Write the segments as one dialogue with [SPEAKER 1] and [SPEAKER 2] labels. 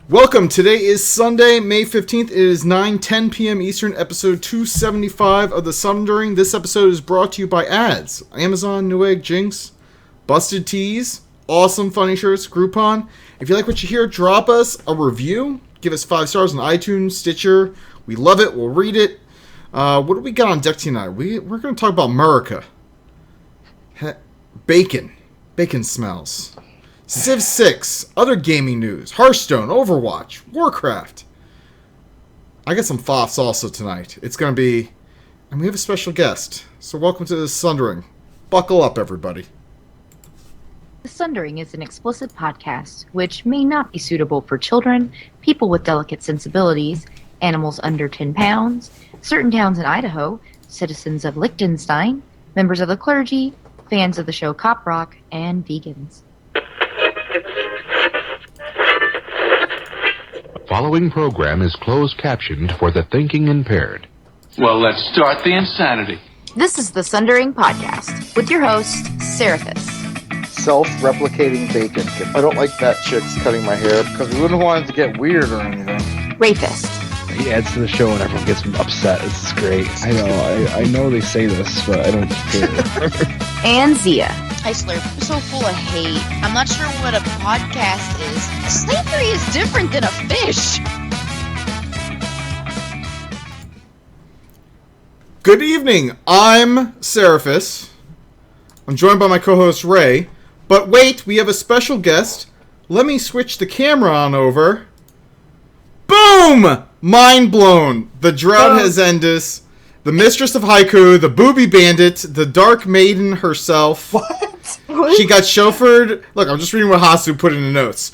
[SPEAKER 1] Welcome. Today is Sunday, May 15th. It is 9:10 p.m. Eastern, episode 275 of the Sundering. This episode is brought to you by ads. Amazon, Newegg, Jigs, Busted Tees, awesome funny shirts, Groupon. If you like what you hear, drop us a review. Give us 5 stars on iTunes, Stitcher. We love it. We'll read it. What do we got on deck tonight? We're going to talk about America. Bacon. Bacon smells. Civ 6, other gaming news, Hearthstone, Overwatch, Warcraft. I got some FOFs also tonight. It's going to be... And we have a special guest. So welcome to the Sundering. Buckle up, everybody.
[SPEAKER 2] The Sundering is an explicit podcast, which may not be suitable for children, people with delicate sensibilities, animals under 10 pounds, certain towns in Idaho, citizens of Liechtenstein, members of the clergy, fans of the show Cop Rock, and vegans.
[SPEAKER 3] Following program is closed captioned for the thinking impaired.
[SPEAKER 4] Well, let's start the insanity.
[SPEAKER 2] This is the Sundering Podcast with your host, Seraphis.
[SPEAKER 5] Self-replicating bacon. I don't like that chick's cutting my hair because we wouldn't want it to get weird or anything.
[SPEAKER 2] Rayfist.
[SPEAKER 6] He adds to the show and everyone gets upset. This is great. I know they say this, but I don't care.
[SPEAKER 2] And Zia.
[SPEAKER 7] Hi, Slurp. I'm so full of hate. I'm not sure what a podcast is. Slavery is different than a fish.
[SPEAKER 1] Good evening. I'm Seraphis. I'm joined by my co-host Ray. But wait, we have a special guest. Let me switch the camera on over. Boom! Mind blown. The drought has ended. The mistress of haiku, the booby bandit, the dark maiden herself.
[SPEAKER 5] What?
[SPEAKER 1] She got chauffeured. Look, I'm just reading what Hasu put in the notes.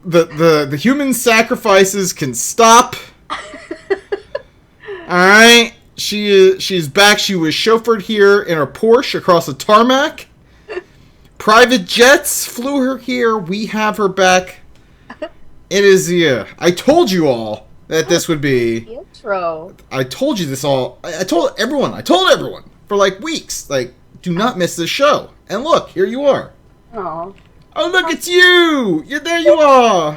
[SPEAKER 1] The human sacrifices can stop. All right, she's back. She was chauffeured here in her Porsche across the tarmac. Private jets flew her here. We have her back. It is I told you all that this would be
[SPEAKER 2] Intro.
[SPEAKER 1] I told you this all. I told everyone for like weeks. Like, do not miss this show. And look, here you are.
[SPEAKER 2] Aww.
[SPEAKER 1] Oh, look, it's you. There you are.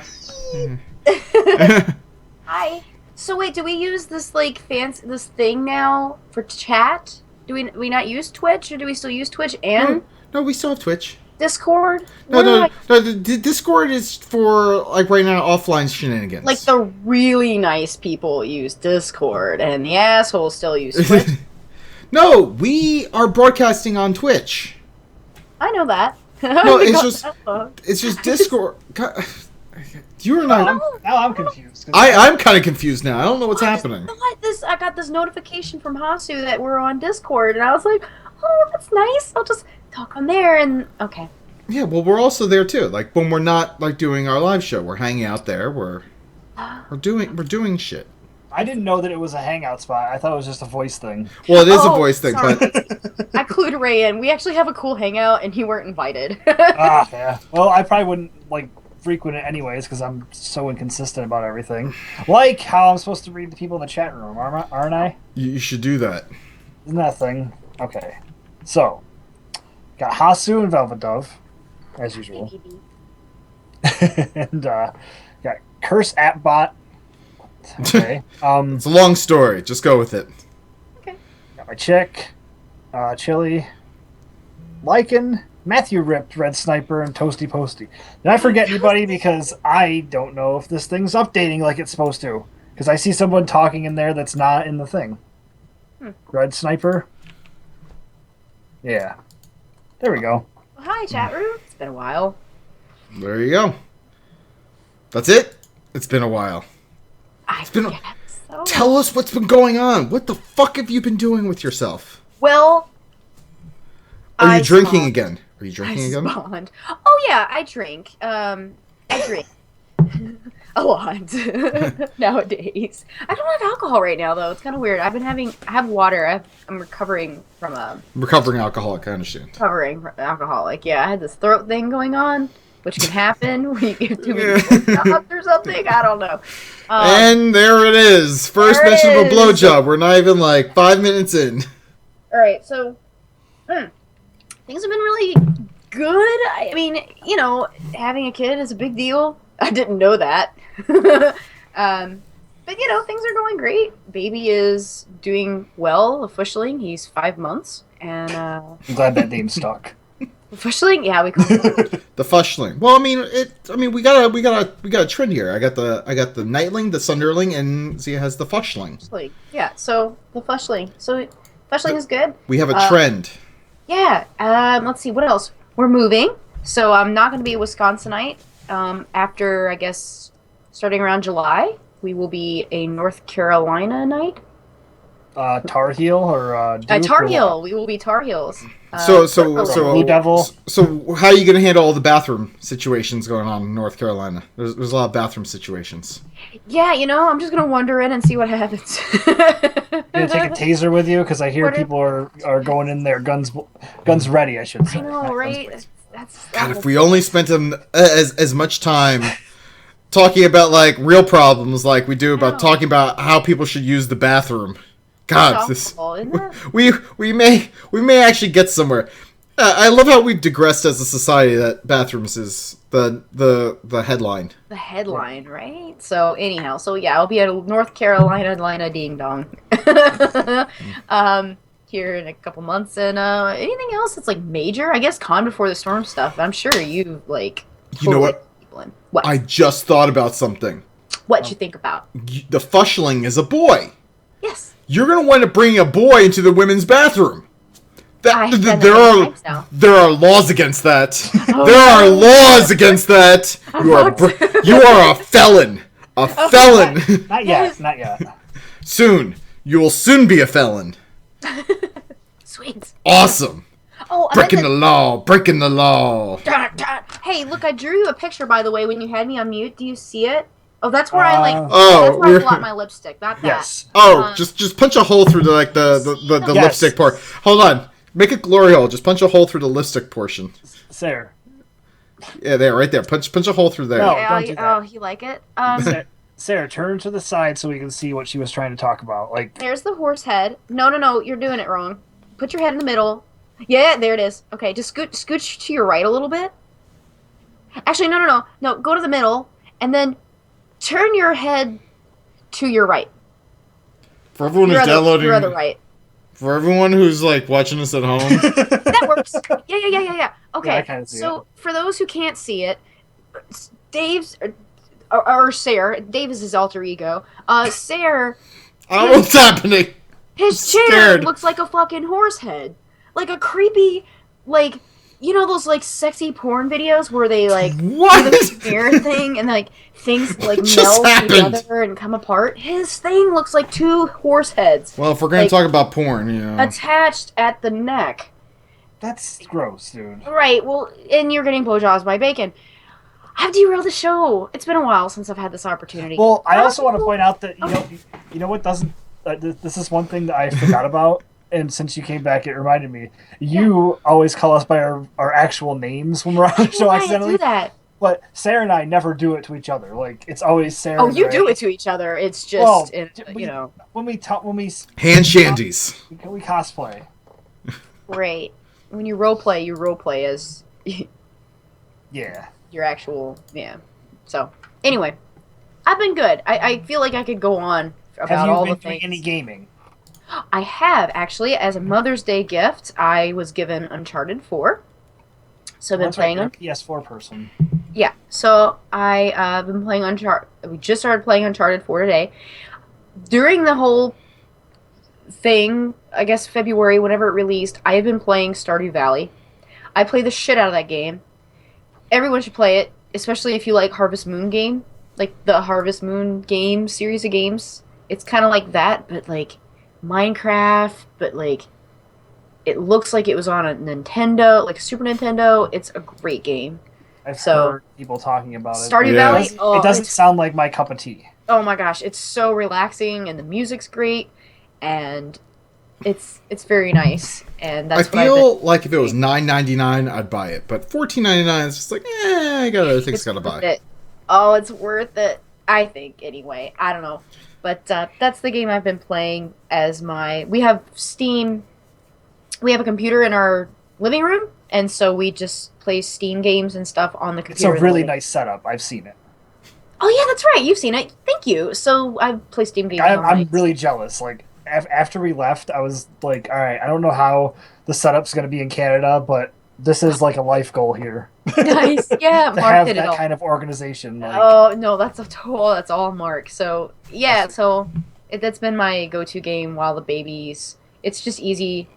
[SPEAKER 8] Hi. So wait, do we use this this thing now for chat? Do we not use Twitch, or do we still use Twitch and
[SPEAKER 1] No, we still have Twitch.
[SPEAKER 8] Discord?
[SPEAKER 1] No. The Discord is for like right now offline shenanigans.
[SPEAKER 8] Like the really nice people use Discord, and the assholes still use Twitch.
[SPEAKER 1] No, we are broadcasting on Twitch.
[SPEAKER 8] I know that.
[SPEAKER 1] No, it's just Discord. God, you and I.
[SPEAKER 6] Now I'm confused.
[SPEAKER 1] I'm kind of confused now. I don't know what's happening.
[SPEAKER 8] I got this notification from Hasu that we're on Discord, and I was like, oh, that's nice. I'll just talk on there, and okay.
[SPEAKER 1] Yeah, well, we're also there too. Like when we're not like doing our live show, we're hanging out there. We're doing shit.
[SPEAKER 6] I didn't know that it was a hangout spot. I thought it was just a voice thing.
[SPEAKER 1] Well, it is a voice thing,
[SPEAKER 8] sorry.
[SPEAKER 1] but
[SPEAKER 8] I clued Ray in. We actually have a cool hangout, and you weren't invited.
[SPEAKER 6] Yeah. Well, I probably wouldn't frequent it anyways because I'm so inconsistent about everything. Like how I'm supposed to read the people in the chat room, aren't I?
[SPEAKER 1] you should do that.
[SPEAKER 6] Isn't that a thing? Okay. So, got Hasu and Velvet Dove, as usual. And got Curse Appbot. Okay.
[SPEAKER 1] It's a long story. Just go with it.
[SPEAKER 8] Okay.
[SPEAKER 6] Got my chick, Chili, Lycan, Matthew Ripped, Red Sniper, and Toasty Posty. Did I forget anybody? Because I don't know if this thing's updating like it's supposed to. Because I see someone talking in there that's not in the thing. Red Sniper. Yeah. There we go.
[SPEAKER 8] Well, hi, chat room. It's been a while.
[SPEAKER 1] There you go. That's it. It's been a while. Tell us what's been going on. What the fuck have you been doing with yourself?
[SPEAKER 8] Well,
[SPEAKER 1] Are you drinking again? Are you drinking again?
[SPEAKER 8] Spawned. Oh yeah, I drink. I drink a lot nowadays. I don't have alcohol right now though. It's kind of weird. I have water. I'm recovering from a
[SPEAKER 1] recovering alcoholic. I understand.
[SPEAKER 8] Recovering from alcoholic. Yeah, I had this throat thing going on, which can happen when you give too many shots or something. I don't know.
[SPEAKER 1] And there it is. First mention of a blowjob. We're not even like 5 minutes in.
[SPEAKER 8] All right, so things have been really good. I mean, having a kid is a big deal. I didn't know that. But things are going great. Baby is doing well officially. He's 5 months, and
[SPEAKER 6] I'm glad that name stuck.
[SPEAKER 8] officially, yeah, we call it.
[SPEAKER 1] The Fushling. Well, I mean, we got a trend here. I got the Nightling, the Sunderling, and Zia has the Fushling.
[SPEAKER 8] Yeah, so the Fushling. So Fushling is good.
[SPEAKER 1] We have a trend.
[SPEAKER 8] Yeah. Let's see what else. We're moving, so I'm not going to be a Wisconsinite. After I guess starting around July, we will be a North Carolina night.
[SPEAKER 6] Tar Heel or Duke
[SPEAKER 8] Tar
[SPEAKER 6] or
[SPEAKER 8] Heel. We will be Tar Heels.
[SPEAKER 1] So
[SPEAKER 6] Blue Devil.
[SPEAKER 1] So how are you going to handle all the bathroom situations going on in North Carolina? There's a lot of bathroom situations.
[SPEAKER 8] Yeah, I'm just going to wander in and see what happens.
[SPEAKER 6] You gonna take a taser with you? Because I hear people are going in there, guns ready, I should say.
[SPEAKER 8] I know, right?
[SPEAKER 1] God, if we only spent as much time talking about like real problems like we do about talking about how people should use the bathroom. God, we may actually get somewhere. I love how we've digressed as a society that bathrooms is the headline.
[SPEAKER 8] The headline, right? So anyhow, I'll be at North Carolina Ding Dong. Here in a couple months, and anything else that's like major? I guess Con Before the Storm stuff. I'm sure you like.
[SPEAKER 1] You know what?
[SPEAKER 8] What?
[SPEAKER 1] I just thought about something.
[SPEAKER 8] What'd you think about?
[SPEAKER 1] The Fushling is a boy.
[SPEAKER 8] Yes.
[SPEAKER 1] You're gonna want to bring a boy into the women's bathroom. There are laws against that. There are laws against that. You are a felon. A felon.
[SPEAKER 6] Not yet.
[SPEAKER 1] Soon. You will soon be a felon.
[SPEAKER 8] Sweet.
[SPEAKER 1] Awesome.
[SPEAKER 8] Oh,
[SPEAKER 1] breaking the law.
[SPEAKER 8] Hey, look! I drew you a picture, by the way, when you had me on mute. Do you see it? Oh, that's where I blot my lipstick. Not that.
[SPEAKER 6] Yes.
[SPEAKER 1] Just punch a hole through the lipstick part. Hold on. Make a glory hole. Just punch a hole through the lipstick portion.
[SPEAKER 6] Sarah.
[SPEAKER 1] Yeah, there, right there. Punch a hole through there.
[SPEAKER 6] No, don't do that.
[SPEAKER 8] Oh, you like it?
[SPEAKER 6] Sarah, turn to the side so we can see what she was trying to talk about.
[SPEAKER 8] There's the horse head. No, you're doing it wrong. Put your head in the middle. Yeah, there it is. Okay, just scooch to your right a little bit. Actually, no. Go to the middle, and then turn your head to your right.
[SPEAKER 1] For everyone who's downloading,
[SPEAKER 8] your other right.
[SPEAKER 1] For everyone who's like watching us at home,
[SPEAKER 8] that works. Yeah. Okay,
[SPEAKER 6] yeah,
[SPEAKER 8] so for those who can't see it, Dave's or Cer, Dave is his alter ego. Cer.
[SPEAKER 1] I don't know what's happening.
[SPEAKER 8] His chair looks like a fucking horse head. Like a creepy, those sexy porn videos where they do the mirror thing and things meld together and come apart. His thing looks like two horse heads.
[SPEAKER 1] Well, if we're gonna talk about porn,
[SPEAKER 8] attached at the neck.
[SPEAKER 6] That's gross, dude.
[SPEAKER 8] Right. Well, and you're getting blowjobs by bacon. I've derailed the show. It's been a while since I've had this opportunity.
[SPEAKER 6] Well, I also want to point out that you know what doesn't. This is one thing that I forgot about. And since you came back, it reminded me. You always call us by our actual names when we're on the show accidentally.
[SPEAKER 8] I do that.
[SPEAKER 6] But Sarah and I never do it to each other. It's always Sarah.
[SPEAKER 8] Oh, you do it to each other. It's just,
[SPEAKER 6] when we
[SPEAKER 1] hand shandies.
[SPEAKER 6] We cosplay.
[SPEAKER 8] Right. When you roleplay as.
[SPEAKER 6] Yeah.
[SPEAKER 8] Your actual, yeah. So, anyway, I've been good. I feel like I could go on about all the things.
[SPEAKER 6] Have you been doing any gaming?
[SPEAKER 8] I have, actually. As a Mother's Day gift, I was given Uncharted 4. So I've been playing
[SPEAKER 6] a PS4 person.
[SPEAKER 8] Yeah. So I've been playing Uncharted. We just started playing Uncharted 4 today. During the whole thing, I guess February, whenever it released, I have been playing Stardew Valley. I play the shit out of that game. Everyone should play it, especially if you like Harvest Moon game. Like the Harvest Moon game series of games. It's kind of like that, but Minecraft, but it looks like it was on a Nintendo, a Super Nintendo. It's a great game.
[SPEAKER 6] I've heard people talking about it.
[SPEAKER 8] Stardew Valley?
[SPEAKER 6] It doesn't sound like my cup of tea.
[SPEAKER 8] Oh my gosh, it's so relaxing, and the music's great, and it's very nice. And that's
[SPEAKER 1] I feel like if it was $9.99, I'd buy it, but $14.99 is just I got other things gotta buy.
[SPEAKER 8] It. Oh, it's worth it. I think anyway. I don't know. But that's the game I've been playing as we have Steam. We have a computer in our living room, and so we just play Steam games and stuff on the
[SPEAKER 6] It's
[SPEAKER 8] computer.
[SPEAKER 6] a really nice setup. I've seen it.
[SPEAKER 8] Oh yeah, that's right. You've seen it. Thank you. So I play Steam games.
[SPEAKER 6] I'm really jealous. Like after we left, I was like, all right, I don't know how the setup's going to be in Canada, but this is like a life goal here.
[SPEAKER 8] Nice. Yeah,
[SPEAKER 6] to
[SPEAKER 8] Mark
[SPEAKER 6] have
[SPEAKER 8] did it
[SPEAKER 6] that
[SPEAKER 8] all.
[SPEAKER 6] kind of organization. Like,
[SPEAKER 8] Oh no, that's all Mark. So yeah, that's been my go-to game while the babies. It's just easy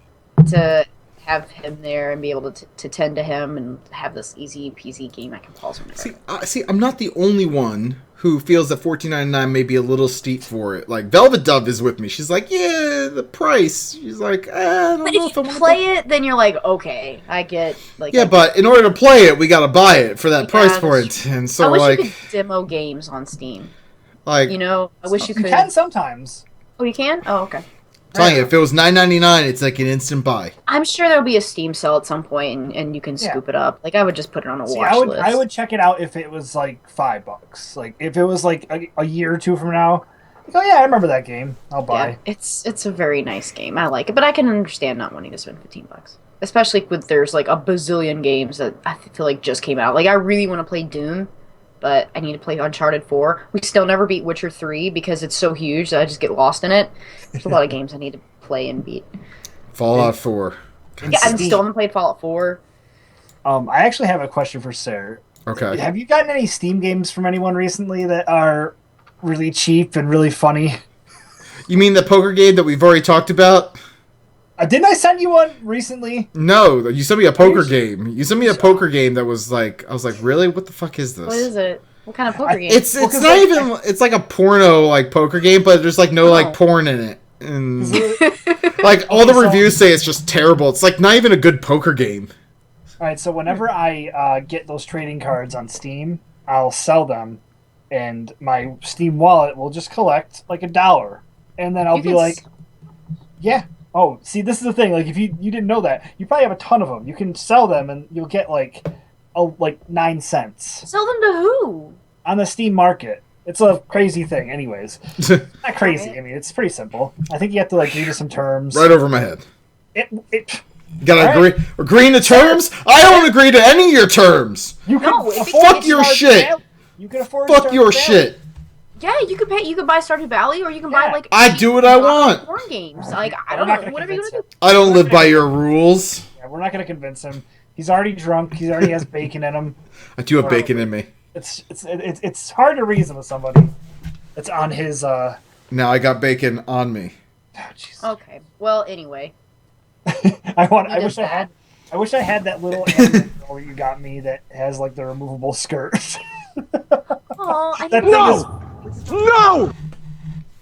[SPEAKER 8] to have him there and be able to tend to him and have this easy peasy game I can pause whenever.
[SPEAKER 1] See, I'm not the only one who feels that $14.99 may be a little steep for it. Like, Velvet Dove is with me. She's like, yeah, the price. She's like, I don't
[SPEAKER 8] But
[SPEAKER 1] know
[SPEAKER 8] if
[SPEAKER 1] if I
[SPEAKER 8] you
[SPEAKER 1] want to
[SPEAKER 8] play it, then you're like, okay, I get like.
[SPEAKER 1] Yeah, but in order to play it, we gotta buy it for that price point. And so,
[SPEAKER 8] I wish
[SPEAKER 1] like,
[SPEAKER 8] you could demo games on Steam.
[SPEAKER 1] like,
[SPEAKER 8] You know, I wish you could.
[SPEAKER 6] you can sometimes.
[SPEAKER 8] Oh, you can? Oh, okay.
[SPEAKER 1] telling you, if it was $9.99, it's like an instant buy.
[SPEAKER 8] I'm sure there'll be a Steam sale at some point, and you can scoop it up. Like I would just put it on a watch list.
[SPEAKER 6] I would check it out if it was like $5. Like if it was like a year or two from now. Like, oh yeah, I remember that game. I'll buy.
[SPEAKER 8] Yeah, it's a very nice game. I like it, but I can understand not wanting to spend $15, especially with there's like a bazillion games that I feel like just came out. Like I really want to play Doom, but I need to play Uncharted 4. We still never beat Witcher 3 because it's so huge that I just get lost in it. There's a lot of games I need to play and beat.
[SPEAKER 1] Fallout 4.
[SPEAKER 8] Yeah, I still haven't played Fallout 4.
[SPEAKER 6] I actually have a question for Cer.
[SPEAKER 1] Okay.
[SPEAKER 6] Have you gotten any Steam games from anyone recently that are really cheap and really funny?
[SPEAKER 1] You mean the poker game that we've already talked about?
[SPEAKER 6] Didn't I send you one recently?
[SPEAKER 1] No, you sent me a poker game. You sent me a poker game that was like, I was like, really? What the fuck is this?
[SPEAKER 8] What is it? What kind of poker game?
[SPEAKER 1] It's not even. It's like a porno like poker game, but there's like no like porn in it, and like all the reviews say it's just terrible. It's like not even a good poker game.
[SPEAKER 6] All right, so whenever I get those trading cards on Steam, I'll sell them, and my Steam wallet will just collect like $1, and then I'll be like, yeah. Oh, see, this is the thing. Like, if you didn't know that, you probably have a ton of them. You can sell them, and you'll get like 9 cents.
[SPEAKER 8] Sell them to who?
[SPEAKER 6] On the Steam market. It's a crazy thing, anyways. Not crazy. I mean, it's pretty simple. I think you have to like read some terms.
[SPEAKER 1] Right over my head.
[SPEAKER 6] You
[SPEAKER 1] gotta agree to terms. I don't agree to any of your terms.
[SPEAKER 6] You can
[SPEAKER 1] fuck your shit.
[SPEAKER 6] You can afford.
[SPEAKER 1] Fuck your shit.
[SPEAKER 8] Yeah, you could pay. You could buy Stardew Valley, or you can buy like.
[SPEAKER 1] I do what I want.
[SPEAKER 8] Porn games, like I don't know, whatever you want to do.
[SPEAKER 1] I don't live by your rules.
[SPEAKER 6] Yeah, we're not gonna convince him. He's already drunk. He already has bacon in him.
[SPEAKER 1] I do have bacon in me.
[SPEAKER 6] It's hard to reason with somebody. It's on his.
[SPEAKER 1] Now I got bacon on me.
[SPEAKER 6] Oh,
[SPEAKER 8] okay. Well, anyway.
[SPEAKER 6] I wish I had that little anime girl you got me that has like the removable skirt.
[SPEAKER 8] Oh, I
[SPEAKER 6] that
[SPEAKER 8] know.
[SPEAKER 6] No!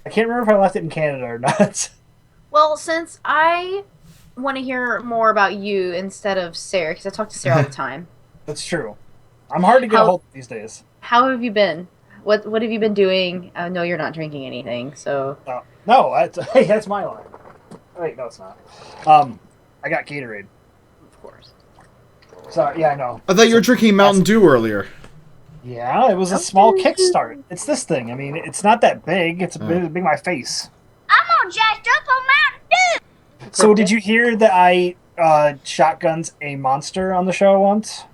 [SPEAKER 6] I can't remember if I left it in Canada or not.
[SPEAKER 8] Well, since I want to hear more about you instead of Sarah, because I talk to Sarah all the time.
[SPEAKER 6] That's true. I'm hard to get a hold of these days.
[SPEAKER 8] How have you been? What have you been doing? I know you're not drinking anything, so.
[SPEAKER 6] No, hey, that's my line. Wait, no, it's not. I got Gatorade.
[SPEAKER 8] Of course.
[SPEAKER 6] Sorry, yeah, I know.
[SPEAKER 1] I thought you were drinking Mountain Dew earlier.
[SPEAKER 6] Yeah, it was a small kickstart. It's this thing. I mean, it's not that big. It's big my face.
[SPEAKER 9] I'm gonna jack up on Mountain Dew.
[SPEAKER 6] So did you hear that I shotguns a monster on the show once?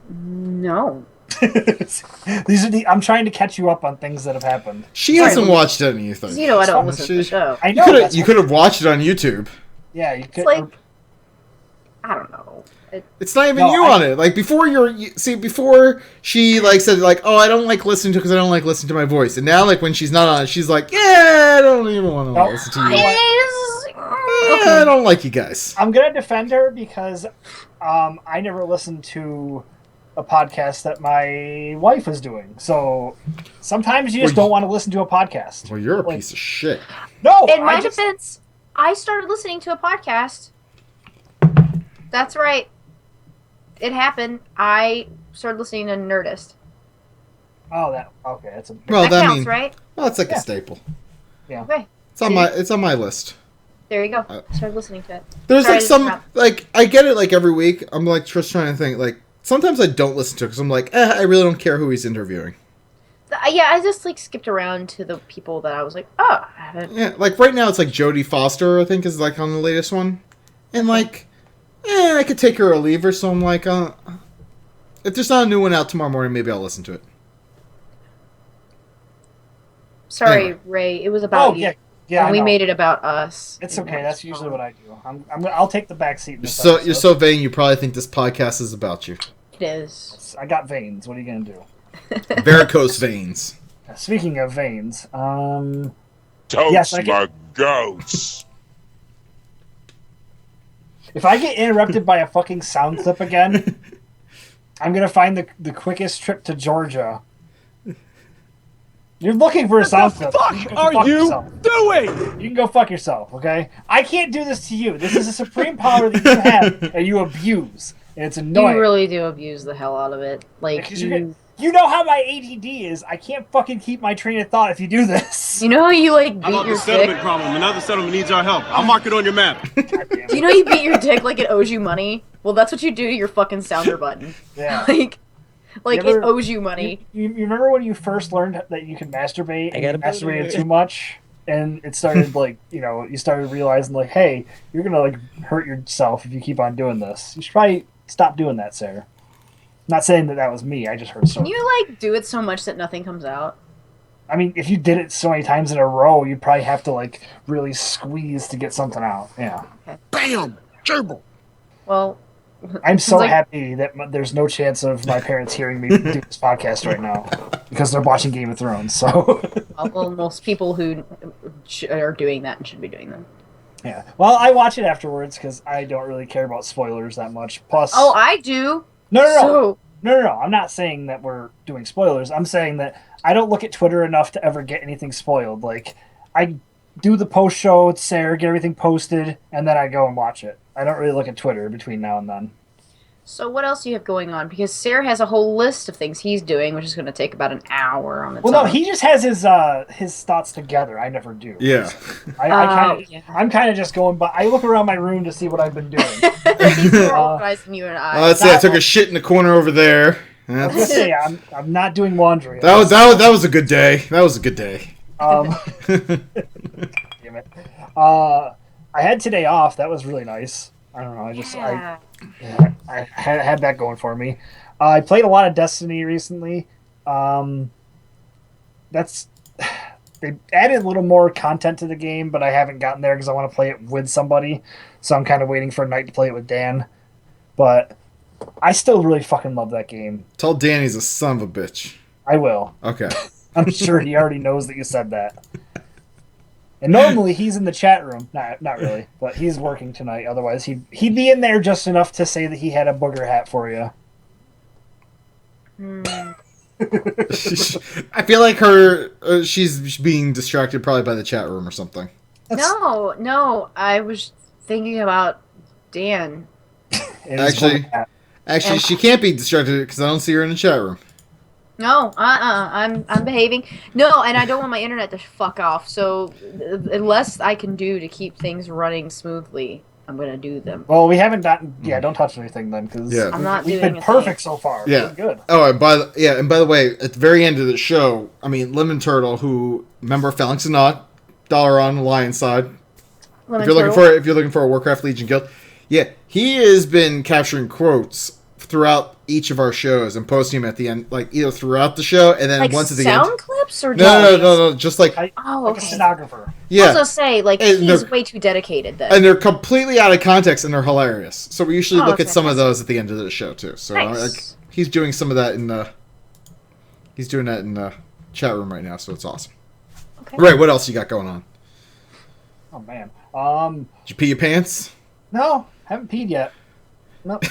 [SPEAKER 8] No.
[SPEAKER 6] I'm trying to catch you up on things that have happened.
[SPEAKER 1] She hasn't watched anything.
[SPEAKER 8] You know I don't listen to the show.
[SPEAKER 6] I know.
[SPEAKER 1] You could have watched it on YouTube.
[SPEAKER 6] Yeah, you could.
[SPEAKER 8] It's like, I don't know.
[SPEAKER 1] It's not even on it. Like before before she like said like, oh, I don't like listening to because I don't like listening to my voice, and now like when she's not on it, she's like, yeah, I don't even want to listen to you. I don't like you guys.
[SPEAKER 6] I'm gonna defend her because I never listened to a podcast that my wife is doing. So sometimes you just don't want to listen to a podcast.
[SPEAKER 1] Well, you're a piece of shit.
[SPEAKER 6] No,
[SPEAKER 8] in my defense, I started listening to a podcast. That's right. It happened. I started listening to Nerdist.
[SPEAKER 6] Oh, okay. That's a
[SPEAKER 8] that counts, right?
[SPEAKER 1] Well, it's like a staple.
[SPEAKER 6] Yeah.
[SPEAKER 8] Okay.
[SPEAKER 1] It's on my list.
[SPEAKER 8] There you go. I started listening to it.
[SPEAKER 1] There's I get it like every week. I'm like just trying to think like sometimes I don't listen to it because I'm like, I really don't care who he's interviewing.
[SPEAKER 8] Yeah, I just like skipped around to the people that I was like, oh, I haven't.
[SPEAKER 1] Yeah, like right now it's like Jodie Foster I think is like on the latest one, and like I could take her or leave her, so I'm like, if there's not a new one out tomorrow morning, maybe I'll listen to it.
[SPEAKER 8] Sorry,
[SPEAKER 1] Anyway.
[SPEAKER 8] Ray. It was about you.
[SPEAKER 6] Yeah.
[SPEAKER 8] And we made it about us.
[SPEAKER 6] It's okay. That's usually what I do. I'll take the back seat.
[SPEAKER 1] You're so vain. You probably think this podcast is about you.
[SPEAKER 8] It is.
[SPEAKER 6] I got veins. What are you gonna do?
[SPEAKER 1] Varicose veins.
[SPEAKER 6] Speaking of veins,
[SPEAKER 10] Toast
[SPEAKER 6] yes,
[SPEAKER 10] my goats.
[SPEAKER 6] If I get interrupted by a fucking sound clip again, I'm gonna find the quickest trip to Georgia. You're looking for a sound clip.
[SPEAKER 11] What the fuck are you doing?
[SPEAKER 6] You can go fuck yourself, okay? I can't do this to you. This is a supreme power that you have and you abuse. And it's annoying.
[SPEAKER 8] You really do abuse the hell out of it. Like,
[SPEAKER 6] you know how my ADD is. I can't fucking keep my train of thought if you do this.
[SPEAKER 8] You know how you, like, beat
[SPEAKER 11] How about
[SPEAKER 8] your
[SPEAKER 11] the settlement
[SPEAKER 8] dick?
[SPEAKER 11] problem? Another settlement needs our help. I'll mark it on your map.
[SPEAKER 8] Do you know you beat your dick like it owes you money? Well, that's what you do to your fucking sounder button.
[SPEAKER 6] Yeah.
[SPEAKER 8] Like it owes you money.
[SPEAKER 6] You remember when you first learned that you could masturbate and you masturbated
[SPEAKER 8] it.
[SPEAKER 6] too much? And it started like, you started realizing like, hey, you're going to like hurt yourself if you keep on doing this. You should probably stop doing that, Sarah. Not saying that was me. I just heard so.
[SPEAKER 8] Can you, like, do it so much that nothing comes out?
[SPEAKER 6] I mean, if you did it so many times in a row, you'd probably have to like really squeeze to get something out. Yeah.
[SPEAKER 8] Okay.
[SPEAKER 11] Bam! Gerbil!
[SPEAKER 8] Well,
[SPEAKER 6] I'm so
[SPEAKER 8] like-
[SPEAKER 6] happy that there's no chance of my parents hearing me do this podcast right now because they're watching Game of Thrones. So.
[SPEAKER 8] well, most people who are doing that and should be doing them.
[SPEAKER 6] Yeah. Well, I watch it afterwards because I don't really care about spoilers that much. Plus.
[SPEAKER 8] Oh, I do.
[SPEAKER 6] No. I'm not saying that we're doing spoilers. I'm saying that I don't look at Twitter enough to ever get anything spoiled. Like, I do the post show with Sarah, get everything posted, and then I go and watch it. I don't really look at Twitter between now and then.
[SPEAKER 8] So what else do you have going on? Because Sarah has a whole list of things he's doing, which is going to take about an hour on its
[SPEAKER 6] Well,
[SPEAKER 8] own.
[SPEAKER 6] no, he just has his thoughts together. I never do.
[SPEAKER 1] Yeah.
[SPEAKER 6] I'm kind of just going, but I look around my room to see what I've been doing.
[SPEAKER 8] He's more organized than you and I.
[SPEAKER 1] Let's see. I took a shit in the corner over there.
[SPEAKER 6] I was gonna say, I'm not doing laundry.
[SPEAKER 1] That was a good day. That was a good day.
[SPEAKER 6] Damn it. I had today off. That was really nice. I don't know. I had that going for me. I played a lot of Destiny recently. They added a little more content to the game, but I haven't gotten there because I want to play it with somebody. So I'm kind of waiting for a night to play it with Dan. But I still really fucking love that game.
[SPEAKER 1] Tell Dan he's a son of a bitch.
[SPEAKER 6] I will.
[SPEAKER 1] Okay.
[SPEAKER 6] I'm sure he already knows that you said that. And normally he's in the chat room. Not really, but he's working tonight. Otherwise, he'd be in there just enough to say that he had a booger hat for you.
[SPEAKER 1] I feel like she's being distracted probably by the chat room or something.
[SPEAKER 8] No, I was thinking about Dan.
[SPEAKER 1] Actually, she can't be distracted because I don't see her in the chat room.
[SPEAKER 8] No, I'm behaving. No, and I don't want my internet to fuck off. So, unless I can do to keep things running smoothly, I'm gonna do them.
[SPEAKER 6] Well, we haven't gotten. Yeah, don't touch anything then, because
[SPEAKER 8] I'm not
[SPEAKER 6] we've
[SPEAKER 8] doing
[SPEAKER 6] been
[SPEAKER 8] a
[SPEAKER 6] perfect
[SPEAKER 8] thing.
[SPEAKER 6] so far.
[SPEAKER 1] Yeah.
[SPEAKER 6] We're good.
[SPEAKER 1] Oh, and by the way, at the very end of the show, I mean, Lemon Turtle, who member of Phalanx and Not, dollar on the Lion side. If you're looking for a Warcraft Legion guild, yeah, he has been capturing quotes throughout each of our shows and posting them at the end, like either throughout the show and then
[SPEAKER 8] Like
[SPEAKER 1] once at the
[SPEAKER 8] sound
[SPEAKER 1] end.
[SPEAKER 8] clips or
[SPEAKER 1] No, just like
[SPEAKER 6] like
[SPEAKER 8] okay.
[SPEAKER 6] a stenographer.
[SPEAKER 1] Yeah.
[SPEAKER 8] I was gonna say, like,
[SPEAKER 1] And
[SPEAKER 8] he's
[SPEAKER 1] they're-
[SPEAKER 8] way too dedicated then.
[SPEAKER 1] and they're completely out of context and they're hilarious. So we usually
[SPEAKER 8] Oh,
[SPEAKER 1] look at
[SPEAKER 8] that's
[SPEAKER 1] some of those at the end of the show too. So
[SPEAKER 8] Nice.
[SPEAKER 1] like, he's doing some of that in the chat room right now, so it's awesome.
[SPEAKER 8] Okay.
[SPEAKER 1] Right, what else you got going on?
[SPEAKER 6] Oh man.
[SPEAKER 1] Did you pee your pants?
[SPEAKER 6] No, haven't peed yet. Nope,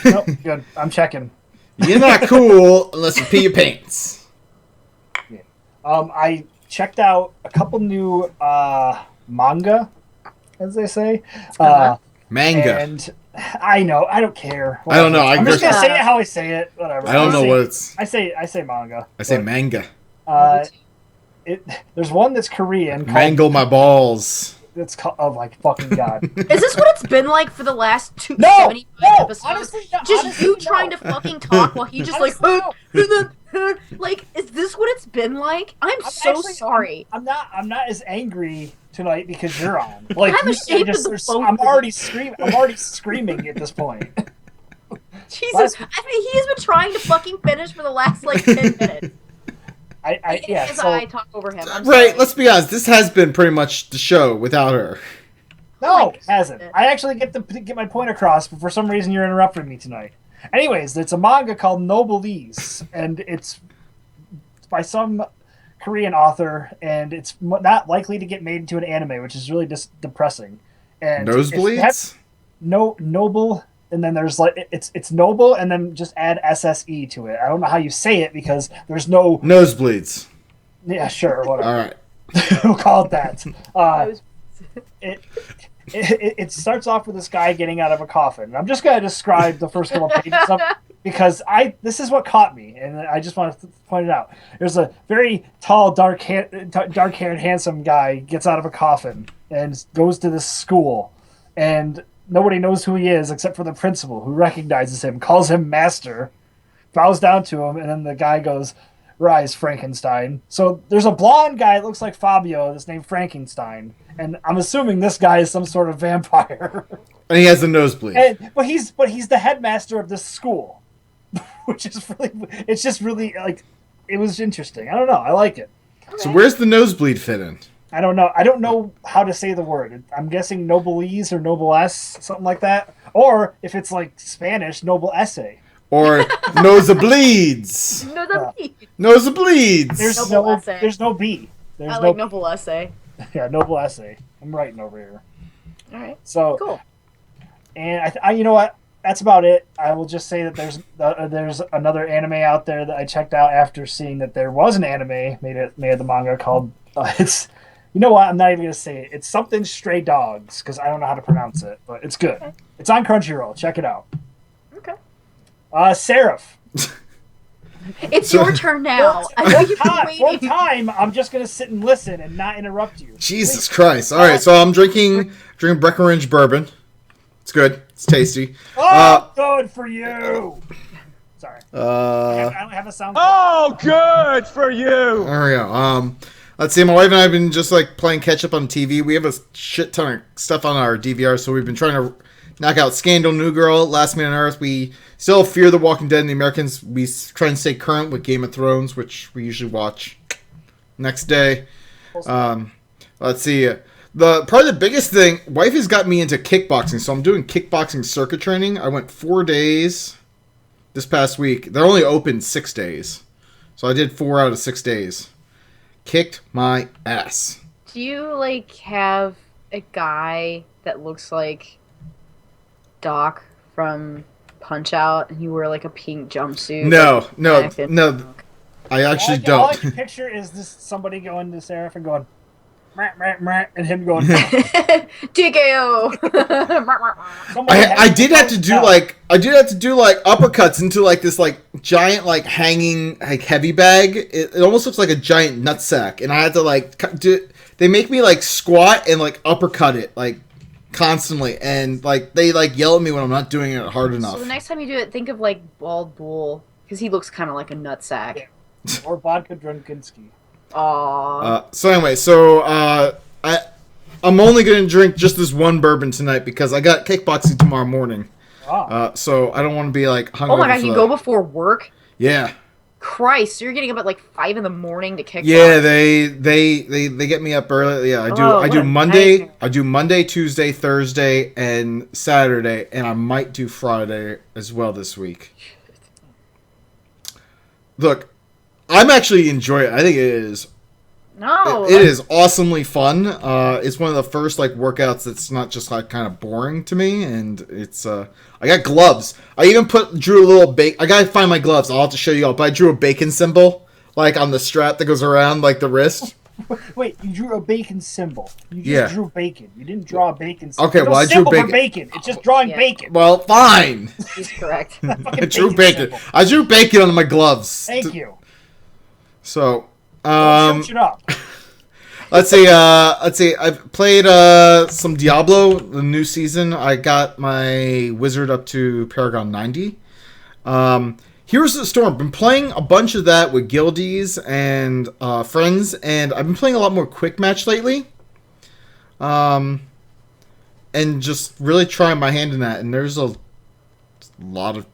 [SPEAKER 6] good. I'm checking.
[SPEAKER 1] You're not cool unless you pee your pants.
[SPEAKER 6] I checked out a couple new manga, as they say.
[SPEAKER 1] Manga.
[SPEAKER 6] And I know, I don't care.
[SPEAKER 1] I don't know.
[SPEAKER 6] I'm just gonna say it how I say it. Whatever.
[SPEAKER 1] I don't know what it's.
[SPEAKER 6] I say manga.
[SPEAKER 1] I say manga.
[SPEAKER 6] There's one that's Korean.
[SPEAKER 1] Mangle my balls.
[SPEAKER 6] It's called. Oh my fucking god.
[SPEAKER 8] Is this what it's been like for the last 75 episodes?
[SPEAKER 6] Honestly, no,
[SPEAKER 8] just you trying to fucking talk while he just like, is this what it's been like? I'm so sorry.
[SPEAKER 6] I'm not as angry tonight because you're on. Like
[SPEAKER 8] I'm ashamed of the both
[SPEAKER 6] I'm
[SPEAKER 8] of you.
[SPEAKER 6] already screaming at this point.
[SPEAKER 8] Jesus, I mean, he's been trying to fucking finish for the last like 10 minutes.
[SPEAKER 6] I
[SPEAKER 8] talk over him. I'm
[SPEAKER 1] Right,
[SPEAKER 8] sorry.
[SPEAKER 1] let's be honest. This has been pretty much the show without her.
[SPEAKER 6] No, it hasn't. I actually get my point across, but for some reason you're interrupting me tonight. Anyways, it's a manga called Noblesse, and it's by some Korean author, and it's not likely to get made into an anime, which is really just depressing. And
[SPEAKER 1] Nosebleeds?
[SPEAKER 6] Noble, and then there's like it's noble, and then just add SSE to it. I don't know how you say it because there's no
[SPEAKER 1] Nosebleeds.
[SPEAKER 6] Yeah, sure, whatever.
[SPEAKER 1] All right.
[SPEAKER 6] We'll call it that. It starts off with this guy getting out of a coffin. And I'm just going to describe the first couple pages of because this is what caught me, and I just want to point it out. There's a very tall, dark-haired, handsome guy gets out of a coffin and goes to this school, and nobody knows who he is except for the principal, who recognizes him, calls him master, bows down to him, and then the guy goes, "Rise, Frankenstein." So there's a blonde guy that looks like Fabio that's named Frankenstein, and I'm assuming this guy is some sort of vampire.
[SPEAKER 1] And he has a nosebleed.
[SPEAKER 6] But he's the headmaster of this school, which is it's just really like it was interesting. I don't know. I like it.
[SPEAKER 1] So where's the nosebleed fit in?
[SPEAKER 6] I don't know. I don't know how to say the word. I'm guessing noblesse or noblesse, something like that. Or if it's like Spanish, noble essay.
[SPEAKER 1] Or nosebleeds. Nosebleeds.
[SPEAKER 6] There's no B. There's
[SPEAKER 8] I like noble essay.
[SPEAKER 6] Yeah, noble essay. I'm writing over here.
[SPEAKER 8] All right.
[SPEAKER 6] So
[SPEAKER 8] cool.
[SPEAKER 6] And I you know what? That's about it. I will just say that there's another anime out there that I checked out after seeing that there was an anime made of the manga called it's. You know what? I'm not even gonna say it. It's something Stray Dogs because I don't know how to pronounce it, but it's good. Okay. It's on Crunchyroll. Check it out.
[SPEAKER 8] Okay.
[SPEAKER 6] Seraph.
[SPEAKER 8] It's your turn now. I know you've been waiting.
[SPEAKER 6] One time, I'm just gonna sit and listen and not interrupt you.
[SPEAKER 1] Jesus Christ! All right, so I'm drinking Breckenridge bourbon. It's good. It's tasty.
[SPEAKER 6] Good for you. Sorry. I don't have a sound.
[SPEAKER 11] Oh, good for you.
[SPEAKER 1] There we go. Let's see. My wife and I have been just like playing catch up on TV. We have a shit ton of stuff on our DVR, so we've been trying to knock out Scandal, New Girl, Last Man on Earth. We still Fear the Walking Dead and the Americans. We try and stay current with Game of Thrones, which we usually watch next day. Let's see. Probably the biggest thing, wife has got me into kickboxing, so I'm doing kickboxing circuit training. I went 4 days this past week. They're only open 6 days, so I did 4 out of 6 days. Kicked my ass.
[SPEAKER 8] Do you like have a guy that looks like Doc from Punch Out, and you wear like a pink jumpsuit?
[SPEAKER 1] No. I actually don't.
[SPEAKER 6] All I can picture is this somebody going to Seraph and going, "Meh, meh, meh," and him going,
[SPEAKER 8] TKO.
[SPEAKER 1] I did have to do like uppercuts into like this like giant like hanging like heavy bag. It almost looks like a giant nutsack, and I had to like they make me like squat and like uppercut it like constantly, and like they like yell at me when I'm not doing it hard enough.
[SPEAKER 8] So the next time you do it, think of like Bald Bull, because he looks kind of like a nutsack.
[SPEAKER 6] Yeah. Or Vodka Drunkinski.
[SPEAKER 8] Aww.
[SPEAKER 1] So anyway, I'm only going to drink just this one bourbon tonight because I got kickboxing tomorrow morning. So I don't want to be like hungover.
[SPEAKER 8] Oh my god, you go before work?
[SPEAKER 1] Yeah.
[SPEAKER 8] Christ, so you're getting up at like 5 in the morning to kickbox?
[SPEAKER 1] Yeah, they get me up early. Yeah, I do Monday. I do Monday, Tuesday, Thursday, and Saturday, and I might do Friday as well this week. Look, I'm actually enjoying it. I think it is.
[SPEAKER 8] No,
[SPEAKER 1] it is awesomely fun. It's one of the first like workouts that's not just like kind of boring to me, and it's. I got gloves. I even drew a little I gotta find my gloves. I'll have to show you all. But I drew a bacon symbol like on the strap that goes around like the wrist.
[SPEAKER 6] Wait, you drew a bacon symbol. You just drew bacon. You didn't draw a bacon symbol.
[SPEAKER 1] Okay, well I drew bacon.
[SPEAKER 6] For bacon. It's just drawing bacon.
[SPEAKER 1] Well, fine.
[SPEAKER 8] He's correct.
[SPEAKER 1] I drew bacon. Symbol. I drew bacon on my gloves.
[SPEAKER 6] Thank you.
[SPEAKER 1] So,
[SPEAKER 6] search it up.
[SPEAKER 1] Let's see. I've played some Diablo, the new season. I got my wizard up to Paragon 90. Here's the Storm. I've been playing a bunch of that with guildies and friends, and I've been playing a lot more quick match lately. and just really try my hand in that. And there's a lot of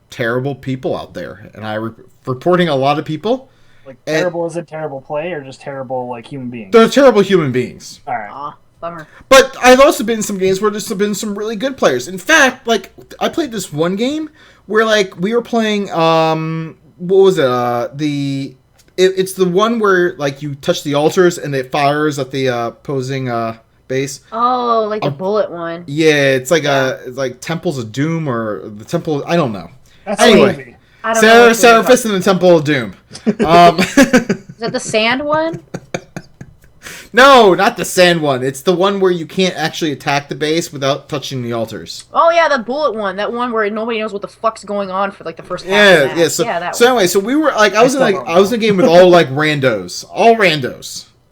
[SPEAKER 1] terrible people out there, and reporting a lot of people.
[SPEAKER 6] Like terrible as in terrible play, or just terrible like human beings?
[SPEAKER 1] They're terrible human beings.
[SPEAKER 6] All right.
[SPEAKER 8] Aw, bummer.
[SPEAKER 1] But I've also been in some games where there's been some really good players. In fact, like I played this one game where like we were playing what was it? It's the one where like you touch the altars and it fires at the opposing base.
[SPEAKER 8] Oh, like the bullet one.
[SPEAKER 1] Yeah, it's like Temples of Doom or the Temple. I don't know.
[SPEAKER 6] That's
[SPEAKER 1] anyway,
[SPEAKER 6] crazy.
[SPEAKER 8] I don't know.
[SPEAKER 1] Seraphis and the Temple of Doom.
[SPEAKER 8] Is that the sand one?
[SPEAKER 1] No, not the sand one. It's the one where you can't actually attack the base without touching the altars.
[SPEAKER 8] Oh yeah, the bullet one. That one where nobody knows what the fuck's going on for like the first half of the match.
[SPEAKER 1] Yeah. So,
[SPEAKER 8] that
[SPEAKER 1] so
[SPEAKER 8] one.
[SPEAKER 1] anyway, so we were like, I was in a game with all like randos,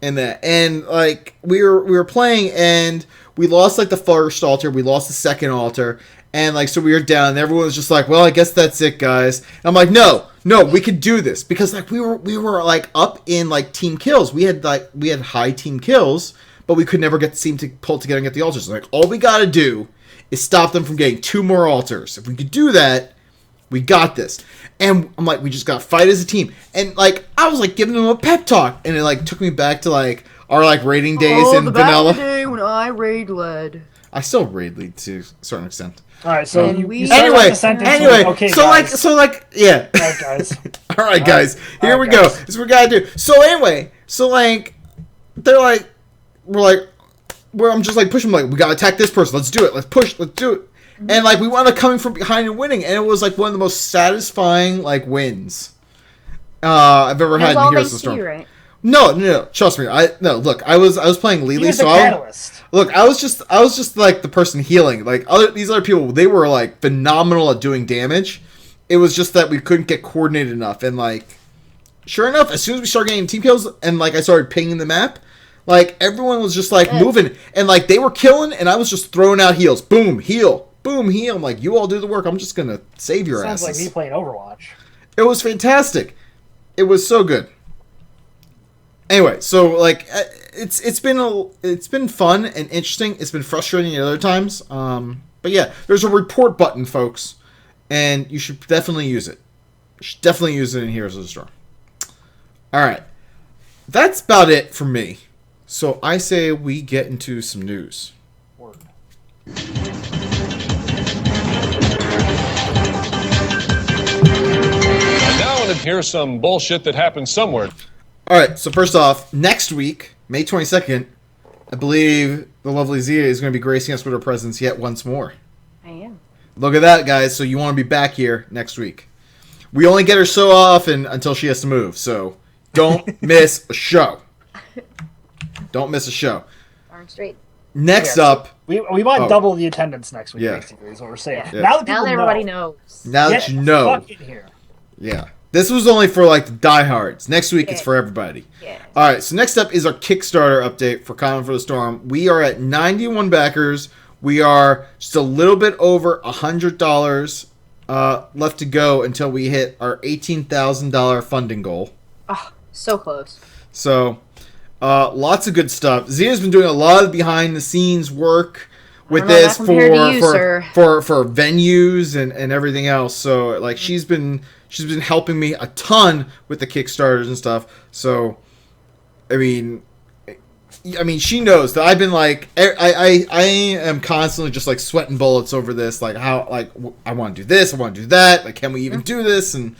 [SPEAKER 1] in that, and like we were playing, and we lost like the first altar, we lost the second altar, and like so we were down, and everyone was just like, well, I guess that's it, guys. And I'm like, no, we could do this, because like we were like up in like team kills. We had high team kills, but we could never seem to pull together and get the altars. Like all we gotta do is stop them from getting 2 more altars. If we could do that, we got this. And I'm like, we just got to fight as a team. And like I was like giving them a pep talk, and it like took me back to like our like raiding days in vanilla.
[SPEAKER 8] The day when I raid led.
[SPEAKER 1] I still raid lead to a certain extent.
[SPEAKER 6] All right, so
[SPEAKER 8] And
[SPEAKER 6] you started off
[SPEAKER 1] Anyway,
[SPEAKER 6] the sentence with, okay,
[SPEAKER 1] so
[SPEAKER 6] guys.
[SPEAKER 1] yeah.
[SPEAKER 6] All right, guys.
[SPEAKER 1] All right, guys. Here
[SPEAKER 6] All
[SPEAKER 1] we
[SPEAKER 6] right,
[SPEAKER 1] go.
[SPEAKER 6] guys.
[SPEAKER 1] This is what we gotta do. So anyway, so like they're like, where I'm just like pushing them, like, we gotta attack this person. Let's do it. Let's push. Let's do it. And like we wound up coming from behind and winning, and it was like one of the most satisfying like wins I've ever had in Heroes of the Storm.
[SPEAKER 8] Right?
[SPEAKER 1] No, trust me. Look, I was playing Lily,
[SPEAKER 6] He's the
[SPEAKER 1] so
[SPEAKER 6] catalyst.
[SPEAKER 1] I was just like the person healing. Like these other people, they were like phenomenal at doing damage. It was just that we couldn't get coordinated enough, and like sure enough, as soon as we started getting team kills and like I started pinging the map, like everyone was just like moving, and like they were killing, and I was just throwing out heals. Boom, heal. Boom, heal. I'm like, you all do the work. I'm just gonna save your asses.
[SPEAKER 6] Sounds like me playing Overwatch.
[SPEAKER 1] It was fantastic. It was so good. Anyway, so like it's been fun and interesting. It's been frustrating at other times. But yeah, there's a report button, folks, and you should definitely use it. You should definitely use it in Heroes of the Storm. All right, that's about it for me. So I say we get into some news.
[SPEAKER 6] Word.
[SPEAKER 12] And here's some bullshit that happened somewhere.
[SPEAKER 1] All right, so first off, next week, May 22nd, I believe the lovely Zia is going to be gracing us with her presence yet once more.
[SPEAKER 8] I am.
[SPEAKER 1] Look at that, guys. So you want to be back here next week. We only get her so often until she has to move, so don't miss a show. Don't miss a show.
[SPEAKER 8] Darn straight.
[SPEAKER 1] Next up...
[SPEAKER 6] We want double the attendance next week, basically, is what we're saying.
[SPEAKER 8] Yeah.
[SPEAKER 6] Now that
[SPEAKER 8] Now
[SPEAKER 6] people
[SPEAKER 8] everybody
[SPEAKER 6] know.
[SPEAKER 8] knows.
[SPEAKER 1] Now that you know.
[SPEAKER 6] Fuck it here.
[SPEAKER 1] Yeah. This was only for like the diehards. Next week it's for everybody.
[SPEAKER 8] Yeah.
[SPEAKER 1] All right, so next up is our Kickstarter update for Common for the Storm. We are at 91 backers. We are just a little bit over $100 left to go until we hit our $18,000 funding goal.
[SPEAKER 8] Oh, so close.
[SPEAKER 1] So, lots of good stuff. Zia's been doing a lot of behind-the-scenes work with this for venues and everything else. So, like, she's been helping me a ton with the Kickstarters and stuff. So, I mean, she knows that I've been like, I am constantly just like sweating bullets over this. Like how, like I want to do this, I want to do that. Like, can we even do this? And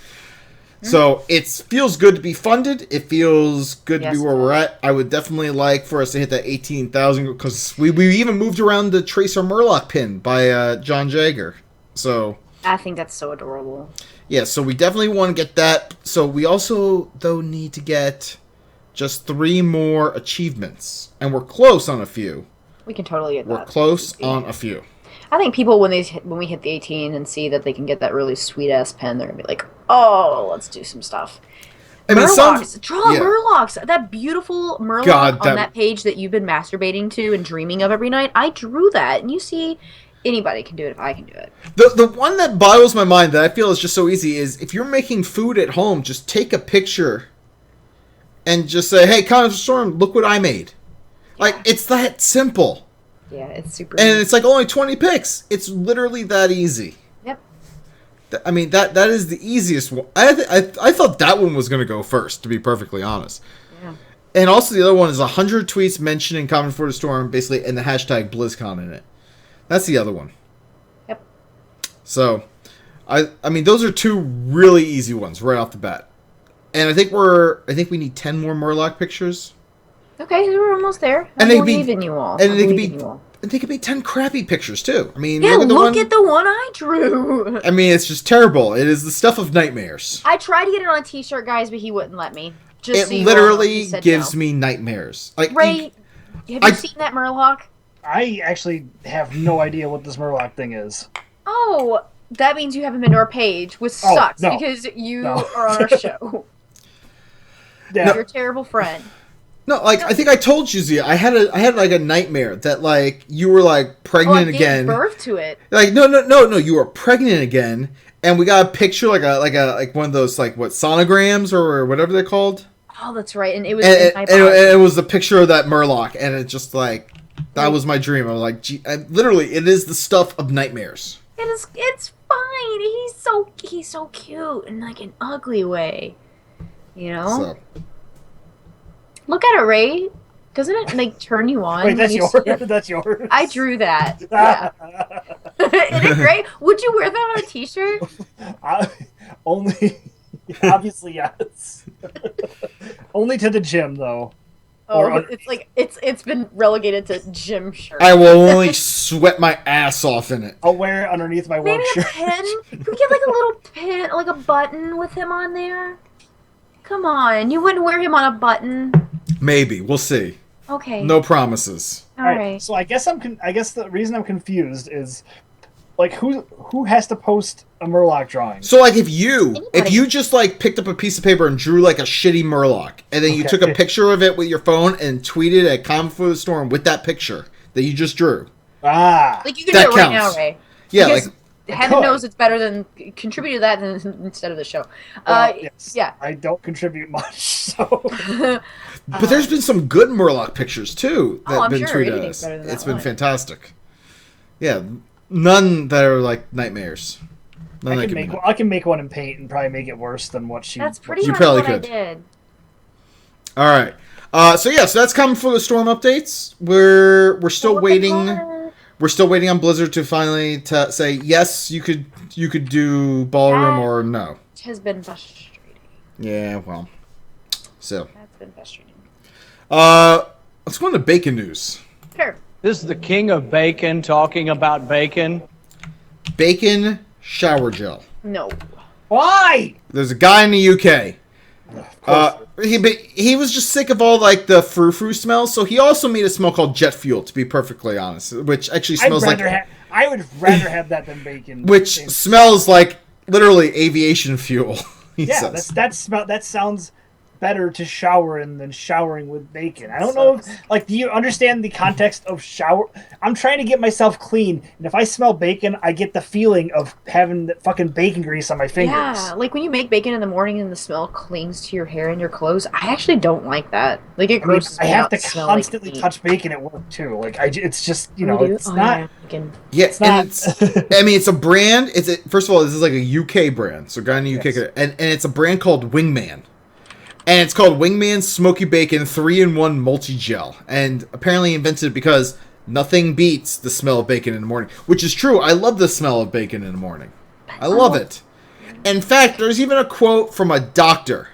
[SPEAKER 1] so it feels good to be funded. It feels good to be where we're at. I would definitely like for us to hit that 18,000 because we even moved around the Tracer Murloc pin by John Jagger. So
[SPEAKER 8] I think that's so adorable.
[SPEAKER 1] Yeah, so we definitely want to get that. So we also, though, need to get just 3 more achievements. And we're close on a few.
[SPEAKER 8] We can totally get that.
[SPEAKER 1] We're close on a few.
[SPEAKER 8] I think people, when we hit the 18 and see that they can get that really sweet-ass pen, they're going to be like, oh, let's do some stuff.
[SPEAKER 1] I mean,
[SPEAKER 8] Murlocs! Murlocs! That beautiful Murloc on that page that you've been masturbating to and dreaming of every night, I drew that. And you see... Anybody can do it if I can do it.
[SPEAKER 1] The one that boggles my mind that I feel is just so easy is if you're making food at home, just take a picture and just say, hey, Common Storm, look what I made. Like, it's that simple.
[SPEAKER 8] Yeah, it's super
[SPEAKER 1] And
[SPEAKER 8] easy.
[SPEAKER 1] it's like only 20 picks. It's literally that easy.
[SPEAKER 8] Yep.
[SPEAKER 1] I mean, that is the easiest one. I thought that one was going to go first, to be perfectly honest.
[SPEAKER 8] Yeah.
[SPEAKER 1] And also the other one is 100 tweets mentioning Common for the Storm, basically, and the hashtag BlizzCon in it. That's the other one.
[SPEAKER 8] Yep.
[SPEAKER 1] So, I mean, those are two really easy ones right off the bat. And I think we need 10 more Murloc pictures.
[SPEAKER 8] Okay, we're almost there.
[SPEAKER 1] And
[SPEAKER 8] I'm believing you all.
[SPEAKER 1] And
[SPEAKER 8] I'm
[SPEAKER 1] they
[SPEAKER 8] believing you all.
[SPEAKER 1] could be 10 crappy pictures too. I mean,
[SPEAKER 8] Yeah,
[SPEAKER 1] look
[SPEAKER 8] at the one I drew.
[SPEAKER 1] I mean, it's just terrible. It is the stuff of nightmares.
[SPEAKER 8] I tried to get it on a T-shirt, guys, but he wouldn't let me. Just
[SPEAKER 1] It
[SPEAKER 8] so you
[SPEAKER 1] literally
[SPEAKER 8] all know, he said
[SPEAKER 1] gives
[SPEAKER 8] no.
[SPEAKER 1] me nightmares. Like,
[SPEAKER 8] Ray, have you seen that Murloc?
[SPEAKER 6] I actually have no idea what this Murloc thing is.
[SPEAKER 8] Oh, that means you haven't been to our page, which sucks
[SPEAKER 6] no.
[SPEAKER 8] because you
[SPEAKER 6] No.
[SPEAKER 8] are on our show.
[SPEAKER 6] Yeah.
[SPEAKER 8] You're a terrible friend.
[SPEAKER 1] No, like I think I told you, Zia, I had like a nightmare that like you were like pregnant
[SPEAKER 8] I gave
[SPEAKER 1] again.
[SPEAKER 8] birth to it.
[SPEAKER 1] Like no, you were pregnant again, and we got a picture like one of those like what sonograms or whatever they're called.
[SPEAKER 8] Oh, that's right, and it was
[SPEAKER 1] And
[SPEAKER 8] in my body.
[SPEAKER 1] it was the picture of that Murloc, and it just like that was my dream. I was like, gee, literally, it is the stuff of nightmares.
[SPEAKER 8] It's fine. He's so cute in like an ugly way. You know?
[SPEAKER 1] So.
[SPEAKER 8] Look at it, Ray. Doesn't it like turn you on?
[SPEAKER 6] Wait, that's
[SPEAKER 8] when you
[SPEAKER 6] yours.
[SPEAKER 8] see it?
[SPEAKER 6] That's yours.
[SPEAKER 8] I drew that. Yeah. Isn't it great? Would you wear that on a T-shirt?
[SPEAKER 6] Only, obviously, yes. Only to the gym, though.
[SPEAKER 8] Oh, it's like it's been relegated to gym shirt.
[SPEAKER 1] I will only sweat my ass off in it.
[SPEAKER 6] I'll wear it underneath my work
[SPEAKER 8] Maybe a
[SPEAKER 6] shirt.
[SPEAKER 8] pin. Can we get like a little pin, like a button with him on there? Come on, you wouldn't wear him on a button.
[SPEAKER 1] Maybe we'll see.
[SPEAKER 8] Okay.
[SPEAKER 1] No promises.
[SPEAKER 8] All right.
[SPEAKER 6] So I guess the reason I'm confused is like who has to post a Murloc drawing?
[SPEAKER 1] So like if you just like picked up a piece of paper and drew like a shitty Murloc, and then you took a picture of it with your phone and tweeted at Common for the Storm with that picture that you just drew.
[SPEAKER 8] Like you can do it right now, Ray.
[SPEAKER 1] Yeah,
[SPEAKER 8] Because
[SPEAKER 1] like
[SPEAKER 8] heaven knows it's better than contribute to that than instead of the show.
[SPEAKER 6] Yes.
[SPEAKER 8] Yeah.
[SPEAKER 6] I don't contribute much, so.
[SPEAKER 1] But there's been some good Murloc pictures too that
[SPEAKER 8] Oh,
[SPEAKER 1] have
[SPEAKER 8] I'm
[SPEAKER 1] been
[SPEAKER 8] sure
[SPEAKER 1] tweeted at
[SPEAKER 8] anything's
[SPEAKER 1] us.
[SPEAKER 8] better than that
[SPEAKER 1] It's been
[SPEAKER 8] one.
[SPEAKER 1] fantastic. Yeah, none that are like nightmares. None that could be
[SPEAKER 6] I can make one in paint and probably make it worse than what she.
[SPEAKER 8] That's pretty
[SPEAKER 1] You
[SPEAKER 8] much
[SPEAKER 1] probably
[SPEAKER 8] what I
[SPEAKER 1] could.
[SPEAKER 8] did.
[SPEAKER 1] All right. So that's Common for the Storm updates. We're still waiting. We're still waiting on Blizzard to finally say yes. You could do ballroom or no.
[SPEAKER 8] It has been frustrating.
[SPEAKER 1] Yeah. Well. So.
[SPEAKER 8] That's been frustrating.
[SPEAKER 1] Let's go into bacon news.
[SPEAKER 8] Sure.
[SPEAKER 11] This is the king of bacon talking about bacon.
[SPEAKER 1] Bacon shower gel.
[SPEAKER 8] No.
[SPEAKER 6] Why?
[SPEAKER 1] There's a guy in the UK. He was just sick of all like the frou-frou smells, so he also made a smell called jet fuel. To be perfectly honest, which actually smells like
[SPEAKER 6] I would rather have that than bacon.
[SPEAKER 1] which smells like literally aviation fuel. He says.
[SPEAKER 6] that sounds better to shower in than showering with bacon. I don't know if, do you understand the context of shower? I'm trying to get myself clean, and if I smell bacon, I get the feeling of having the fucking bacon grease on my fingers.
[SPEAKER 8] Yeah, like when you make bacon in the morning and the smell clings to your hair and your clothes. I actually don't like that. Like it grosses
[SPEAKER 6] I
[SPEAKER 8] me
[SPEAKER 6] have
[SPEAKER 8] out
[SPEAKER 6] to
[SPEAKER 8] smell like
[SPEAKER 6] constantly
[SPEAKER 8] meat.
[SPEAKER 6] touch bacon at work too. Like it's just it's
[SPEAKER 8] Oh,
[SPEAKER 6] not.
[SPEAKER 8] yeah, bacon.
[SPEAKER 1] Yeah,
[SPEAKER 6] It's not.
[SPEAKER 1] I mean, it's a brand. First of all, this is like a UK brand, so guy in the UK, and it's a brand called Wingman. And it's called Wingman Smoky Bacon 3-in-1 Multi-Gel. And apparently invented it because nothing beats the smell of bacon in the morning. Which is true. I love the smell of bacon in the morning. I love it. In fact, there's even a quote from a doctor.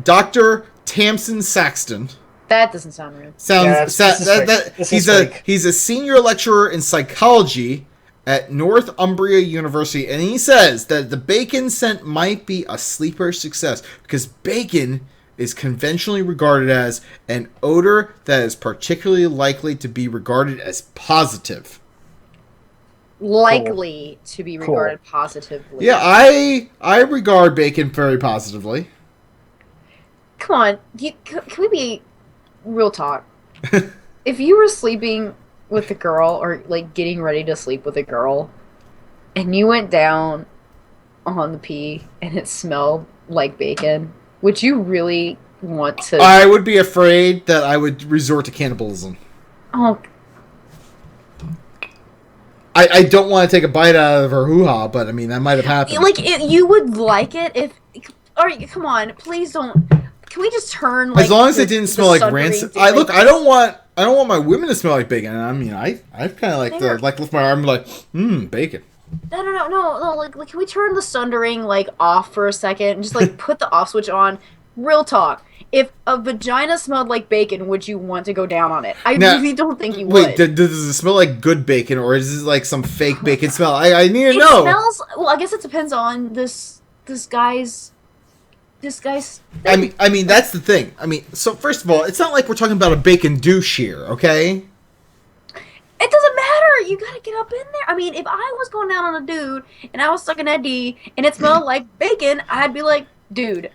[SPEAKER 1] Dr. Tamsin Saxton.
[SPEAKER 8] That doesn't sound real.
[SPEAKER 1] He's a senior lecturer in psychology at Northumbria University, and he says that the bacon scent might be a sleeper success because bacon is conventionally regarded as an odor that is particularly likely to be regarded as positive.
[SPEAKER 8] Likely to be regarded positively.
[SPEAKER 1] Yeah, I regard bacon very positively.
[SPEAKER 8] Come on, can we be real talk? If you were sleeping with a girl or like getting ready to sleep with a girl and you went down on the pee and it smelled like bacon, would you really want to.
[SPEAKER 1] I would be afraid that I would resort to cannibalism.
[SPEAKER 8] Oh.
[SPEAKER 1] I don't want to take a bite out of her hoo-ha, but I mean, that might have happened.
[SPEAKER 8] Like, you would like it if... come on, please don't... Can we just turn, like...
[SPEAKER 1] As long as it didn't smell like rancid... I don't want my women to smell like bacon. And I mean, I kind of like lift my arm and be like, bacon.
[SPEAKER 8] No, like, can we turn the Sundering, like, off for a second and just, like, put the off switch on? Real talk. If a vagina smelled like bacon, would you want to go down on it? I really don't think you would.
[SPEAKER 1] Wait, does it smell like good bacon, or is this like some fake bacon smell? I need to know.
[SPEAKER 8] It smells... Well, I guess it depends on this guy's...
[SPEAKER 1] I mean, that's the thing. I mean, so first of all, it's not like we're talking about a bacon douche here, okay?
[SPEAKER 8] It doesn't matter. You gotta get up in there. I mean, if I was going down on a dude and I was sucking that D and it smelled like bacon, I'd be like, dude...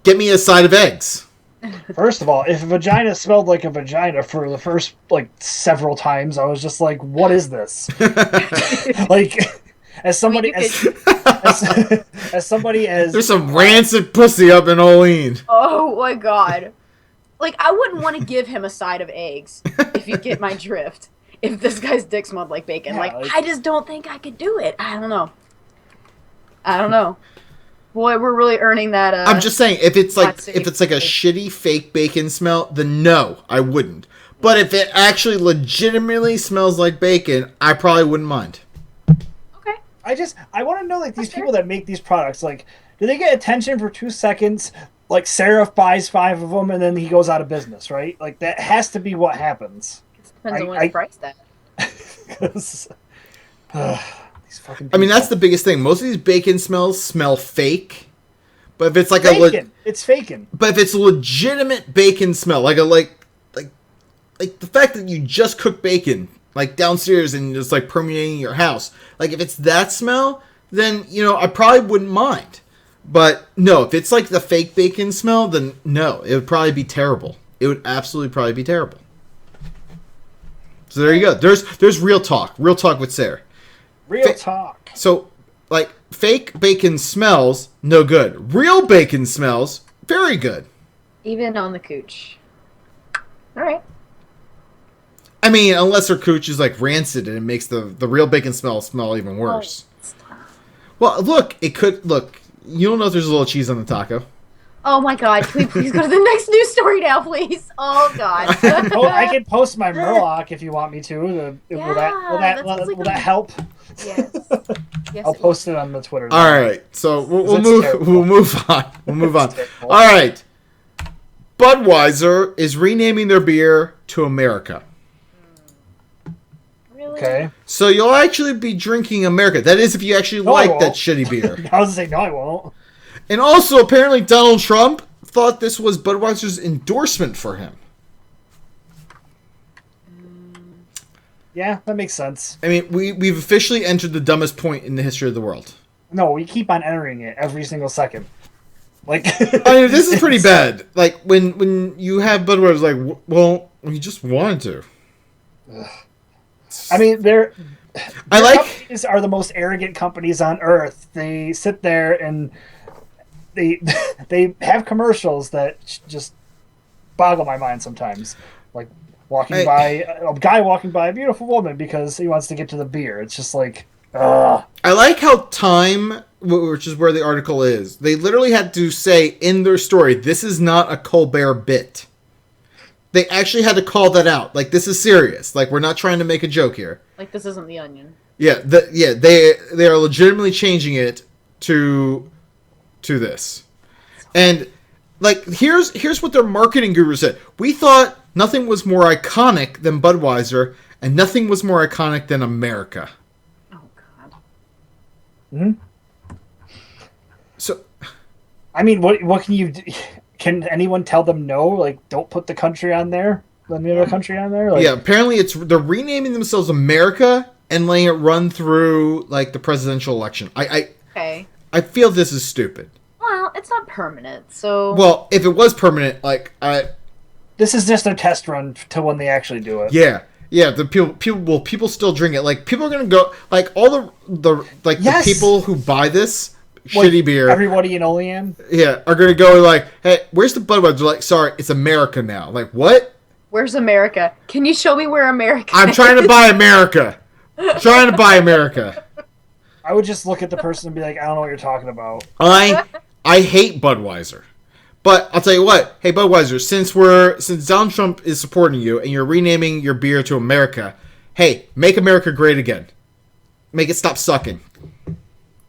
[SPEAKER 1] Get me a side of eggs.
[SPEAKER 6] First of all, if a vagina smelled like a vagina for the first, like, several times, I was just like, what is this? Like, as somebody as
[SPEAKER 1] There's some rancid pussy up in Olean.
[SPEAKER 8] Oh my god. Like, I wouldn't want to give him a side of eggs, if you get my drift. If this guy's dick smelled like bacon.
[SPEAKER 6] Yeah,
[SPEAKER 8] like, I just don't think I could do it. I don't know. Boy, we're really earning that.
[SPEAKER 1] I'm just saying, if it's like a shitty fake bacon smell, then no, I wouldn't. But if it actually legitimately smells like bacon, I probably wouldn't mind.
[SPEAKER 8] Okay.
[SPEAKER 6] I want to know, like, these people that make these products, like, do they get attention for 2 seconds? Like, Seraph buys 5 of them and then he goes out of business, right? Like, that has to be what happens.
[SPEAKER 8] Depends on what it's priced at.
[SPEAKER 6] Because
[SPEAKER 1] I mean, that's the biggest thing. Most of these bacon smells smell fake, but if it's like
[SPEAKER 6] it's faking.
[SPEAKER 1] But if it's a legitimate bacon smell, like the fact that you just cooked bacon like downstairs and it's like permeating your house, like if it's that smell, then I probably wouldn't mind. But no, if it's like the fake bacon smell, then no, it would probably be terrible. It would absolutely probably be terrible. So there you go. There's real talk with Cer.
[SPEAKER 6] Real talk.
[SPEAKER 1] So, like, fake bacon smells, no good. Real bacon smells, very good.
[SPEAKER 8] Even on the cooch. Alright.
[SPEAKER 1] I mean, unless her cooch is, like, rancid and it makes the real bacon smell even worse. Well, look, you don't know if there's a little cheese on the taco.
[SPEAKER 8] Oh my god, can we please go to the next news story now, please? Oh god.
[SPEAKER 6] I can post my Murloc if you want me to. Will that help?
[SPEAKER 8] Yes.
[SPEAKER 6] I'll post it on the Twitter.
[SPEAKER 1] All right, so we'll move on. All right. Budweiser is renaming their beer to America.
[SPEAKER 8] Really?
[SPEAKER 6] Okay.
[SPEAKER 1] So you'll actually be drinking America. That is, if you actually like that shitty beer.
[SPEAKER 6] I was gonna say no, I won't.
[SPEAKER 1] And also, apparently, Donald Trump thought this was Budweiser's endorsement for him.
[SPEAKER 6] Yeah, that makes sense.
[SPEAKER 1] I mean, we've officially entered the dumbest point in the history of the world.
[SPEAKER 6] No, we keep on entering it every single second. Like,
[SPEAKER 1] I mean, this is pretty bad. Like, when you have Budweiser, like, well, we just wanted to.
[SPEAKER 6] I mean,
[SPEAKER 1] I like
[SPEAKER 6] companies are the most arrogant companies on earth. They sit there and they have commercials that just boggle my mind sometimes. Like a guy walking by a beautiful woman because he wants to get to the beer. It's just like, ugh.
[SPEAKER 1] I like how Time, which is where the article is, they literally had to say in their story, this is not a Colbert bit. They actually had to call that out. Like, this is serious. Like, we're not trying to make a joke here.
[SPEAKER 8] Like, this isn't The Onion.
[SPEAKER 1] Yeah, they are legitimately changing it to this. And like, here's what their marketing guru said. We thought nothing was more iconic than Budweiser, and nothing was more iconic than America.
[SPEAKER 8] Oh god.
[SPEAKER 6] Hmm.
[SPEAKER 1] So,
[SPEAKER 6] I mean, what can you do? Can anyone tell them no? Like, don't put the country on there. The name of the country on there. Like,
[SPEAKER 1] yeah, apparently they're renaming themselves America and letting it run through like the presidential election.
[SPEAKER 8] Okay.
[SPEAKER 1] I feel this is stupid.
[SPEAKER 8] Well, it's not permanent, so.
[SPEAKER 1] Well, if it was permanent, like
[SPEAKER 6] this is just a test run to when they actually do it.
[SPEAKER 1] Yeah. The people still drink it. Like, people are gonna go, like, all the
[SPEAKER 6] yes.
[SPEAKER 1] the people who buy this shitty beer.
[SPEAKER 6] Everybody in Olean.
[SPEAKER 1] Yeah, are going to go like, hey, where's the Budweiser? Like, sorry, it's America now. Like, what?
[SPEAKER 8] Where's America? Can you show me where America
[SPEAKER 1] I'm trying to buy America. Trying to buy America.
[SPEAKER 6] I would just look at the person and be like, I don't know what you're talking about.
[SPEAKER 1] I hate Budweiser. But I'll tell you what. Hey, Budweiser, since Donald Trump is supporting you and you're renaming your beer to America, hey, make America great again. Make it stop sucking. All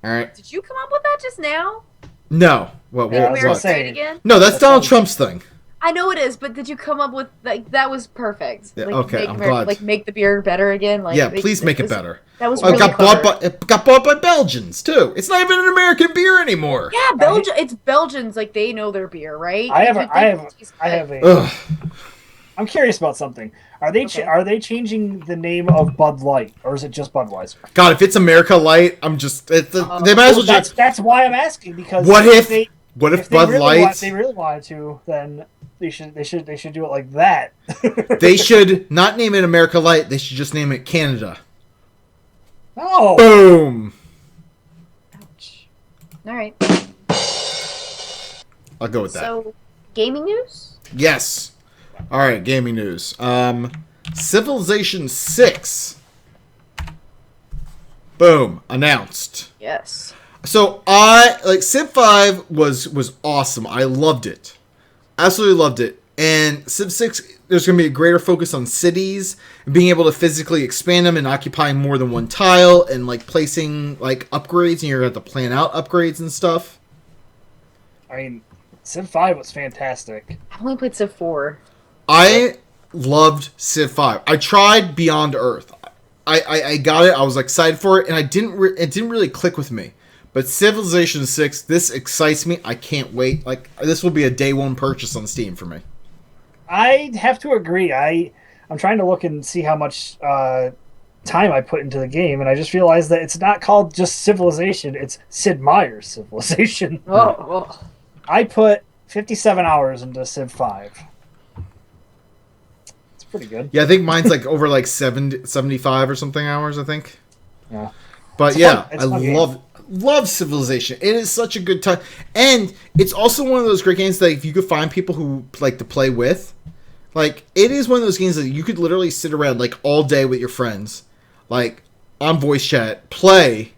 [SPEAKER 1] right?
[SPEAKER 8] Did you come up with that just now?
[SPEAKER 1] No. What
[SPEAKER 8] America great again?
[SPEAKER 1] No, that's Donald Trump's thing.
[SPEAKER 8] I know it is, but did you come up with like that was perfect?
[SPEAKER 1] Yeah,
[SPEAKER 8] like,
[SPEAKER 1] okay,
[SPEAKER 8] make
[SPEAKER 1] I'm
[SPEAKER 8] America,
[SPEAKER 1] glad.
[SPEAKER 8] Like make the beer better again. Like
[SPEAKER 1] Yeah, please make it better.
[SPEAKER 8] That was
[SPEAKER 1] Oh,
[SPEAKER 8] really clever.
[SPEAKER 1] it got bought by Belgians too. It's not even an American beer anymore.
[SPEAKER 8] Yeah, Belgium. It's Belgians. Like they know their beer, right?
[SPEAKER 6] I have a.
[SPEAKER 1] Ugh.
[SPEAKER 6] I'm curious about something. Are they changing the name of Bud Light, or is it just Budweiser?
[SPEAKER 1] God, if it's America Light, I'm just. They might as well just.
[SPEAKER 6] That's why I'm asking, because
[SPEAKER 1] What if
[SPEAKER 6] Bud
[SPEAKER 1] Bud Light?
[SPEAKER 6] If they really wanted to, then they should do it like that.
[SPEAKER 1] They should not name it America Light. They should just name it Canada.
[SPEAKER 6] No.
[SPEAKER 1] Boom.
[SPEAKER 8] All right.
[SPEAKER 1] I'll go with that.
[SPEAKER 8] So, gaming news.
[SPEAKER 1] Yes. All right, gaming news. Civilization 6. Boom, announced.
[SPEAKER 8] Yes.
[SPEAKER 1] So Civ 5 was awesome. I loved it. Absolutely loved it. And Civ 6, there's going to be a greater focus on cities, and being able to physically expand them and occupying more than one tile, and like placing like upgrades, and you're going to have to plan out upgrades and stuff.
[SPEAKER 6] I mean, Civ 5 was fantastic.
[SPEAKER 8] I've only played Civ 4.
[SPEAKER 1] I loved Civ 5. I tried Beyond Earth. I got it. I was excited for it, and it didn't really click with me. But Civilization 6, this excites me. I can't wait. Like, this will be a day one purchase on Steam for me.
[SPEAKER 6] I have to agree. I'm trying to look and see how much time I put into the game, and I just realized that it's not called just Civilization. It's Sid Meier's Civilization.
[SPEAKER 8] Oh.
[SPEAKER 6] I put 57 hours into Civ 5. It's pretty good.
[SPEAKER 1] Yeah, I think mine's like over like 75 or something hours, I think.
[SPEAKER 6] Yeah.
[SPEAKER 1] But
[SPEAKER 6] It's
[SPEAKER 1] yeah,
[SPEAKER 6] fun.
[SPEAKER 1] I love Civilization. It is such a good time. And it's also one of those great games that if you could find people who like to play with, like, it is one of those games that you could literally sit around like all day with your friends, like on voice chat, play,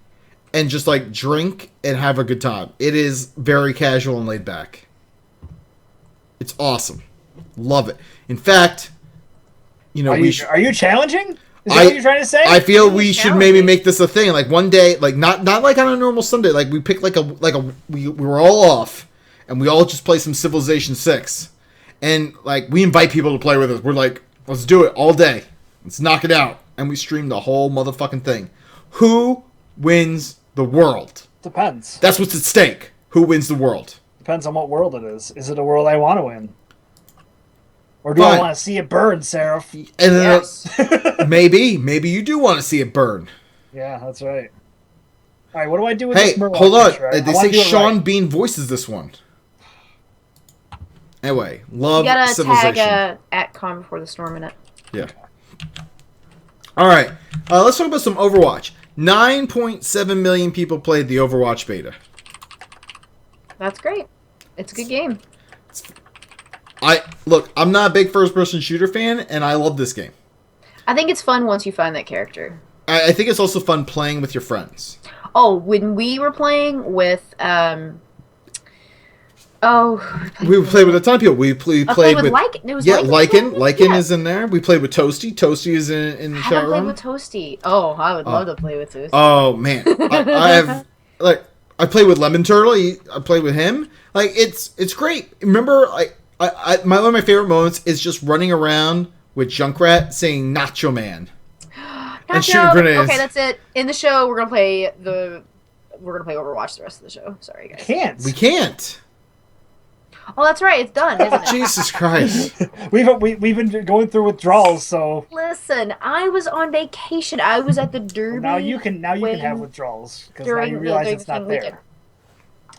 [SPEAKER 1] and just like drink and have a good time. It is very casual and laid back. It's awesome. Love it. In fact, you know,
[SPEAKER 6] are you challenging? Is that what you're trying to say?
[SPEAKER 1] I feel we should maybe make this a thing. Like one day, like not like on a normal Sunday. Like we pick we were all off, and we all just play some Civilization 6, and like we invite people to play with us. We're like, let's do it all day. Let's knock it out, and we stream the whole motherfucking thing. Who wins the world?
[SPEAKER 6] Depends.
[SPEAKER 1] That's what's at stake. Who wins the world?
[SPEAKER 6] Depends on what world it is. Is it a world I want to win? Or do I want to see it burn, Seraph?
[SPEAKER 1] And then maybe you do want to see it burn.
[SPEAKER 6] Yeah, that's right. All right, what do I do with
[SPEAKER 1] Hey,
[SPEAKER 6] this Murloc
[SPEAKER 1] hold on.
[SPEAKER 6] picture?
[SPEAKER 1] They say Sean Bean voices this one. Anyway, love
[SPEAKER 8] You gotta
[SPEAKER 1] Civilization.
[SPEAKER 8] tag at Calm Before the Storm in it.
[SPEAKER 1] Yeah. All right. Let's talk about some Overwatch. 9.7 million people played the Overwatch beta.
[SPEAKER 8] That's great. It's a good game.
[SPEAKER 1] I'm not a big first-person shooter fan, and I love this game.
[SPEAKER 8] I think it's fun once you find that character.
[SPEAKER 1] I think it's also fun playing with your friends.
[SPEAKER 8] Oh, when we were playing with
[SPEAKER 1] we played with a ton of people. We played with
[SPEAKER 8] Lycan. It was
[SPEAKER 1] Lycan is in there. We played with Toasty. Toasty is in the
[SPEAKER 8] I
[SPEAKER 1] chat
[SPEAKER 8] haven't played
[SPEAKER 1] room.
[SPEAKER 8] with Toasty. Oh, I would love to play with Toasty.
[SPEAKER 1] Oh man, I played with Lemon Turtle. I played with him. Like it's great. Remember, one of my favorite moments is just running around with Junkrat saying "Nacho Man" and shooting grenades.
[SPEAKER 8] Okay, that's it. In the show, we're gonna play Overwatch the rest of the show. Sorry, guys.
[SPEAKER 1] We can't.
[SPEAKER 8] Oh, that's right. It's done, isn't it?
[SPEAKER 1] Jesus Christ.
[SPEAKER 6] We've been going through withdrawals, so
[SPEAKER 8] Listen, I was on vacation. I was at the Derby.
[SPEAKER 6] now you can have withdrawals because now you realize it's not there.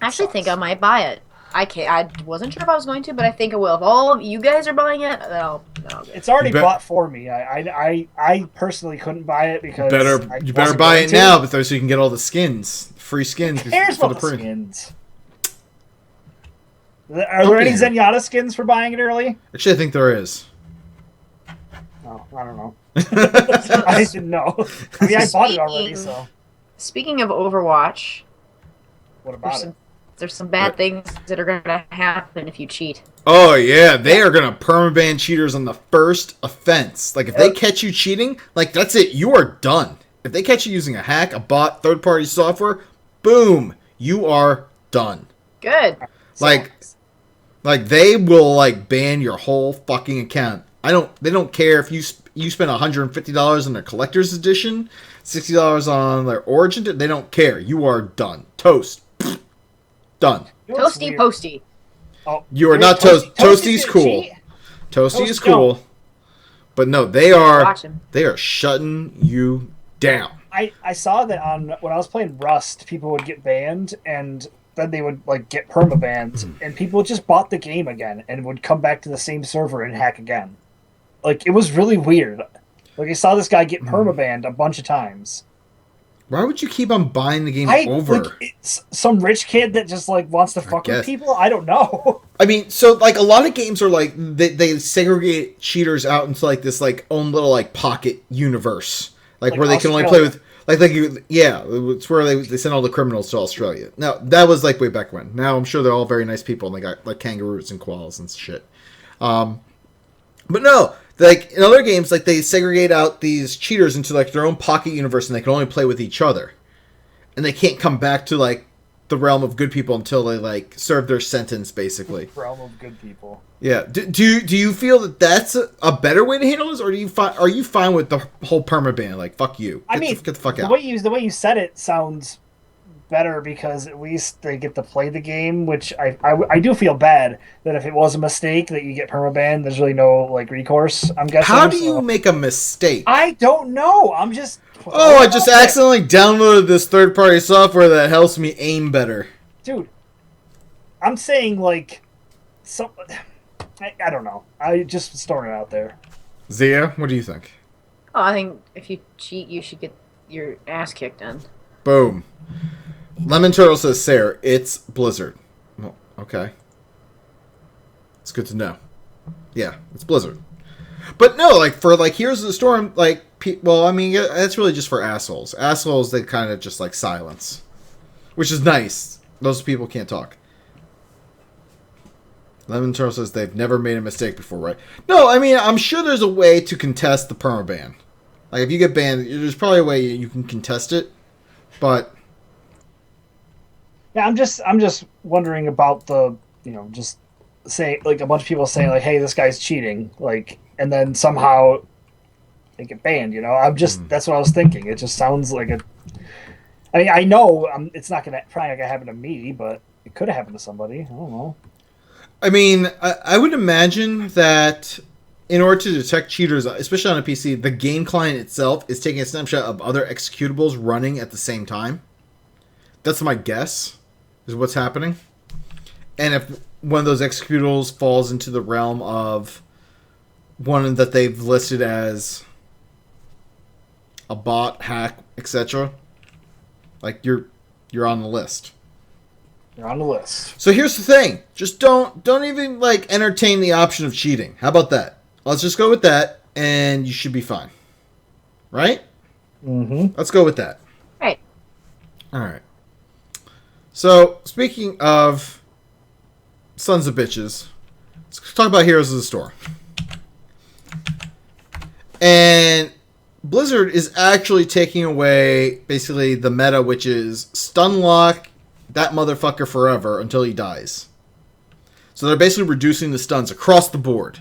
[SPEAKER 8] I actually think I might buy it. I wasn't sure if I was going to, but I think I will. If all of you guys are buying it, then I'll get it.
[SPEAKER 6] It's already bought for me. I personally couldn't buy it because
[SPEAKER 1] You better buy it now, so you can get all the skins free skins
[SPEAKER 6] Here's
[SPEAKER 1] for
[SPEAKER 6] what
[SPEAKER 1] the
[SPEAKER 6] the
[SPEAKER 1] pre.
[SPEAKER 6] skins. Are there any Zenyatta skins for buying it early?
[SPEAKER 1] Actually, I think there is.
[SPEAKER 6] Oh, I don't know. I didn't know. I mean, I bought it already, so.
[SPEAKER 8] Speaking of Overwatch,
[SPEAKER 6] What about it?
[SPEAKER 8] there's some bad things that are going to happen if you cheat.
[SPEAKER 1] Oh yeah, they are gonna permaban cheaters on the first offense. Like if they catch you cheating, like that's it. You are done. If they catch you using a hack, a bot, third-party software, boom, you are done.
[SPEAKER 8] Good.
[SPEAKER 1] Like they will like ban your whole fucking account. They don't care if you spend $150 on their collector's edition, $60 on their origin. They don't care. You are done. Toast. Done.
[SPEAKER 8] Toasty posty.
[SPEAKER 6] Oh,
[SPEAKER 1] You are not toast. Toasty's cool. Toasty is cool. But no, they are shutting you down.
[SPEAKER 6] I saw that when I was playing Rust, people would get banned and then they would like get permabanned, and people just bought the game again and would come back to the same server and hack again. Like it was really weird. Like I saw this guy get permabanned a bunch of times.
[SPEAKER 1] Why would you keep on buying the game over?
[SPEAKER 6] Like, it's some rich kid that just like wants to fuck with people. I don't know.
[SPEAKER 1] I mean, so like a lot of games are like they segregate cheaters out into like this like own little like pocket universe, like where they can only play with it's where they send all the criminals to Australia. Now that was like way back when. Now I'm sure they're all very nice people and they got like kangaroos and koalas and shit. But no, like in other games, like they segregate out these cheaters into like their own pocket universe, and they can only play with each other, and they can't come back to like the realm of good people until they like serve their sentence, basically.
[SPEAKER 6] Realm of good people.
[SPEAKER 1] Yeah. Do you feel that that's a better way to handle this, or are you fine with the whole permaban? Like fuck you. Get the fuck out.
[SPEAKER 6] The way you said it sounds better because at least they get to play the game, which I do feel bad that if it was a mistake that you get permabanned, there's really no like recourse. I'm guessing.
[SPEAKER 1] How do you make a mistake?
[SPEAKER 6] I don't know. I'm just.
[SPEAKER 1] Oh, I just accidentally downloaded this third-party software that helps me aim better.
[SPEAKER 6] Dude, I'm saying like, I don't know. I just throwing it out there.
[SPEAKER 1] Zia, what do you think?
[SPEAKER 8] Oh, I think if you cheat, you should get your ass kicked in.
[SPEAKER 1] Boom. Lemon Turtle says, Cer, it's Blizzard. Well, okay. It's good to know. Yeah, it's Blizzard. But no, like, for, like, Heroes of the Storm, like, well, I mean, that's really just for assholes. Assholes, they kind of just, like, silence. Which is nice. Those people can't talk. Lemon Turtle says they've never made a mistake before, right? No, I mean, I'm sure there's a way to contest the permaban. Like, if you get banned, there's probably a way you can contest it. But...
[SPEAKER 6] yeah, I'm just wondering about the, just say like a bunch of people saying like, hey, this guy's cheating, like, and then somehow they get banned. That's what I was thinking. It just sounds like I mean, I know it's probably not gonna happen to me, but it could have happened to somebody. I don't know.
[SPEAKER 1] I mean, I would imagine that in order to detect cheaters, especially on a PC, the game client itself is taking a snapshot of other executables running at the same time. That's my guess, is what's happening. And if one of those executables falls into the realm of one that they've listed as a bot, hack, etc., like you're on the list.
[SPEAKER 6] You're on the list.
[SPEAKER 1] So here's the thing: just don't even like entertain the option of cheating. How about that? Let's just go with that, and you should be fine. Right?
[SPEAKER 6] Mm-hmm.
[SPEAKER 1] Let's go with that.
[SPEAKER 8] Right.
[SPEAKER 1] All right. So, speaking of sons of bitches, let's talk about Heroes of the Storm. And Blizzard is actually taking away, basically, the meta, which is stun lock that motherfucker forever until he dies. So they're basically reducing the stuns across the board.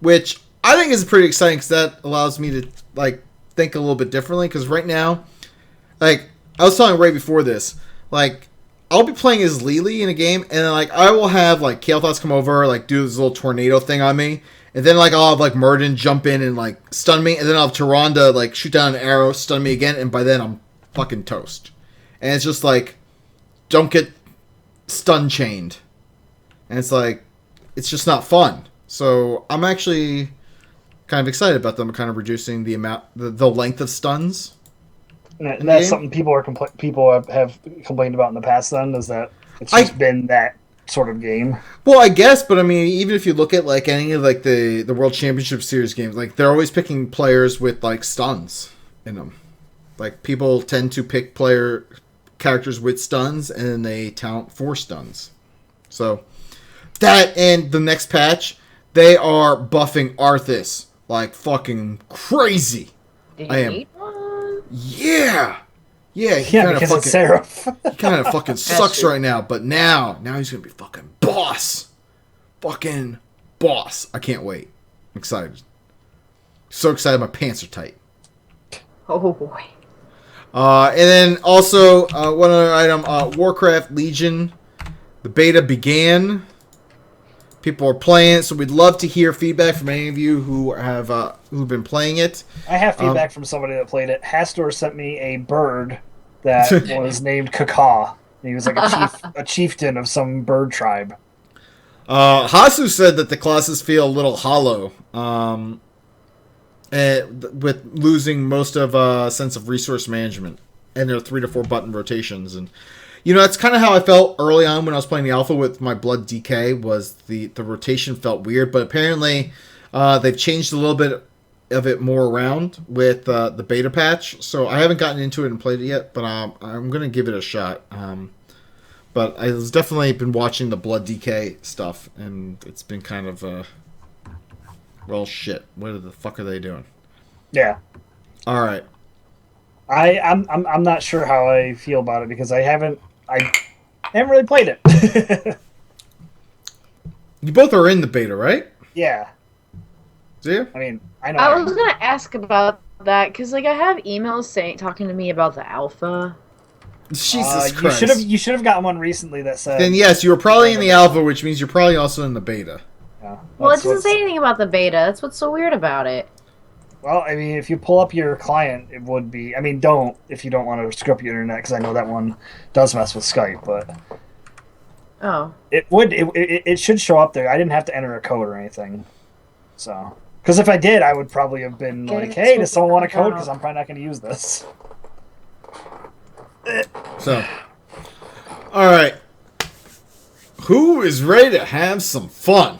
[SPEAKER 1] Which I think is pretty exciting, because that allows me to, like, think a little bit differently. Because right now, like, I was telling Ray before this, like, I'll be playing as Lily in a game, and then, like, I will have, like, Kale Thoughts come over, like, do this little tornado thing on me, and then, like, I'll have, like, Murden jump in and, like, stun me, and then I'll have Tyrande, like, shoot down an arrow, stun me again, and by then I'm fucking toast. And it's just, like, don't get stun chained. And it's, like, it's just not fun. So, I'm actually kind of excited about them kind of reducing the amount, the length of stuns.
[SPEAKER 6] And that's something people have complained about in the past. Then is that it's just been that sort of game.
[SPEAKER 1] Well, I guess, but I mean, even if you look at like any of like the World Championship Series games, like they're always picking players with like stuns in them. Like people tend to pick characters with stuns, and they count 4 stuns. So that, and the next patch, they are buffing Arthas like fucking crazy.
[SPEAKER 8] Did you need one?
[SPEAKER 1] Yeah. Yeah,
[SPEAKER 6] because it's Seraph.
[SPEAKER 1] He kind of fucking sucks right now, but now he's going to be fucking boss. Fucking boss. I can't wait. I'm excited. So excited my pants are tight.
[SPEAKER 8] Oh, boy.
[SPEAKER 1] And then also, one other item, Warcraft Legion. The beta began. People are playing it, so we'd love to hear feedback from any of you who have who've been playing it.
[SPEAKER 6] I have feedback from somebody that played it. Hastor sent me a bird that was named Kaka. He was like a chieftain of some bird tribe.
[SPEAKER 1] Hasu said that the classes feel a little hollow, with losing most of a sense of resource management, and their 3 to 4 button rotations. And that's kind of how I felt early on when I was playing the alpha with my Blood DK. Was the rotation felt weird, but apparently they've changed a little bit of it more around with the beta patch. So I haven't gotten into it and played it yet, but I'm gonna give it a shot. But I was definitely been watching the Blood DK stuff, and it's been kind of well, shit. What the fuck are they doing?
[SPEAKER 6] Yeah.
[SPEAKER 1] All right.
[SPEAKER 6] I'm not sure how I feel about it because I haven't really played it.
[SPEAKER 1] You both are in the beta, right?
[SPEAKER 6] Yeah.
[SPEAKER 1] Do you?
[SPEAKER 6] I mean, I know.
[SPEAKER 8] I was gonna ask about that because, like, I have emails talking to me about the alpha.
[SPEAKER 1] Jesus Christ!
[SPEAKER 6] You should have gotten one recently that said.
[SPEAKER 1] Then yes, you were probably in the alpha, which means you're probably also in the beta.
[SPEAKER 6] Yeah,
[SPEAKER 8] well, it doesn't say anything about the beta. That's what's so weird about it.
[SPEAKER 6] Well, I mean, if you pull up your client, it would be. I mean, don't if you don't want to screw up your internet, because I know that one does mess with Skype, but.
[SPEAKER 8] Oh.
[SPEAKER 6] It would. It should show up there. I didn't have to enter a code or anything, so. Because if I did, I would probably have been like, "Hey, does someone want a code? Because I'm probably not going to use this."
[SPEAKER 1] So, all right, who is ready to have some fun?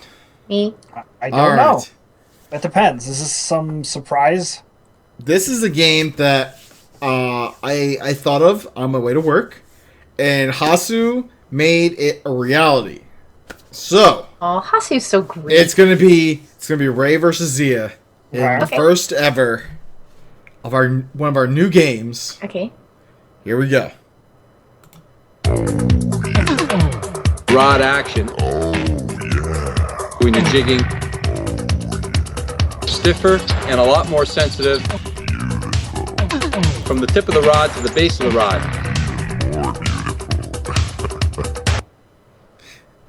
[SPEAKER 8] Me.
[SPEAKER 6] I don't know. That depends. Is this some surprise?
[SPEAKER 1] This is a game that I thought of on my way to work, and Hasu made it a reality. So,
[SPEAKER 8] Hasu's so great.
[SPEAKER 1] It's gonna be Ray versus Zia in the first ever of one of our new games.
[SPEAKER 8] Okay.
[SPEAKER 1] Here we go.
[SPEAKER 13] Rod action. Oh yeah. Doing the jigging. Stiffer and a lot more sensitive. From the tip of the rod to the base of the rod.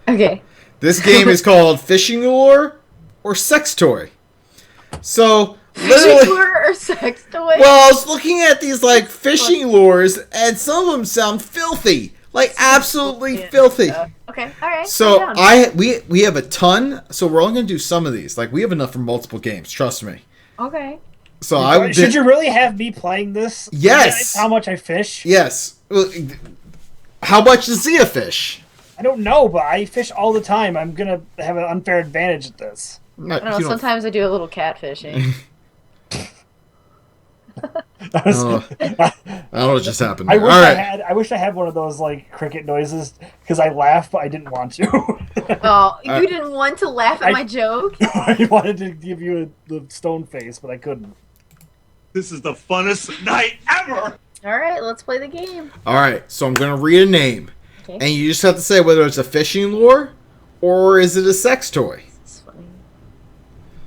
[SPEAKER 8] Okay.
[SPEAKER 1] This game is called Fishing Lure or Sex Toy. So, literally,
[SPEAKER 8] Fishing lure or sex toy?
[SPEAKER 1] well, I was looking at these like fishing lures, and some of them sound filthy, like absolutely filthy.
[SPEAKER 8] Okay, all right.
[SPEAKER 1] So we have a ton. So we're only gonna do some of these. Like we have enough for multiple games. Trust me.
[SPEAKER 8] Okay.
[SPEAKER 1] So
[SPEAKER 6] should you really have me playing this?
[SPEAKER 1] Yes.
[SPEAKER 6] How much I fish?
[SPEAKER 1] Yes. How much does Zia fish?
[SPEAKER 6] I don't know, but I fish all the time. I'm gonna have an unfair advantage at this.
[SPEAKER 8] I don't know. Sometimes I do a little catfishing.
[SPEAKER 1] I don't know what just happened.
[SPEAKER 6] I wish I had one of those like cricket noises because I laughed, but I didn't want to.
[SPEAKER 8] You didn't want to laugh at my joke?
[SPEAKER 6] I wanted to give you the stone face, but I couldn't.
[SPEAKER 10] This is the funnest night ever!
[SPEAKER 8] All right, let's play the game.
[SPEAKER 1] All right, so I'm going to read a name.
[SPEAKER 8] Okay.
[SPEAKER 1] And you just have to say whether it's a fishing lure or is it a sex toy.
[SPEAKER 8] That's funny.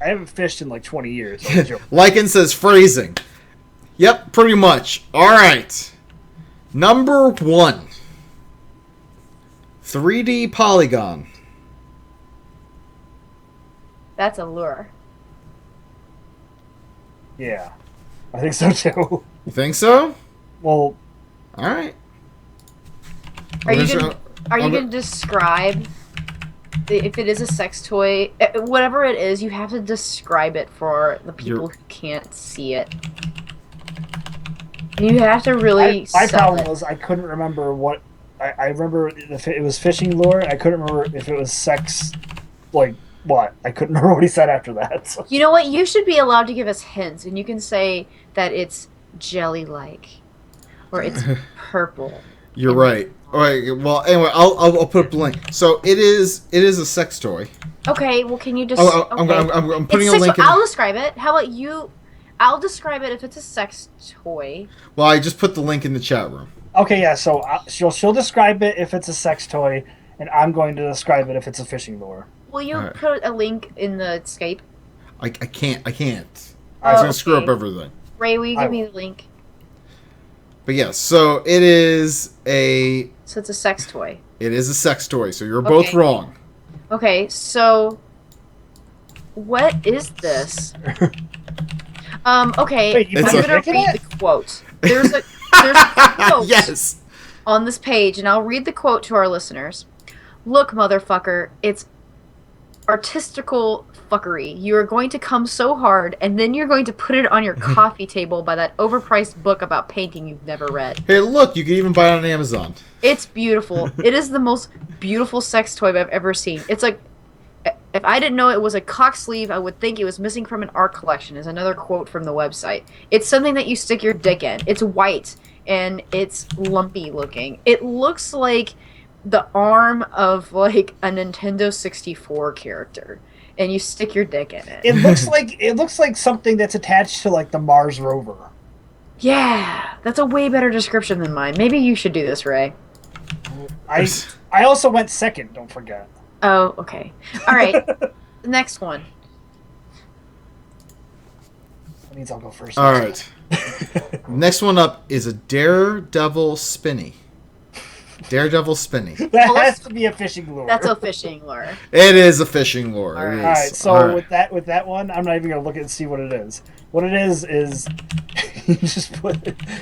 [SPEAKER 6] I haven't fished in like 20 years.
[SPEAKER 1] Lycan says phrasing. Yep, pretty much. All right. Number 1. 3D polygon.
[SPEAKER 8] That's a lure.
[SPEAKER 6] Yeah. I think so too.
[SPEAKER 1] You think so?
[SPEAKER 6] Well,
[SPEAKER 1] all right.
[SPEAKER 8] Are you gonna describe if it is a sex toy, whatever it is? You have to describe it for the people who can't see it. You have to really.
[SPEAKER 6] My
[SPEAKER 8] sell
[SPEAKER 6] problem
[SPEAKER 8] it.
[SPEAKER 6] was I couldn't remember what. I remember if it was fishing lure, and I couldn't remember if it was sex. Like what? I couldn't remember what he said after that. So.
[SPEAKER 8] You know what? You should be allowed to give us hints, and you can say that it's jelly-like, or it's purple.
[SPEAKER 1] You're right. All right. Well, anyway, I'll put up the link. So it is a sex toy.
[SPEAKER 8] Okay. Well, can you just?
[SPEAKER 1] I'm putting a link.
[SPEAKER 8] I'll describe it. How about you? I'll describe it if it's a sex toy.
[SPEAKER 1] Well, I just put the link in the chat room.
[SPEAKER 6] Okay, yeah. So she'll describe it if it's a sex toy, and I'm going to describe it if it's a fishing lure.
[SPEAKER 8] Will you put a link in the Skype?
[SPEAKER 1] I can't. I was gonna screw up everything.
[SPEAKER 8] Ray, will you give me the link?
[SPEAKER 1] But yes, so it is a.
[SPEAKER 8] So it's a sex toy.
[SPEAKER 1] It is a sex toy. So you're both wrong.
[SPEAKER 8] Okay, so what is this? Okay,
[SPEAKER 6] Wait,
[SPEAKER 8] I'm gonna read the quote. There's a quote
[SPEAKER 1] yes.
[SPEAKER 8] on this page, and I'll read the quote to our listeners. Look, motherfucker, it's artistical fuckery. You are going to come so hard, and then you're going to put it on your coffee table by that overpriced book about painting you've never read.
[SPEAKER 1] Hey, look, you can even buy it on Amazon.
[SPEAKER 8] It's beautiful. It is the most beautiful sex toy I've ever seen. It's like, if I didn't know it was a cock sleeve, I would think it was missing from an art collection, is another quote from the website. It's something that you stick your dick in. It's white, and it's lumpy looking. It looks like the arm of, like, a Nintendo 64 character, and you stick your dick in it.
[SPEAKER 6] It looks like something that's attached to, like, the Mars rover.
[SPEAKER 8] Yeah, that's a way better description than mine. Maybe you should do this, Ray.
[SPEAKER 6] I also went second, don't forget.
[SPEAKER 8] Oh, okay. All right. The next one.
[SPEAKER 6] That means I'll go first.
[SPEAKER 1] All right. Next one up is a Daredevil Spinny. Daredevil Spinny.
[SPEAKER 6] That has to be a fishing lure.
[SPEAKER 8] That's a fishing lure.
[SPEAKER 1] It is a fishing lure.
[SPEAKER 6] All right. So with that one, I'm not even gonna look at and see what it is. What it is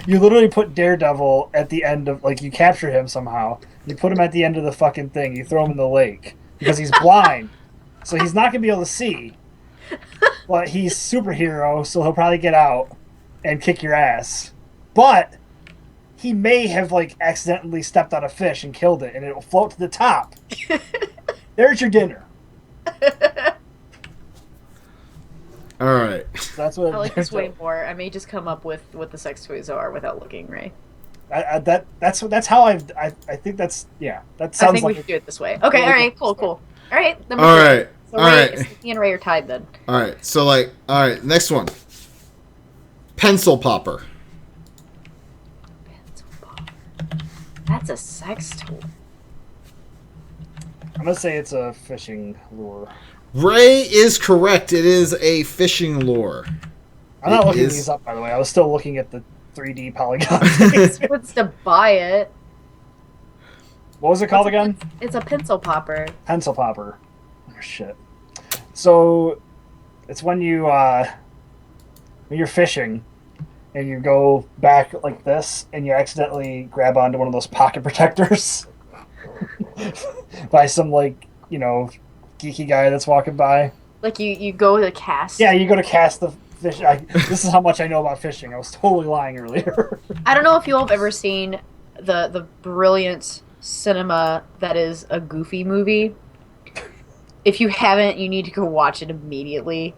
[SPEAKER 6] you literally put Daredevil at the end of, like, you capture him somehow. You put him at the end of the fucking thing. You throw him in the lake because he's blind, so he's not gonna be able to see. But he's superhero, so he'll probably get out and kick your ass. But he may have, like, accidentally stepped on a fish and killed it, and it will float to the top. There's your dinner.
[SPEAKER 1] All right.
[SPEAKER 6] That's what
[SPEAKER 8] I like this way more. I may just come up with what the sex toys are without looking, Ray.
[SPEAKER 6] That's how I think that's that sounds
[SPEAKER 8] I think
[SPEAKER 6] like
[SPEAKER 8] we should do it this way. Okay, all right, cool. All right, number
[SPEAKER 1] All
[SPEAKER 8] three.
[SPEAKER 1] right.
[SPEAKER 8] So
[SPEAKER 1] All
[SPEAKER 8] Ray,
[SPEAKER 1] right.
[SPEAKER 8] me and Ray are tied then.
[SPEAKER 1] All right. So, like, all right. Next one. Pencil popper.
[SPEAKER 8] That's a sex toy.
[SPEAKER 6] I'm gonna say it's a fishing lure.
[SPEAKER 1] Ray is correct. It is a fishing lure.
[SPEAKER 6] I'm not looking these up, by the way. I was still looking at the 3D polygon.
[SPEAKER 8] Wants to buy it.
[SPEAKER 6] What was it called again?
[SPEAKER 8] It's a pencil popper.
[SPEAKER 6] Pencil popper. Oh, shit. So it's when you're fishing and you go back like this and you accidentally grab onto one of those pocket protectors by some, like, you know, geeky guy that's walking by.
[SPEAKER 8] Like you go to cast.
[SPEAKER 6] Yeah, you go to cast the fish. This is how much I know about fishing. I was totally lying earlier.
[SPEAKER 8] I don't know if you all have ever seen the brilliant cinema that is a Goofy movie. If you haven't, you need to go watch it immediately.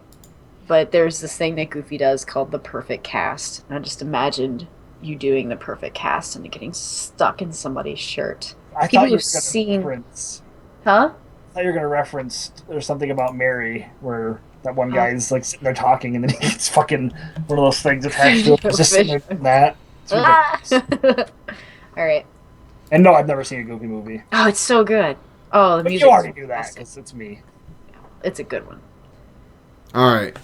[SPEAKER 8] But there's this thing that Goofy does called the perfect cast. And I just imagined you doing the perfect cast and getting stuck in somebody's shirt.
[SPEAKER 6] I
[SPEAKER 8] People
[SPEAKER 6] thought you were
[SPEAKER 8] have
[SPEAKER 6] going to
[SPEAKER 8] seen,
[SPEAKER 6] reference.
[SPEAKER 8] huh?
[SPEAKER 6] I thought you were going to reference. There's something about Mary where that one guy's like sitting there talking and then he gets fucking one of those things attached to him. It's just sitting there doing that.
[SPEAKER 8] All right.
[SPEAKER 6] And no, I've never seen a Goofy movie.
[SPEAKER 8] Oh, it's so good. Oh, the
[SPEAKER 6] But
[SPEAKER 8] music.
[SPEAKER 6] you already knew that because it's me.
[SPEAKER 8] It's a good one.
[SPEAKER 1] All right.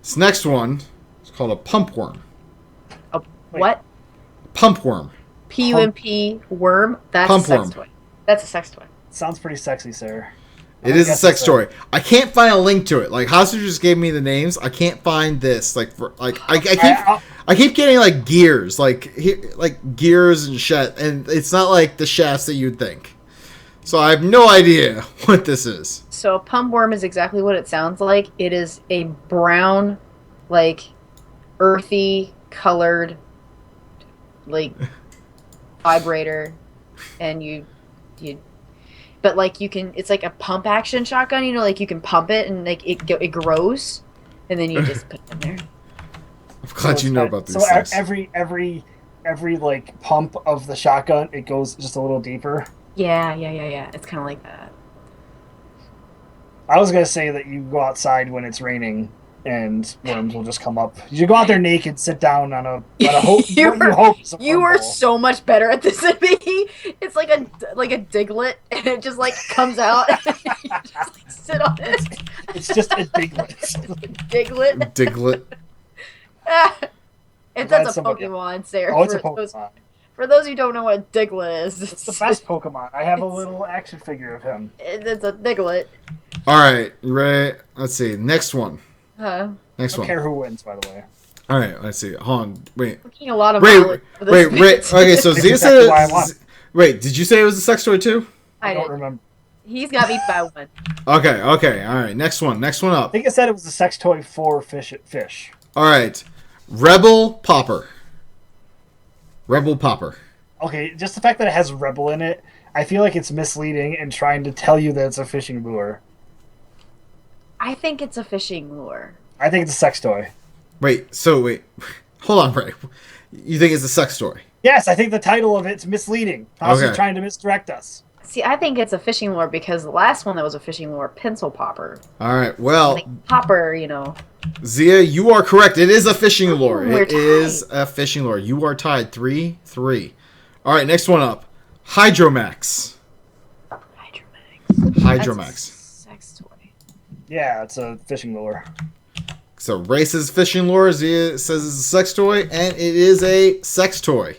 [SPEAKER 1] This next one is called a pump worm.
[SPEAKER 8] A what?
[SPEAKER 1] Pump worm.
[SPEAKER 8] P-U-M-P worm? That's
[SPEAKER 1] Pump
[SPEAKER 8] a sex
[SPEAKER 1] worm.
[SPEAKER 8] toy. That's a sex toy.
[SPEAKER 6] Sounds pretty sexy, Sarah.
[SPEAKER 1] It is a sex toy. I can't find a link to it. Like, Hostage just gave me the names. I can't find this. Like, I keep getting like gears, like gears and shit, and it's not like the shafts that you'd think. So I have no idea what this is.
[SPEAKER 8] So a pump worm is exactly what it sounds like. It is a brown, like, earthy colored like vibrator, and but like you can. It's like a pump action shotgun. You know, like you can pump it and like it grows, and then you just put it in there.
[SPEAKER 1] I'm glad you know about these
[SPEAKER 6] so
[SPEAKER 1] things.
[SPEAKER 6] every like pump of the shotgun, it goes just a little deeper.
[SPEAKER 8] Yeah. It's kind of like that.
[SPEAKER 6] I was gonna say that you go outside when it's raining and worms will just come up. You go out there naked, sit down on a hope.
[SPEAKER 8] You are so much better at this than me. It's like a diglet, and it just like comes out. And you just like sit on it.
[SPEAKER 6] It's just a diglet.
[SPEAKER 8] Diglet.
[SPEAKER 1] Diglet.
[SPEAKER 8] That's a Pokemon, Sarah.
[SPEAKER 6] Oh, it's a Pokemon.
[SPEAKER 8] For those who don't know what Diglett is,
[SPEAKER 6] it's the best Pokemon. I have a little action figure of him.
[SPEAKER 8] It's a Diglett.
[SPEAKER 1] All right, you ready? Let's see. Next one. Next one.
[SPEAKER 6] I don't care who wins, by the way.
[SPEAKER 1] All right, let's see. Hold on. Wait.
[SPEAKER 8] I'm getting a lot of
[SPEAKER 1] wait. Okay, so Zia said. Wait, did you say it was a sex toy too?
[SPEAKER 8] I don't
[SPEAKER 6] remember.
[SPEAKER 8] He's got beat by one.
[SPEAKER 1] Okay. All right. Next one up.
[SPEAKER 6] I think it said it was a sex toy for fish.
[SPEAKER 1] All right. Rebel Popper.
[SPEAKER 6] Okay, just the fact that it has Rebel in it, I feel like it's misleading and trying to tell you that it's a fishing lure.
[SPEAKER 8] I think it's a fishing lure.
[SPEAKER 6] I think it's a sex toy.
[SPEAKER 1] Wait. Hold on, Ray. You think it's a sex toy?
[SPEAKER 6] Yes, I think the title of it's misleading. Possibly trying to misdirect us.
[SPEAKER 8] See, I think it's a fishing lure because the last one that was a fishing lure, pencil popper.
[SPEAKER 1] All right. Well,
[SPEAKER 8] like popper, you know.
[SPEAKER 1] Zia, you are correct. It is a fishing lure. It is a fishing lure. You are tied 3-3. All right, next one up. Hydromax.
[SPEAKER 8] That's a sex toy.
[SPEAKER 6] Yeah, it's a fishing lure.
[SPEAKER 1] So Ray says fishing lure. Zia says it's a sex toy, and it is a sex toy.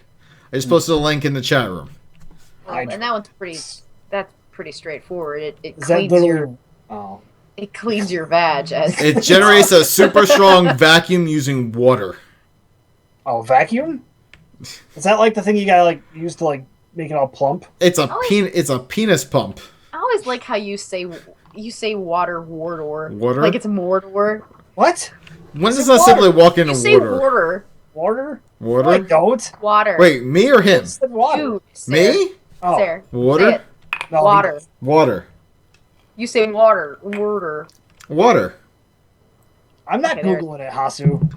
[SPEAKER 1] I just posted a link in the chat room.
[SPEAKER 8] And that one's pretty straightforward. It cleans your it cleans your vag.
[SPEAKER 1] It generates a super strong vacuum using water.
[SPEAKER 6] Oh, vacuum? Is that like the thing you gotta like use to like make it all plump?
[SPEAKER 1] It's a penis pump.
[SPEAKER 8] I always like how you say water Mordor.
[SPEAKER 1] Water?
[SPEAKER 8] Like it's Mordor.
[SPEAKER 6] What?
[SPEAKER 1] When does that simply walk into
[SPEAKER 8] water? You say
[SPEAKER 1] water?
[SPEAKER 6] Water?
[SPEAKER 1] Water?
[SPEAKER 6] No, I don't.
[SPEAKER 8] Water.
[SPEAKER 1] Wait, me or him?
[SPEAKER 6] I said water.
[SPEAKER 8] You,
[SPEAKER 1] me?
[SPEAKER 6] Oh.
[SPEAKER 8] Sarah.
[SPEAKER 1] Water?
[SPEAKER 8] Say it. No, water.
[SPEAKER 1] Water.
[SPEAKER 8] You say water. Water.
[SPEAKER 1] Water.
[SPEAKER 6] I'm not Googling it, Hasu.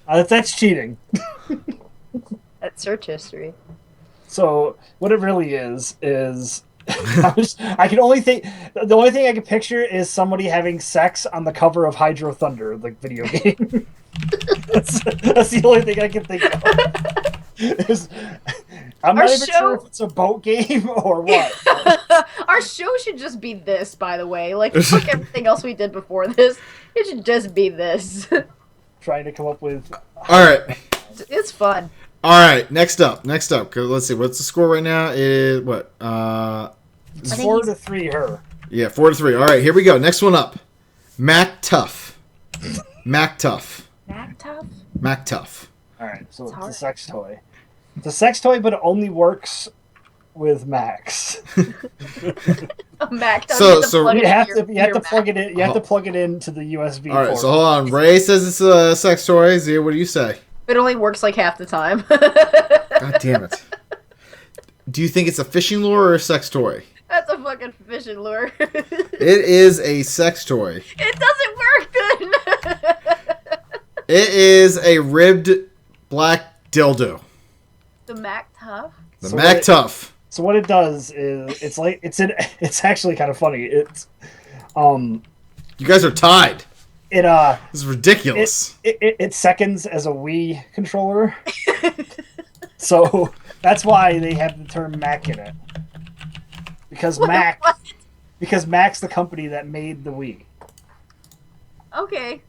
[SPEAKER 6] That's cheating.
[SPEAKER 8] That's search history.
[SPEAKER 6] So what it really is I can only think the only thing I can picture is somebody having sex on the cover of Hydro Thunder, the video game. that's the only thing I can think of. I'm not even sure if it's a boat game or what.
[SPEAKER 8] Our show should just be this, by the way. Like, fuck everything else we did before this. It should just be this.
[SPEAKER 6] Trying to come up with...
[SPEAKER 1] Alright.
[SPEAKER 8] It's fun.
[SPEAKER 1] Alright, next up. Cause let's see, what's the score right now? Is what?
[SPEAKER 6] It's 4-3 her.
[SPEAKER 1] Yeah, 4-3. Alright, here we go. Next one up. Mac Tough. Mac Tough.
[SPEAKER 6] Alright, so it's a sex toy. It's a sex toy, but it only works with Max.
[SPEAKER 8] Mac
[SPEAKER 6] so you have to plug it in. You have to plug it into the USB.
[SPEAKER 1] All right, so hold on. Ray says it's a sex toy. Zia, what do you say?
[SPEAKER 8] It only works like half the time.
[SPEAKER 1] God damn it! Do you think it's a fishing lure or a sex toy?
[SPEAKER 8] That's a fucking fishing lure.
[SPEAKER 1] It is a sex toy.
[SPEAKER 8] It doesn't work good.
[SPEAKER 1] It is a ribbed black dildo.
[SPEAKER 8] The Mac Tough.
[SPEAKER 1] The Mac Tough.
[SPEAKER 6] So what it does is it's actually kind of funny. It's
[SPEAKER 1] you guys are tied. This is ridiculous.
[SPEAKER 6] It seconds as a Wii controller. So that's why they have the term Mac in it. Because Mac's the company that made the Wii.
[SPEAKER 8] Okay.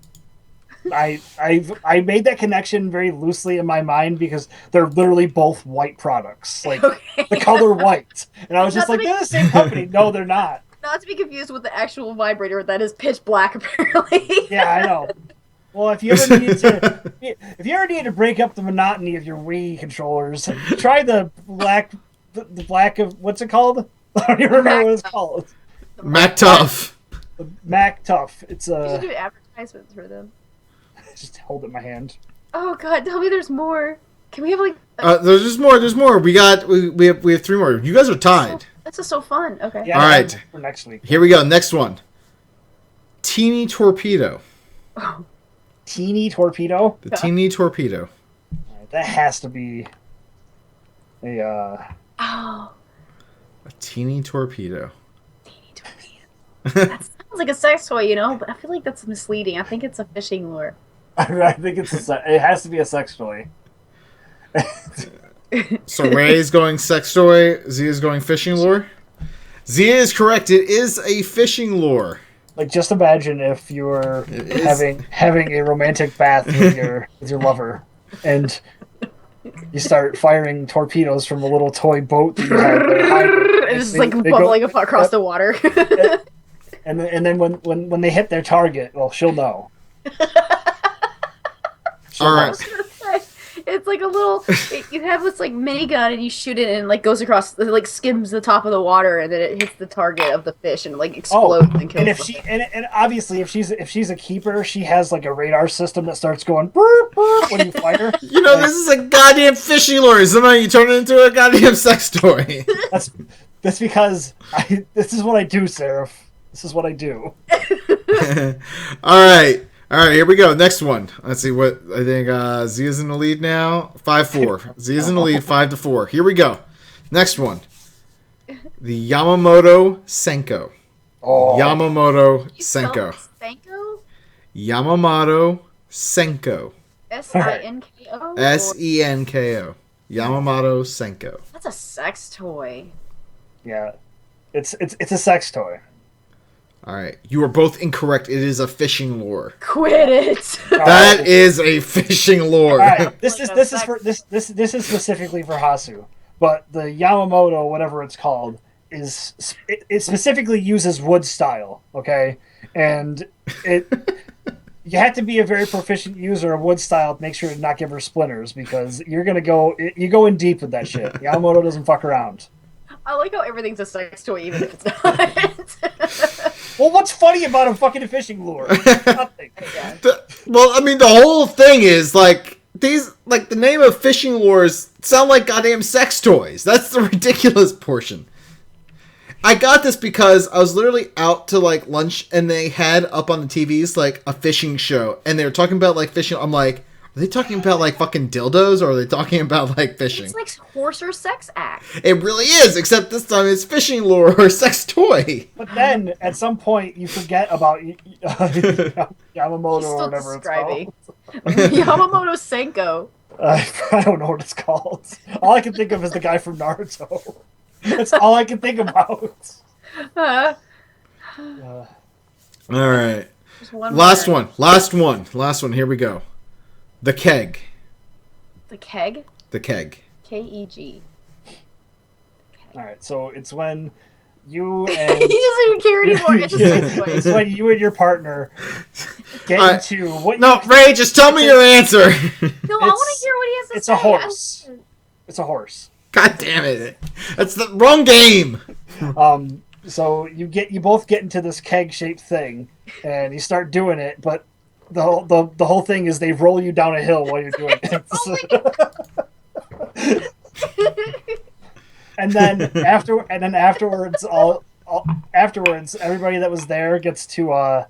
[SPEAKER 6] I made that connection very loosely in my mind because they're literally both white products, like the color white, and I was just like, they're the same company. No, they're not.
[SPEAKER 8] Not to be confused with the actual vibrator that is pitch black, apparently.
[SPEAKER 6] Yeah, I know. Well, if you ever need to break up the monotony of your Wii controllers, try the black of what's it called? I don't even remember what it's called.
[SPEAKER 1] Mac Tough.
[SPEAKER 6] Mac Tough. It's
[SPEAKER 8] You should do advertisements for them.
[SPEAKER 6] Just hold it in my hand.
[SPEAKER 8] Oh god, tell me there's more. Can we have like?
[SPEAKER 1] There's more. There's more. We have 3 more. You guys are tied.
[SPEAKER 8] This is so fun. Okay.
[SPEAKER 6] Yeah,
[SPEAKER 1] all right.
[SPEAKER 6] For next week.
[SPEAKER 1] Here we go. Next one. Teeny torpedo.
[SPEAKER 8] Oh.
[SPEAKER 6] Teeny torpedo.
[SPEAKER 1] The teeny torpedo.
[SPEAKER 6] Right, that has to be a.
[SPEAKER 8] Oh.
[SPEAKER 1] A teeny torpedo.
[SPEAKER 8] That sounds like a sex toy, you know, but I feel like that's misleading. I think it's a fishing lure.
[SPEAKER 6] I think it has to be a sex toy.
[SPEAKER 1] So Ray's going sex toy. Zia's going fishing lure. Zia is correct. It is a fishing lure.
[SPEAKER 6] Like, just imagine if you were having a romantic bath with your lover, and you start firing torpedoes from a little toy boat that you have there.
[SPEAKER 8] It's just like bubbling across the water.
[SPEAKER 6] And then when they hit their target, well, she'll know.
[SPEAKER 1] All right.
[SPEAKER 8] It's like a little. You have this like minigun, and you shoot it, and like goes across, like skims the top of the water, and then it hits the target of the fish, and like explodes and kills.
[SPEAKER 6] And if she and obviously if she's a keeper, she has like a radar system that starts going boop, boop, when you fire.
[SPEAKER 1] You know, this is a goddamn fishing lure. Somehow you turn it into a goddamn sex toy.
[SPEAKER 6] That's because this is what I do, Seraph. This is what I do.
[SPEAKER 1] All right, here we go. Next one. Let's see what I think. Zia's in the lead now. 5-4. Zia's in the lead. 5-4. Here we go. Next one. The Yamamoto Senko.
[SPEAKER 6] Oh.
[SPEAKER 1] Yamamoto Senko.
[SPEAKER 8] Senko?
[SPEAKER 1] Yamamoto Senko.
[SPEAKER 8] Sinko?
[SPEAKER 1] Senko. Yamamoto Senko.
[SPEAKER 8] That's a sex toy.
[SPEAKER 6] Yeah, it's a sex toy.
[SPEAKER 1] All right, you are both incorrect. It is a fishing lure.
[SPEAKER 8] Quit it.
[SPEAKER 1] That is a fishing lure.
[SPEAKER 6] All right, this is specifically for Hasu, but the Yamamoto, whatever it's called, it specifically uses wood style. Okay, and you have to be a very proficient user of wood style to make sure to not give her splinters, because you go in deep with that shit. Yamamoto doesn't fuck around.
[SPEAKER 8] I like how everything's a sex toy, even if it's not.
[SPEAKER 6] Well, what's funny about a fucking fishing lure? Nothing.
[SPEAKER 1] Well, I mean, the whole thing is like these, like the name of fishing lures sound like goddamn sex toys. That's the ridiculous portion. I got this because I was literally out to like lunch, and they had up on the TVs like a fishing show, and they were talking about like fishing. I'm like, are they talking about like fucking dildos, or are they talking about like fishing?
[SPEAKER 8] It's like horse or sex act.
[SPEAKER 1] It really is, except this time it's fishing lure or sex toy.
[SPEAKER 6] But then at some point you forget about Yamamoto or whatever it's called.
[SPEAKER 8] Yamamoto Senko.
[SPEAKER 6] I don't know what it's called. All I can think of is the guy from Naruto. That's all I can think about.
[SPEAKER 1] All right. Last one. Here we go. The keg.
[SPEAKER 8] The keg?
[SPEAKER 1] The keg.
[SPEAKER 8] K-E-G.
[SPEAKER 6] All right, so it's when you and...
[SPEAKER 8] He doesn't even care anymore.
[SPEAKER 6] It's when you and your partner get into...
[SPEAKER 1] Ray, just tell me your answer.
[SPEAKER 8] No, I want to hear what he has to say.
[SPEAKER 6] It's a horse. It's a horse.
[SPEAKER 1] God damn it. That's the wrong game.
[SPEAKER 6] So you both get into this keg-shaped thing, and you start doing it, but the whole thing is they roll you down a hill while you're doing it. and then afterwards, everybody that was there gets to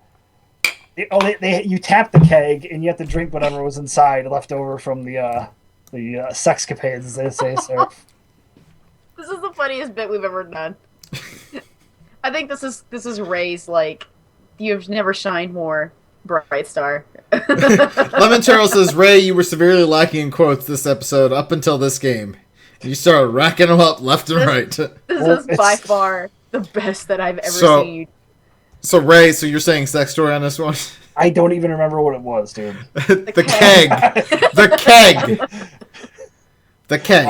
[SPEAKER 6] you tap the keg, and you have to drink whatever was inside left over from the sexcapades, as they say. So
[SPEAKER 8] this is the funniest bit we've ever done. I think this is Ray's like, you've never shined more, bright star.
[SPEAKER 1] Lemon Turtle says, Ray, you were severely lacking in quotes this episode up until this game. You started racking them up left and right.
[SPEAKER 8] This is by far the best that I've ever seen.
[SPEAKER 1] So Ray, so you're saying sex toy on this one?
[SPEAKER 6] I don't even remember what it was, dude.
[SPEAKER 1] The keg. The keg. The keg.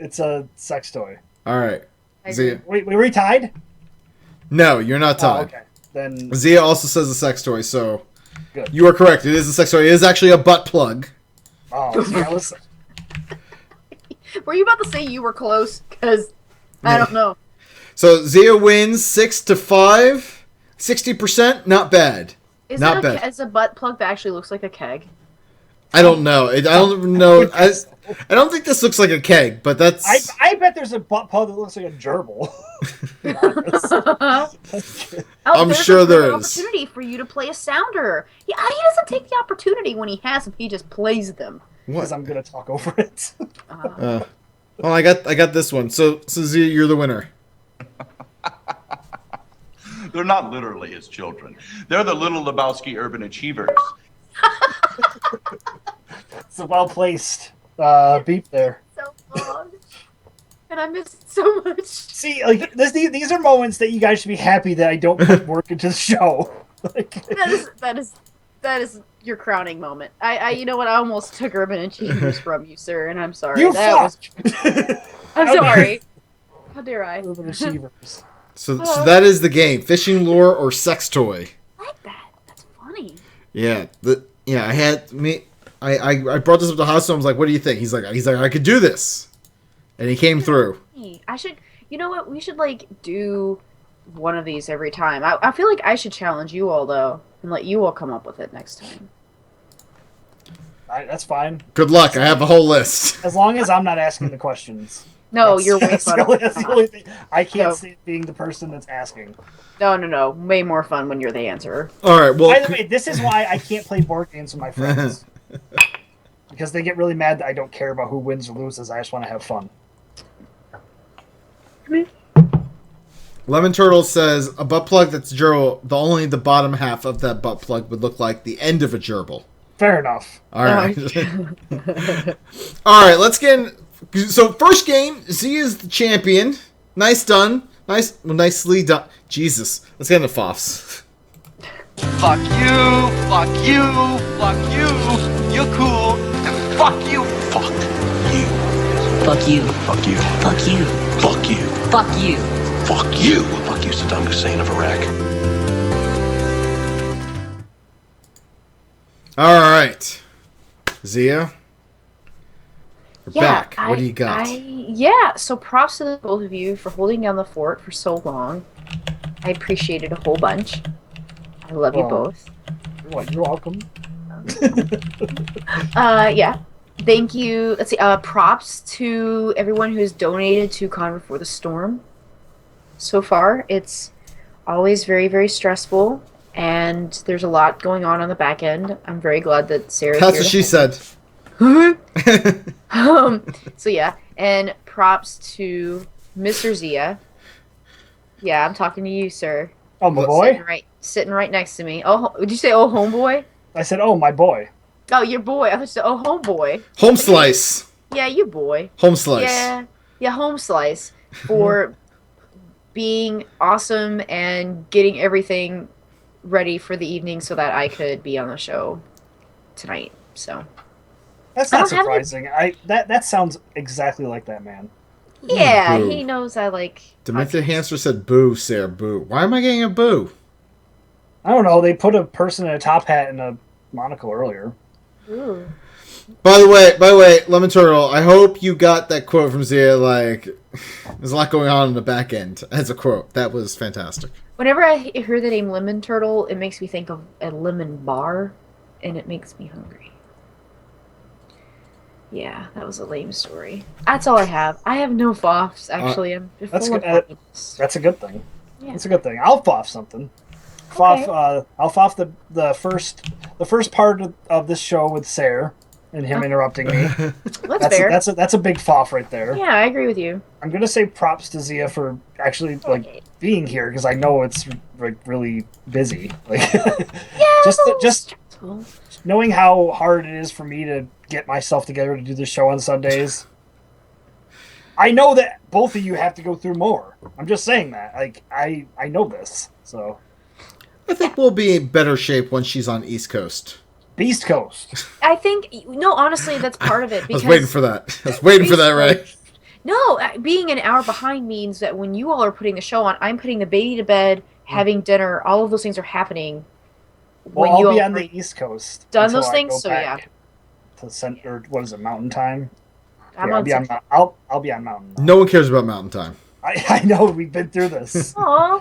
[SPEAKER 6] It's a sex toy.
[SPEAKER 1] All right. Zia.
[SPEAKER 6] Wait, were we tied?
[SPEAKER 1] No, you're not tied.
[SPEAKER 6] Oh, okay. Then
[SPEAKER 1] Zia also says a sex toy, so
[SPEAKER 6] good.
[SPEAKER 1] You are correct. It is a sex toy. It is actually a butt plug.
[SPEAKER 6] Oh, that was...
[SPEAKER 8] Were you about to say you were close? Because I don't know.
[SPEAKER 1] So Zia wins 6-5, 60%. Not bad.
[SPEAKER 8] Is
[SPEAKER 1] not
[SPEAKER 8] it
[SPEAKER 1] bad.
[SPEAKER 8] Is a butt plug that actually looks like a keg?
[SPEAKER 1] I don't know. I don't know. I don't think this looks like a keg, but that's...
[SPEAKER 6] I bet there's a butt plug that looks like a gerbil.
[SPEAKER 1] I'm sure there is.
[SPEAKER 8] Opportunity for you to play a sounder. He doesn't take the opportunity when he has them. He just plays them.
[SPEAKER 6] Because I'm gonna talk over it.
[SPEAKER 1] Well, I got this one. So Zia, you're the winner.
[SPEAKER 10] They're not literally his children. They're the little Lebowski urban achievers.
[SPEAKER 6] It's a well-placed beep there.
[SPEAKER 8] So long. And I miss it so much.
[SPEAKER 6] See, like these are moments that you guys should be happy that I don't put work into the show.
[SPEAKER 8] That is your crowning moment. You know what? I almost took urban achievers from you, sir, and I'm sorry. I'm sorry. How dare I?
[SPEAKER 6] Urban achievers.
[SPEAKER 1] So that is the game: fishing lure or sex toy.
[SPEAKER 8] I like that. That's funny.
[SPEAKER 1] Yeah, I brought this up to Hasso. I was like, "What do you think?" He's like, "I could do this," and he came through.
[SPEAKER 8] I should. You know what? We should do one of these every time. I feel like I should challenge you all though, and let you all come up with it next time.
[SPEAKER 6] That's fine.
[SPEAKER 1] Good luck. I have a whole list.
[SPEAKER 6] As long as I'm not asking the questions.
[SPEAKER 8] No, you're way
[SPEAKER 6] fun. That's the only thing. I can't see being the person that's asking.
[SPEAKER 8] No. Way more fun when you're the answerer.
[SPEAKER 1] All right. Well,
[SPEAKER 6] by the way, this is why I can't play board games with my friends. Because they get really mad that I don't care about who wins or loses. I just want to have fun.
[SPEAKER 1] Lemon Turtle says a butt plug that's gerbil. Only the bottom half of that butt plug would look like the end of a gerbil.
[SPEAKER 6] Fair enough.
[SPEAKER 1] All right. All right. Let's get in. So first game, Z is the champion. Nice done. Nicely done. Jesus. Let's get into FOFs.
[SPEAKER 14] Fuck you. Fuck you. Fuck you. You're cool. And fuck you. Fuck you.
[SPEAKER 15] Fuck you.
[SPEAKER 14] Fuck you.
[SPEAKER 15] Fuck you.
[SPEAKER 14] Fuck you.
[SPEAKER 15] Fuck you.
[SPEAKER 14] Fuck you. Fuck you, Saddam Hussein of Iraq.
[SPEAKER 1] All right. Zia. We're back. What do you got?
[SPEAKER 8] So props to the both of you for holding down the fort for so long. I appreciate it a whole bunch. I love you both.
[SPEAKER 6] You're welcome.
[SPEAKER 8] Yeah. Thank you. Let's see. Props to everyone who's donated to Con Before the Storm. So far, it's always very, very stressful, and there's a lot going on the back end. I'm very glad that Sarah's
[SPEAKER 1] That's
[SPEAKER 8] here
[SPEAKER 1] what she said.
[SPEAKER 8] So yeah, and props to Mr. Zia. Yeah, I'm talking to you, sir.
[SPEAKER 6] Oh, my boy?
[SPEAKER 8] Sitting right next to me. Oh, did you say, oh, homeboy?
[SPEAKER 6] I said, oh, my boy.
[SPEAKER 8] Oh, your boy. I thought you said, oh, homeboy.
[SPEAKER 1] Home slice.
[SPEAKER 8] Yeah, you boy.
[SPEAKER 1] Home slice.
[SPEAKER 8] Yeah, home slice for being awesome and getting everything ready for the evening so that I could be on the show tonight. So
[SPEAKER 6] that's not surprising. That sounds exactly like that man.
[SPEAKER 8] Yeah,
[SPEAKER 1] Boo.
[SPEAKER 8] he knows I like.
[SPEAKER 1] Dementia Hamster said, "Boo, Sarah, boo." Why am I getting a boo?
[SPEAKER 6] I don't know. They put a person in a top hat and a monocle earlier.
[SPEAKER 8] Ooh.
[SPEAKER 1] By the way, Lemon Turtle, I hope you got that quote from Zia. Like, there's a lot going on in the back end. As a quote, that was fantastic.
[SPEAKER 8] Whenever I hear the name Lemon Turtle, it makes me think of a lemon bar, and it makes me hungry. Yeah, that was a lame story. That's all I have. I have no FOFs, actually. I'm
[SPEAKER 6] that's
[SPEAKER 8] full
[SPEAKER 6] good.
[SPEAKER 8] of
[SPEAKER 6] That's a good thing.
[SPEAKER 8] Yeah.
[SPEAKER 6] That's a good thing. I'll FOF something. FOF, I'll FOF the first part of this show with Cer and him interrupting me.
[SPEAKER 8] That's fair.
[SPEAKER 6] That's a big FOF right there.
[SPEAKER 8] Yeah, I agree with you.
[SPEAKER 6] I'm gonna say props to Zia for actually being here because I know it's really busy. Just knowing how hard it is for me to get myself together to do this show on Sundays. I know that both of you have to go through more. I'm just saying that. I know this, so
[SPEAKER 1] I think we'll be in better shape once she's on East Coast.
[SPEAKER 6] Beast Coast.
[SPEAKER 8] I think honestly, that's part of it. Because
[SPEAKER 1] I was waiting for that. Ray.
[SPEAKER 8] No, being an hour behind means that when you all are putting the show on, I'm putting the baby to bed, having dinner. All of those things are happening.
[SPEAKER 6] Well, I'll be on the East Coast.
[SPEAKER 8] Done those things, so yeah.
[SPEAKER 6] To center, what is it, Mountain Time?
[SPEAKER 8] I'll
[SPEAKER 6] be on Mountain.
[SPEAKER 1] No one cares about Mountain Time.
[SPEAKER 6] I know, we've been through this.
[SPEAKER 8] Aww.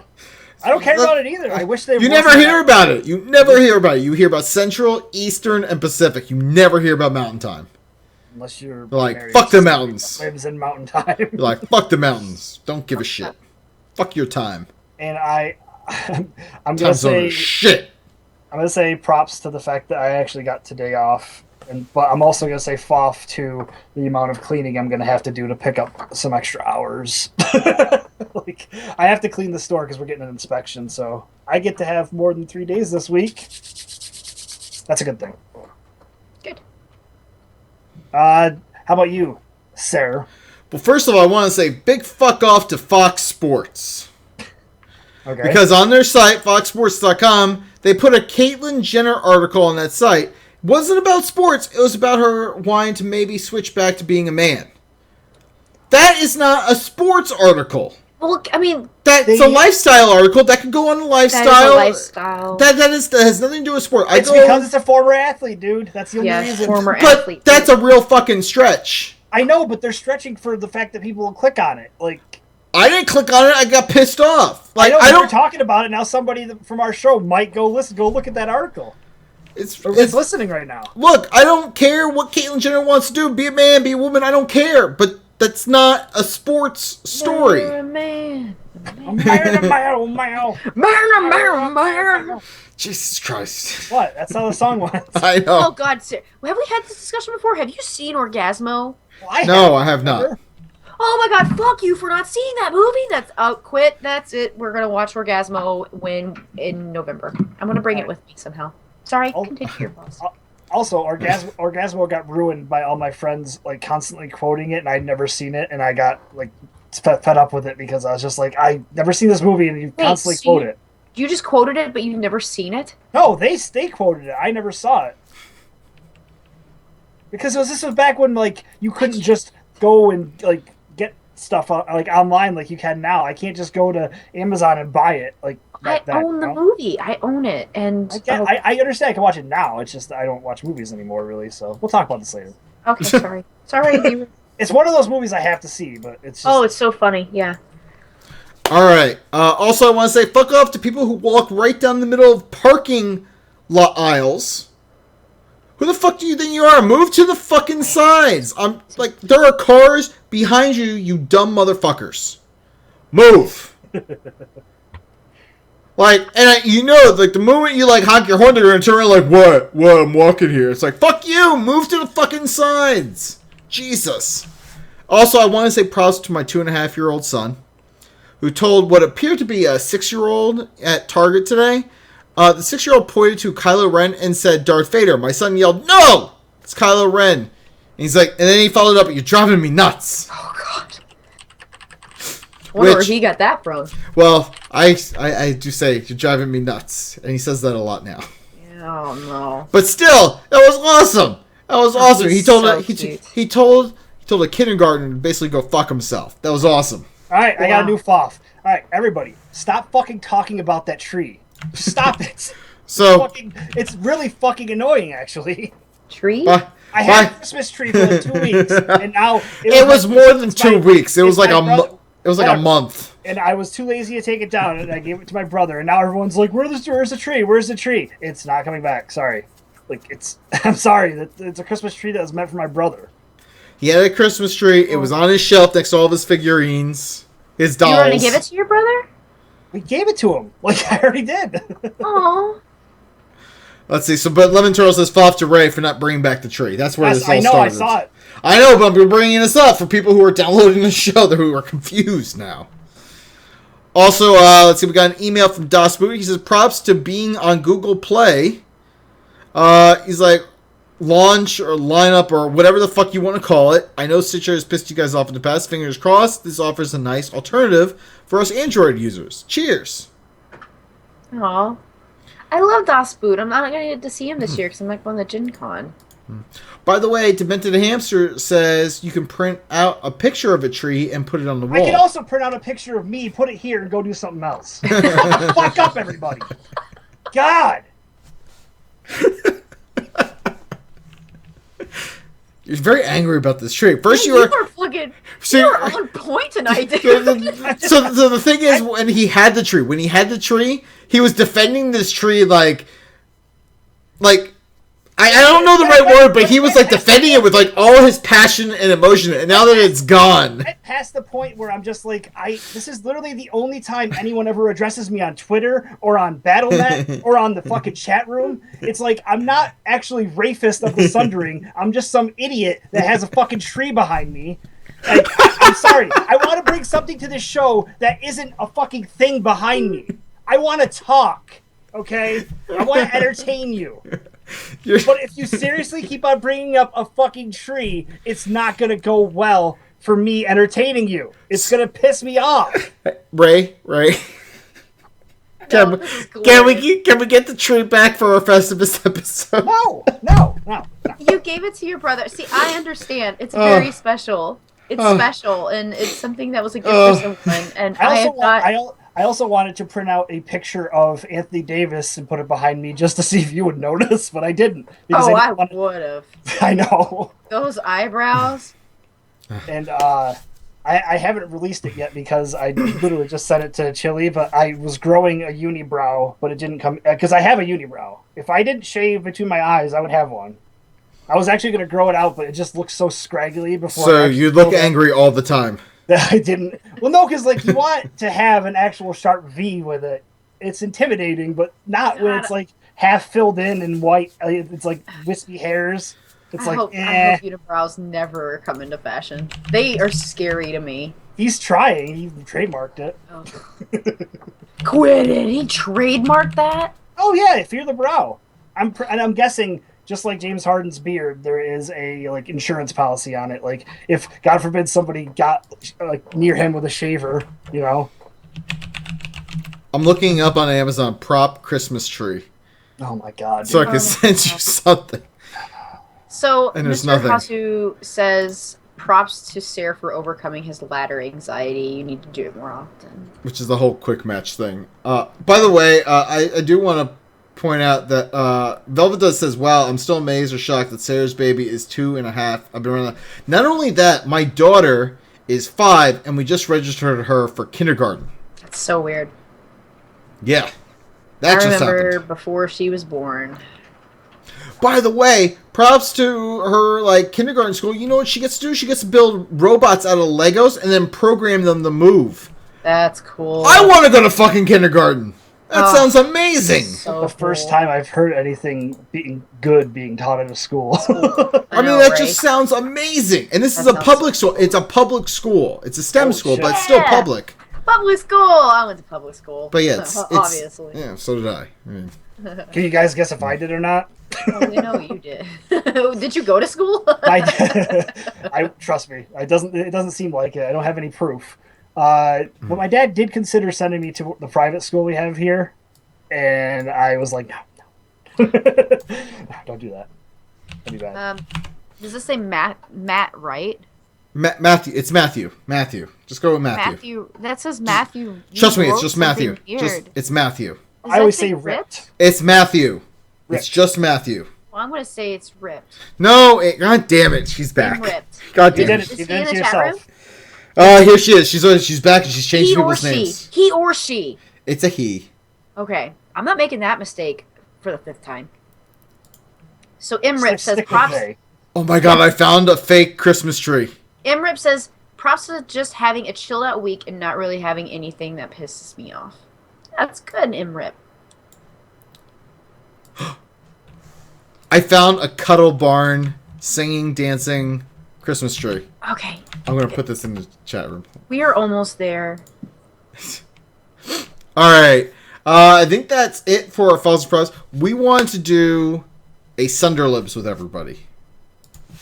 [SPEAKER 6] I don't care about it either. I wish they.
[SPEAKER 1] You never hear about it. You never hear about it. You hear about Central, Eastern, and Pacific. You never hear about Mountain Time.
[SPEAKER 6] unless you're
[SPEAKER 1] like,
[SPEAKER 6] married
[SPEAKER 1] fuck
[SPEAKER 6] to
[SPEAKER 1] the
[SPEAKER 6] somebody
[SPEAKER 1] mountains.
[SPEAKER 6] that lives in mountain time.
[SPEAKER 1] You're like, fuck the mountains. Don't give a shit. Fuck your time.
[SPEAKER 6] And I'm gonna
[SPEAKER 1] Time zone
[SPEAKER 6] say
[SPEAKER 1] is shit.
[SPEAKER 6] I'm gonna say props to the fact that I actually got today off, but I'm also gonna say foff to the amount of cleaning I'm gonna have to do to pick up some extra hours. Like, I have to clean the store because we're getting an inspection, so I get to have more than 3 days this week. That's a good thing.
[SPEAKER 8] Good.
[SPEAKER 6] How about you, Cer?
[SPEAKER 1] Well, first of all, I want to say big fuck off to Fox Sports.
[SPEAKER 6] Okay.
[SPEAKER 1] Because on their site, foxsports.com, they put a Caitlyn Jenner article on that site. It wasn't about sports. It was about her wanting to maybe switch back to being a man. That is not a sports article.
[SPEAKER 8] Well, I mean,
[SPEAKER 1] That's a lifestyle article that could go on a lifestyle.
[SPEAKER 8] That is a lifestyle.
[SPEAKER 1] That has nothing to do with sport.
[SPEAKER 6] It's because it's a former athlete, dude. That's the only reason.
[SPEAKER 8] Former
[SPEAKER 1] but
[SPEAKER 8] athlete.
[SPEAKER 1] that's a real fucking stretch.
[SPEAKER 6] I know, but they're stretching for the fact that people will click on it. Like,
[SPEAKER 1] I didn't click on it. I got pissed off. Like,
[SPEAKER 6] I know we're talking about it now. Somebody from our show might go look at that article. It's listening right now.
[SPEAKER 1] Look, I don't care what Caitlyn Jenner wants to do. Be a man, be a woman. I don't care. But that's not a sports story.
[SPEAKER 8] Man.
[SPEAKER 1] Jesus Christ.
[SPEAKER 6] What? That's how the song went.
[SPEAKER 1] I know.
[SPEAKER 8] Oh, God. Have we had this discussion before? Have you seen Orgasmo?
[SPEAKER 1] No, I have not.
[SPEAKER 8] Oh, my God. Fuck you for not seeing that movie. That's out. Quit. That's it. We're going to watch Orgasmo in November. I'm going to bring it with me somehow. Sorry. Continue your boss.
[SPEAKER 6] Also, Orgasmo got ruined by all my friends like constantly quoting it, and I'd never seen it, and I got like fed up with it because I was just like, I never seen this movie, and you constantly quote it.
[SPEAKER 8] You just quoted it, but you've never seen it?
[SPEAKER 6] No, they quoted it. I never saw it because this was back when like you couldn't just go and like get stuff like online like you can now. I can't just go to Amazon and buy it like.
[SPEAKER 8] I own the movie. I own it, and
[SPEAKER 6] I understand. I can watch it now. It's just I don't watch movies anymore, really. So we'll talk about this later.
[SPEAKER 8] Okay, sorry. Sorry.
[SPEAKER 6] It's one of those movies I have to see, but it's just...
[SPEAKER 8] Oh, it's so funny. Yeah.
[SPEAKER 1] All right. Also, I want to say fuck off to people who walk right down the middle of parking lot aisles. Who the fuck do you think you are? Move to the fucking sides. I'm like, there are cars behind you, you dumb motherfuckers. Move. Like, and like the moment you like honk your horn, they're gonna turn around like, what? I'm walking here. It's like, fuck you. Move to the fucking sides. Jesus. Also, I want to say props to my 2.5-year-old son, who told what appeared to be a 6-year-old at Target today. The 6-year-old pointed to Kylo Ren and said, Darth Vader. My son yelled, no! It's Kylo Ren. And he's like, and then he followed up, you're driving me nuts.
[SPEAKER 8] Oh, God. I wonder where he got that from.
[SPEAKER 1] Well, I do say, you're driving me nuts. And he says that a lot now.
[SPEAKER 8] Oh, no.
[SPEAKER 1] But still, that was awesome. That was awesome. He told he told a kindergartner to basically go fuck himself. That was awesome.
[SPEAKER 6] All right, I got a new foff. All right, everybody, stop fucking talking about that tree. Stop it.
[SPEAKER 1] So
[SPEAKER 6] it's really fucking annoying, actually.
[SPEAKER 8] Tree?
[SPEAKER 6] I had a Christmas tree for like 2 weeks, and now
[SPEAKER 1] it was more than 2 weeks. It was like a month.
[SPEAKER 6] And I was too lazy to take it down, and I gave it to my brother. And now everyone's like, "Where's the tree? Where's the tree?" It's not coming back. Sorry. I'm sorry. It's a Christmas tree that was meant for my brother.
[SPEAKER 1] He had a Christmas tree. It was on his shelf next to all of his figurines, his dolls.
[SPEAKER 8] You want to give it to your brother?
[SPEAKER 6] We gave it to him. Like, I already did.
[SPEAKER 8] Aww.
[SPEAKER 1] Let's see. But Lemon Turtle says foff to Ray for not bringing back the tree. That's where this all started.
[SPEAKER 6] I saw it.
[SPEAKER 1] I know, but I'm bringing this up for people who are downloading the show who are confused now. Also, let's see. We got an email from Das Boot. He says, props to being on Google Play. He's like, launch or lineup or whatever the fuck you want to call it. I know Stitcher has pissed you guys off in the past. Fingers crossed. This offers a nice alternative for us Android users. Cheers.
[SPEAKER 8] Aw. I love Das Boot. I'm not going to get to see him this year because I'm not going to Gen Con.
[SPEAKER 1] By the way, Demented Hamster says you can print out a picture of a tree and put it on the wall.
[SPEAKER 6] I can also print out a picture of me, put it here, and go do something else. Fuck up, everybody. God.
[SPEAKER 1] You're very angry about this tree. First,
[SPEAKER 8] you were on point tonight, dude.
[SPEAKER 1] So the thing is, when he had the tree, he was defending this tree like I don't know the right word, but he was like defending it with like all his passion and emotion, and now that it's gone.
[SPEAKER 6] Past the point where I'm just like, this is literally the only time anyone ever addresses me on Twitter or on Battle.net or on the fucking chat room. It's like, I'm not actually Rayfist of the Sundering. I'm just some idiot that has a fucking tree behind me. Like, I'm sorry. I want to bring something to this show that isn't a fucking thing behind me. I want to talk, okay? I want to entertain you. But if you seriously keep on bringing up a fucking tree, it's not going to go well for me entertaining you. It's going to piss me off.
[SPEAKER 1] Ray. Can we get the tree back for our Festivus episode?
[SPEAKER 6] No.
[SPEAKER 8] You gave it to your brother. See, I understand. It's very special. It's special, and it's something that was a gift for someone. And
[SPEAKER 6] I also wanted to print out a picture of Anthony Davis and put it behind me just to see if you would notice, but I didn't.
[SPEAKER 8] I would have.
[SPEAKER 6] I know.
[SPEAKER 8] Those eyebrows.
[SPEAKER 6] And I haven't released it yet because I literally just sent it to Chili, but I was growing a unibrow, but it didn't come... Because I have a unibrow. If I didn't shave between my eyes, I would have one. I was actually going to grow it out, but it just looks so scraggly before...
[SPEAKER 1] So you look angry all the time.
[SPEAKER 6] That I didn't. Well, no, because like you want to have an actual sharp V with it. It's intimidating, but not when it's like half filled in and white. It's like wispy hairs. It's I hope
[SPEAKER 8] unibrows never come into fashion. They are scary to me.
[SPEAKER 6] He's trying. He trademarked it.
[SPEAKER 8] Oh. Quit it. He trademarked that.
[SPEAKER 6] Oh yeah, Fear the Brow. I'm guessing. Just like James Harden's beard, there is a like insurance policy on it. Like if God forbid somebody got like near him with a shaver, you know.
[SPEAKER 1] I'm looking up on Amazon prop Christmas tree.
[SPEAKER 6] Oh my god!
[SPEAKER 1] So I can send you something.
[SPEAKER 8] So
[SPEAKER 1] and there's
[SPEAKER 8] Mr.
[SPEAKER 1] nothing.
[SPEAKER 8] Hasu says props to Cer for overcoming his ladder anxiety. You need to do it more often.
[SPEAKER 1] Which is the whole quick match thing. By the way, I do want to point out that Velvet Does says, wow, I'm still amazed or shocked that Sarah's baby is 2.5. I've been around that. Not only that, my daughter is 5, and we just registered her for kindergarten.
[SPEAKER 8] That's so weird.
[SPEAKER 1] Yeah. That
[SPEAKER 8] I
[SPEAKER 1] just
[SPEAKER 8] remember
[SPEAKER 1] happened.
[SPEAKER 8] before she was born.
[SPEAKER 1] By the way, props to her like kindergarten school. You know what she gets to do? She gets to build robots out of Legos and then program them to move.
[SPEAKER 8] That's cool.
[SPEAKER 1] I want to go to fucking kindergarten. That sounds amazing.
[SPEAKER 6] So the first time I've heard anything being taught at a school.
[SPEAKER 1] I mean, that just sounds amazing. And this is a public school. It's a public school. It's a STEM school, but it's still public.
[SPEAKER 8] Public school. I went to public school.
[SPEAKER 1] But yeah, it's
[SPEAKER 8] obviously.
[SPEAKER 1] Yeah, so did I.
[SPEAKER 6] Can you guys guess if I did or not?
[SPEAKER 8] Well, we know you did. Did you go to school?
[SPEAKER 6] I trust me. It doesn't seem like it. I don't have any proof. But my dad did consider sending me to the private school we have here, and I was like, no. Don't do that. That'd be bad.
[SPEAKER 8] Does this say Matt right?
[SPEAKER 1] Matthew. It's Matthew. Matthew. Just go with Matthew.
[SPEAKER 8] That says Matthew.
[SPEAKER 1] Trust me, it's just Matthew. It's Matthew.
[SPEAKER 6] I always say ripped.
[SPEAKER 1] It's Matthew.
[SPEAKER 6] Ripped.
[SPEAKER 1] It's just Matthew.
[SPEAKER 8] Well, I'm going to say it's ripped.
[SPEAKER 1] No, God damn it. She's back.
[SPEAKER 8] Ripped.
[SPEAKER 1] God damn it.
[SPEAKER 6] You did it to yourself.
[SPEAKER 1] Here she is. She's back and she's changed people's names.
[SPEAKER 8] He or she.
[SPEAKER 1] It's a he.
[SPEAKER 8] Okay. I'm not making that mistake for the 5th time. So Imrip says props.
[SPEAKER 1] Oh my god, I found a fake Christmas tree.
[SPEAKER 8] Imrip says props to just having a chilled out week and not really having anything that pisses me off. That's good, Imrip.
[SPEAKER 1] I found a Cuddle Barn singing, dancing Christmas tree.
[SPEAKER 8] Okay.
[SPEAKER 1] I'm going to put this in the chat room.
[SPEAKER 8] We are almost there.
[SPEAKER 1] Alright. I think that's it for our Fall Surprise. We want to do a Sunderlibs with everybody.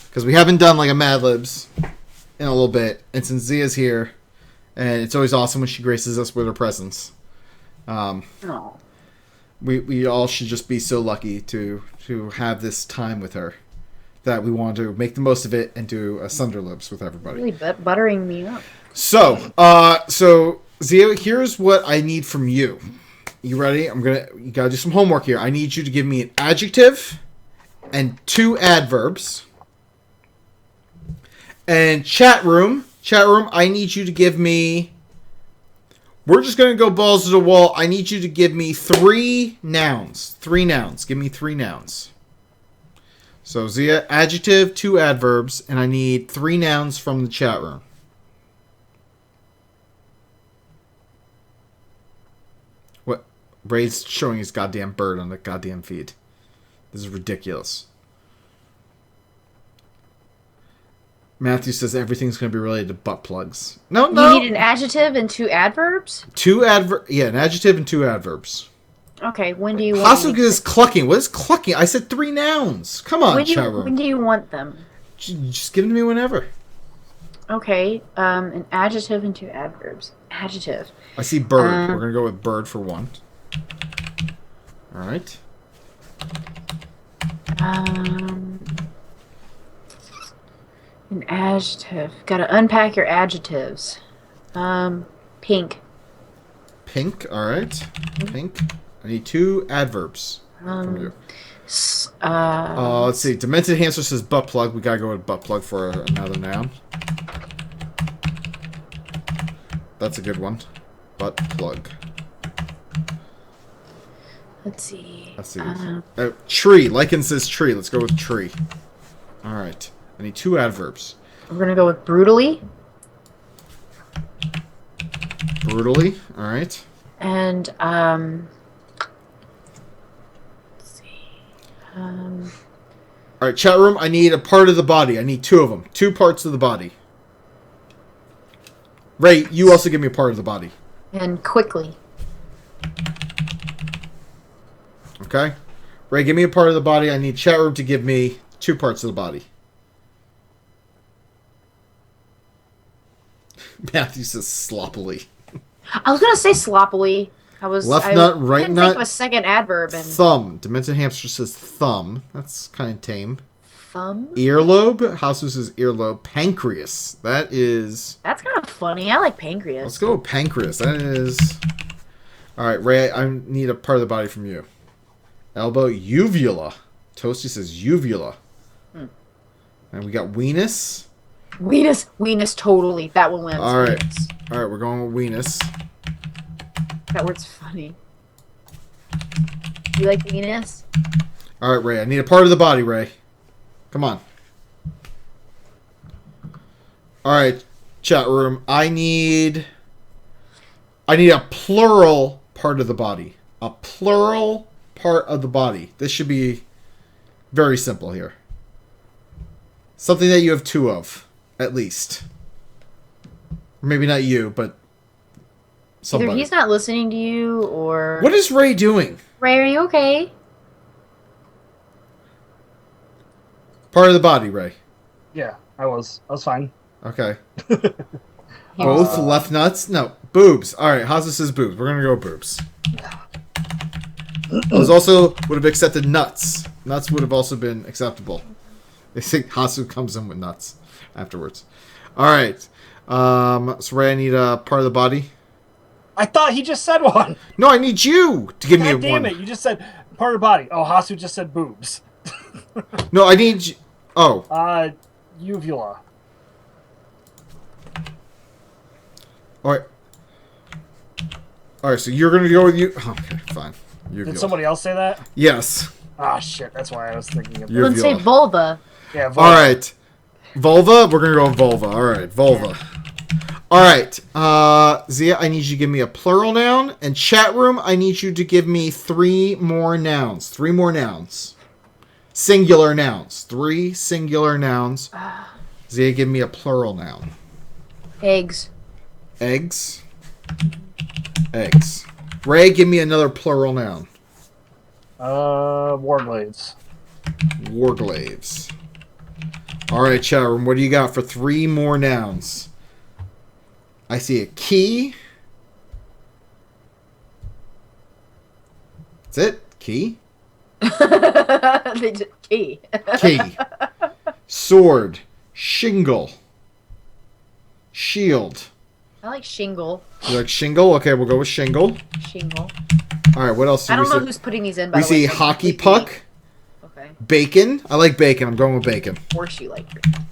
[SPEAKER 1] Because we haven't done like a Mad Libs in a little bit. And since Zia's here, and it's always awesome when she graces us with her presence. We all should just be so lucky to have this time with her that we want to make the most of it and do a Sunderlibs with everybody.
[SPEAKER 8] Really buttering me up.
[SPEAKER 1] So Zia, here's what I need from you. You ready? You gotta do some homework here. I need you to give me an adjective and 2 adverbs. And chat room, I need you to give me... We're just going to go balls to the wall. I need you to give me 3 nouns. 3 nouns. Give me 3 nouns. So Zia, adjective, 2 adverbs, and I need 3 nouns from the chat room. What? Ray's showing his goddamn bird on the goddamn feed. This is ridiculous. Matthew says everything's going to be related to butt plugs. No.
[SPEAKER 8] You need an adjective and 2 adverbs?
[SPEAKER 1] An adjective and 2 adverbs.
[SPEAKER 8] Okay, when do you want
[SPEAKER 1] Hasuka is clucking. What is clucking? I said 3 nouns. Come on, chat room.
[SPEAKER 8] When do you want them?
[SPEAKER 1] Just give them to me whenever.
[SPEAKER 8] Okay, an adjective and 2 adverbs. Adjective.
[SPEAKER 1] I see bird. We're going to go with bird for 1. All right.
[SPEAKER 8] An adjective. Got to unpack your adjectives. Pink.
[SPEAKER 1] Pink. All right. Pink. I need 2 adverbs from you. Let's see. Demented Hamster says butt plug. We gotta go with butt plug for another noun. That's a good one. Butt plug.
[SPEAKER 8] Let's see.
[SPEAKER 1] Tree. Lycan says tree. Let's go with tree. All right. I need 2 adverbs.
[SPEAKER 8] We're gonna go with brutally.
[SPEAKER 1] Brutally. All right.
[SPEAKER 8] And
[SPEAKER 1] all right, chat room. I need a part of the body. I need 2 of them. 2 parts of the body. Ray, you also give me a part of the body.
[SPEAKER 8] And quickly.
[SPEAKER 1] Okay. Ray, give me a part of the body. I need chat room to give me 2 parts of the body. Matthew says sloppily.
[SPEAKER 8] I was gonna say sloppily.
[SPEAKER 1] Left nut, right
[SPEAKER 8] couldn't
[SPEAKER 1] nut.
[SPEAKER 8] Think of a second adverb. And
[SPEAKER 1] thumb. Demented Hamster says thumb. That's kind of tame.
[SPEAKER 8] Thumb.
[SPEAKER 1] Earlobe. Hasu says earlobe. Pancreas. That's
[SPEAKER 8] kind of funny. I like pancreas.
[SPEAKER 1] Let's go with pancreas. That is. All right, Ray. I need a part of the body from you. Elbow. Uvula. Toasty says uvula. And we got weenus.
[SPEAKER 8] Weenus. Totally. That one wins.
[SPEAKER 1] All right.
[SPEAKER 8] Weenus.
[SPEAKER 1] All right. We're going with weenus.
[SPEAKER 8] That word's funny. You like Venus?
[SPEAKER 1] All right, Ray. I need a part of the body, Ray. Come on. All right, chat room. I need a plural part of the body. A plural part of the body. This should be very simple here. Something that you have 2 of, at least. Maybe not you, but somebody.
[SPEAKER 8] Either he's not listening to you, or...
[SPEAKER 1] What is Ray doing?
[SPEAKER 8] Ray, are you okay?
[SPEAKER 1] Part of the body, Ray.
[SPEAKER 6] Yeah, I was fine.
[SPEAKER 1] Okay. Both left nuts? No, boobs. All right, Hazu says boobs. We're gonna go with boobs. Those also would have accepted nuts. Nuts would have also been acceptable. They think Hasu comes in with nuts afterwards. All right. So Ray, I need a part of the body.
[SPEAKER 6] I thought he just said one.
[SPEAKER 1] No, I need you to give me a one.
[SPEAKER 6] Damn it! You just said part of the body. Oh, Hasu just said boobs.
[SPEAKER 1] No, I need. Oh.
[SPEAKER 6] Uvula.
[SPEAKER 1] All right. All right. So you're gonna go with you. Okay, fine. Uvula.
[SPEAKER 6] Did somebody else say that?
[SPEAKER 1] Yes.
[SPEAKER 6] Ah, shit. That's why I was thinking of.
[SPEAKER 8] You didn't say vulva.
[SPEAKER 6] Yeah. Vulva.
[SPEAKER 1] All right. Vulva. We're gonna go with vulva. All right. Vulva. Yeah. All right. Zia, I need you to give me a plural noun, and chat room, I need you to give me 3 more nouns. 3 more nouns. Singular nouns. 3 singular nouns. Zia, give me a plural noun.
[SPEAKER 8] Eggs.
[SPEAKER 1] Eggs. Eggs. Ray, give me another plural noun.
[SPEAKER 6] Warglaives.
[SPEAKER 1] Warglaives. All right, chat room, what do you got for 3 more nouns? I see a key. That's it? Key?
[SPEAKER 8] They did key.
[SPEAKER 1] Key. Sword. Shingle. Shield.
[SPEAKER 8] I like shingle.
[SPEAKER 1] You like shingle? Okay, we'll go with shingle.
[SPEAKER 8] Shingle.
[SPEAKER 1] All right, what else do
[SPEAKER 8] I
[SPEAKER 1] we
[SPEAKER 8] don't know
[SPEAKER 1] see?
[SPEAKER 8] who's putting these in, by
[SPEAKER 1] We
[SPEAKER 8] the
[SPEAKER 1] see
[SPEAKER 8] way.
[SPEAKER 1] hockey puck.
[SPEAKER 8] Okay.
[SPEAKER 1] Bacon. I like bacon. I'm going with bacon.
[SPEAKER 8] Of course you like bacon.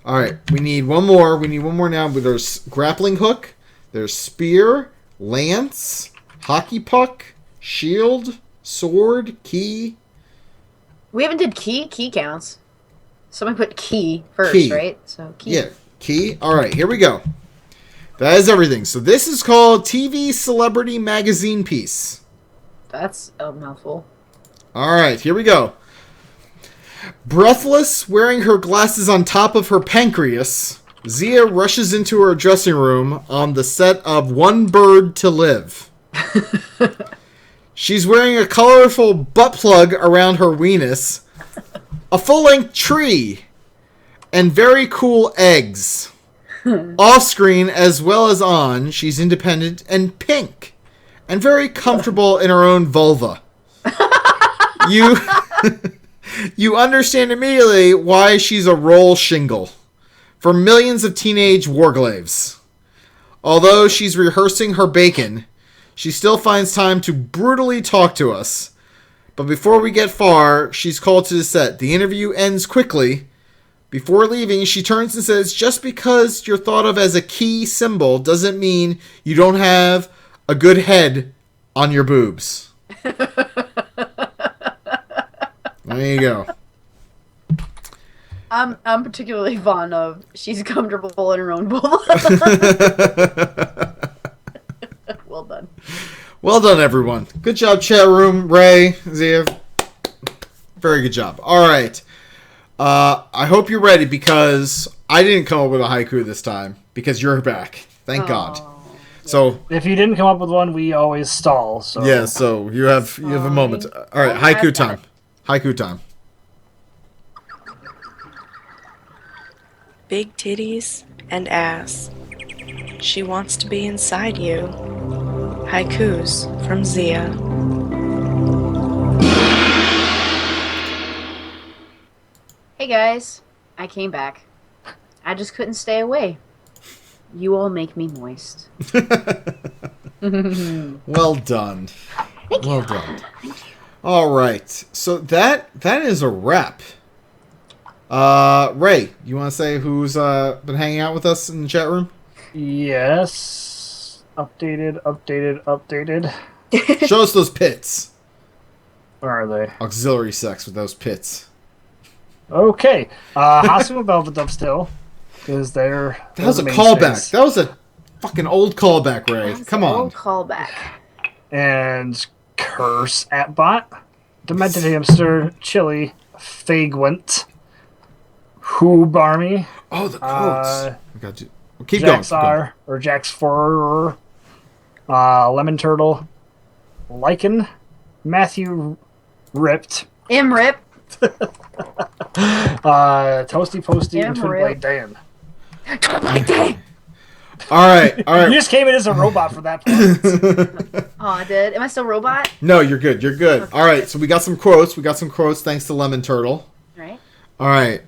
[SPEAKER 1] All right, we need one more. We need one more now. There's grappling hook. There's spear, lance, hockey puck, shield, sword, key.
[SPEAKER 8] We haven't did key. Key counts. Somebody put key first,
[SPEAKER 1] Key.
[SPEAKER 8] right? So key.
[SPEAKER 1] Yeah, key. All right, here we go. That is everything. So this is called TV Celebrity Magazine Piece.
[SPEAKER 8] That's a mouthful.
[SPEAKER 1] All right, here we go. Breathless, wearing her glasses on top of her pancreas, Zia rushes into her dressing room on the set of One Bird to Live. She's wearing a colorful butt plug around her weenus, a full-length tree, and very cool eggs. Off-screen as well as on, she's independent and pink, and very comfortable in her own vulva. You understand immediately why she's a roll shingle for millions of teenage warglaves. Although she's rehearsing her bacon, she still finds time to brutally talk to us. But before we get far, she's called to the set. The interview ends quickly. Before leaving, she turns and says, just because you're thought of as a key symbol doesn't mean you don't have a good head on your boobs. There you go.
[SPEAKER 8] I'm particularly fond of she's comfortable in her own vulva. Well done.
[SPEAKER 1] Well done, everyone. Good job, chat room. Ray, Zia. Very good job. All right. I hope you're ready because I didn't come up with a haiku this time because you're back. Thank God. So
[SPEAKER 6] if you didn't come up with one, we always stall. So
[SPEAKER 1] yeah, so you have a moment. All right, haiku time. Haiku time.
[SPEAKER 15] Big titties and ass. She wants to be inside you. Haikus from Zia.
[SPEAKER 8] Hey guys, I came back. I just couldn't stay away. You all make me moist.
[SPEAKER 1] Well done. Well done. All right. So that is a wrap. Ray, you want to say who's been hanging out with us in the chat room?
[SPEAKER 6] Yes. Updated.
[SPEAKER 1] Show us those pits.
[SPEAKER 6] Where are they?
[SPEAKER 1] Auxiliary sex with those pits.
[SPEAKER 6] Okay. Hasu and Velvet Dove still. Because they're...
[SPEAKER 1] That was a callback. That was a fucking old callback, Ray. Come on.
[SPEAKER 8] Old callback.
[SPEAKER 6] And Curse at Bot. Demented Hamster. Chili. Fagwent. Who Barmy.
[SPEAKER 1] Oh, the quotes. We got to keep
[SPEAKER 6] Jaxar, or Jax4. Lemon Turtle. Lycan. Matthew Ripped.
[SPEAKER 8] Rip.
[SPEAKER 6] Toasty Posty and Twin Blade Dan.
[SPEAKER 1] All right.
[SPEAKER 6] You just came in as a robot for that part.
[SPEAKER 8] Oh, I did. Am I still robot?
[SPEAKER 1] No, you're good. Okay. All right, so we got some quotes. Thanks to Lemon Turtle.
[SPEAKER 8] Right.
[SPEAKER 1] All right.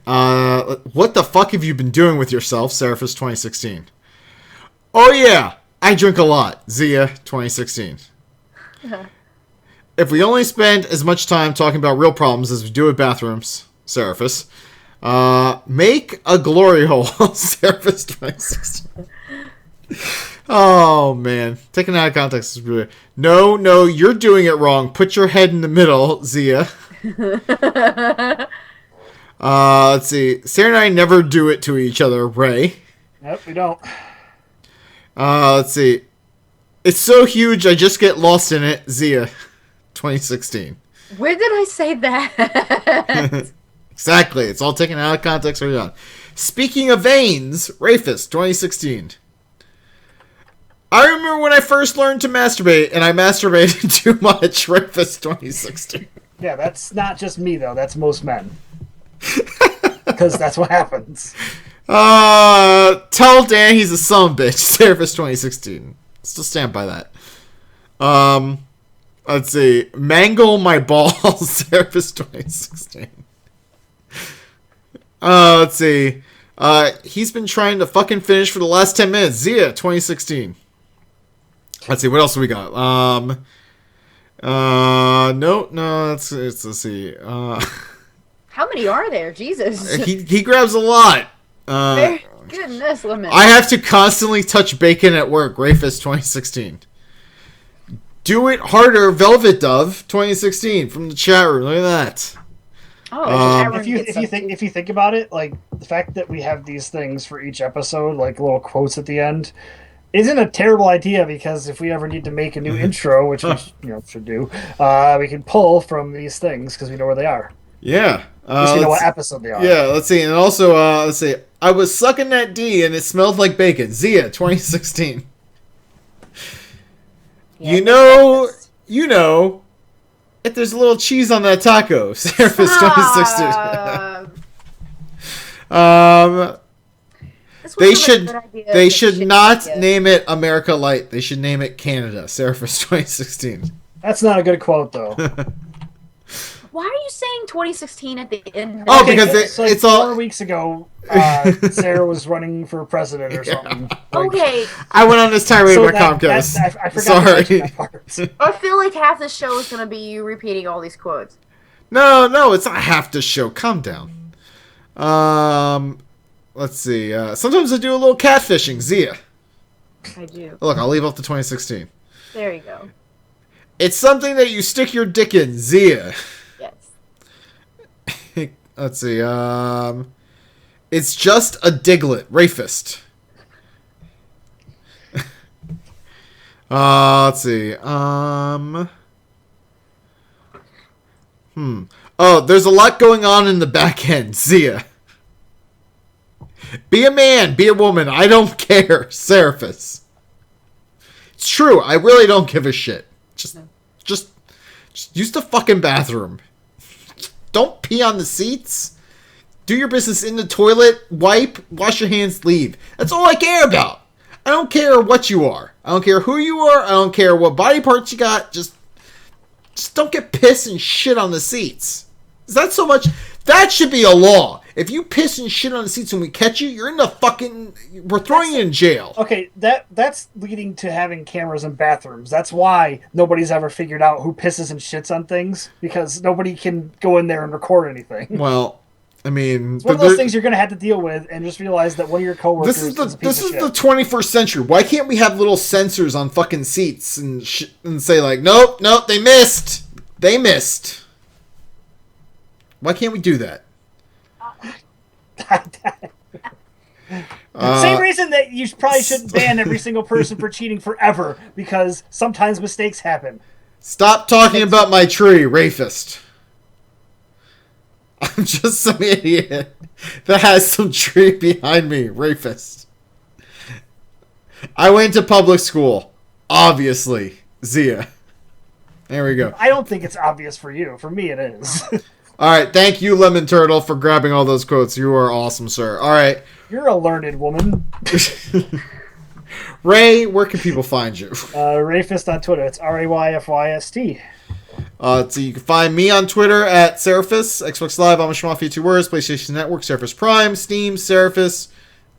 [SPEAKER 1] What the fuck have you been doing with yourself, Seraphis 2016? Oh yeah, I drink a lot, Zia 2016. If we only spend as much time talking about real problems as we do with bathrooms, Seraphis, make a glory hole, Seraphis 2016. Oh man, taken out of context is really... No, you're doing it wrong. Put your head in the middle, Zia. Let's see. Sarah and I never do it to each other, Ray.
[SPEAKER 6] Nope, we don't.
[SPEAKER 1] Let's see. It's so huge, I just get lost in it, Zia 2016.
[SPEAKER 8] Where did I say that?
[SPEAKER 1] Exactly. It's all taken out of context early on. Speaking of veins, Rafus 2016. I remember when I first learned to masturbate, and I masturbated too much, Rafus 2016.
[SPEAKER 6] Yeah, that's not just me, though. That's most men. Because that's what happens.
[SPEAKER 1] Tell Dan he's a son of a bitch, Seraphis 2016. Still stand by that. Let's see. Mangle my balls, Seraphis 2016. Let's see. He's been trying to fucking finish for the last 10 minutes. Zia 2016. Let's see. What else do we got? No. Let's see.
[SPEAKER 8] How many are there? Jesus.
[SPEAKER 1] He grabs a lot.
[SPEAKER 8] Goodness, limit.
[SPEAKER 1] I have to constantly touch bacon at work. Rafus 2016. Do it harder, Velvet Dove 2016 from the chat room. Look at that.
[SPEAKER 6] If you think about it, like the fact that we have these things for each episode, like little quotes at the end, isn't a terrible idea, because if we ever need to make a new intro, which we should do, we can pull from these things because we know where they are.
[SPEAKER 1] Yeah.
[SPEAKER 6] We know what episode they are.
[SPEAKER 1] Yeah, let's see. And also, let's see. I was sucking that D and it smelled like bacon. Zia, 2016. Yeah, you know, if there's a little cheese on that taco, Surface 2016. They should not name it America Light. They should name it Canada. Surface 2016.
[SPEAKER 6] That's not a good quote, though.
[SPEAKER 8] Why are you saying 2016 at the end?
[SPEAKER 1] Oh, because it's all
[SPEAKER 6] 4 weeks ago. Sarah was running for president or something.
[SPEAKER 8] Okay.
[SPEAKER 1] I went on this tirade with Comcast.
[SPEAKER 6] I forgot to mention that part.
[SPEAKER 8] I feel like half the show is going to be you repeating all these quotes.
[SPEAKER 1] No, it's not half the show. Calm down. Let's see. Sometimes I do a little catfishing. Zia.
[SPEAKER 8] I do.
[SPEAKER 1] Look, I'll leave off the 2016.
[SPEAKER 8] There you go.
[SPEAKER 1] It's something that you stick your dick in. Zia.
[SPEAKER 8] Yes.
[SPEAKER 1] Let's see. It's just a diglet. Rayfist. Let's see. Oh, there's a lot going on in the back end. Zia. Be a man. Be a woman. I don't care. Seraphis. It's true. I really don't give a shit. Just use the fucking bathroom. Don't pee on the seats. Do your business in the toilet. Wipe. Wash your hands. Leave. That's all I care about. I don't care what you are. I don't care who you are. I don't care what body parts you got. Just don't get piss and shit on the seats. Is that so much? That should be a law. If you piss and shit on the seats and we catch you, you're in the fucking... We're throwing you in jail.
[SPEAKER 6] Okay, that's leading to having cameras in bathrooms. That's why nobody's ever figured out who pisses and shits on things, because nobody can go in there and record anything.
[SPEAKER 1] Well, I mean...
[SPEAKER 6] It's one of those things you're going to have to deal with, and just realize that one of your coworkers
[SPEAKER 1] This is the 21st century. Why can't we have little sensors on fucking seats and say like, nope, they missed. They missed. Why can't we do that?
[SPEAKER 6] Same reason that you probably shouldn't ban every single person for cheating forever, because sometimes mistakes happen.
[SPEAKER 1] Stop talking about my tree, Rayfist. I'm just some idiot that has some tree behind me, Rayfist. I went to public school. Obviously. Zia. There we go.
[SPEAKER 6] I don't think it's obvious for you. For me, it is.
[SPEAKER 1] All right. Thank you, Lemon Turtle, for grabbing all those quotes. You are awesome, sir. All right.
[SPEAKER 6] You're a learned woman.
[SPEAKER 1] Ray, where can people find you?
[SPEAKER 6] Rayfist on Twitter. It's RAYFYST.
[SPEAKER 1] So you can find me on Twitter at Seraphis, Xbox Live, I'm a Schmafia, 2 words, PlayStation Network, Seraphis Prime, Steam, Seraphis.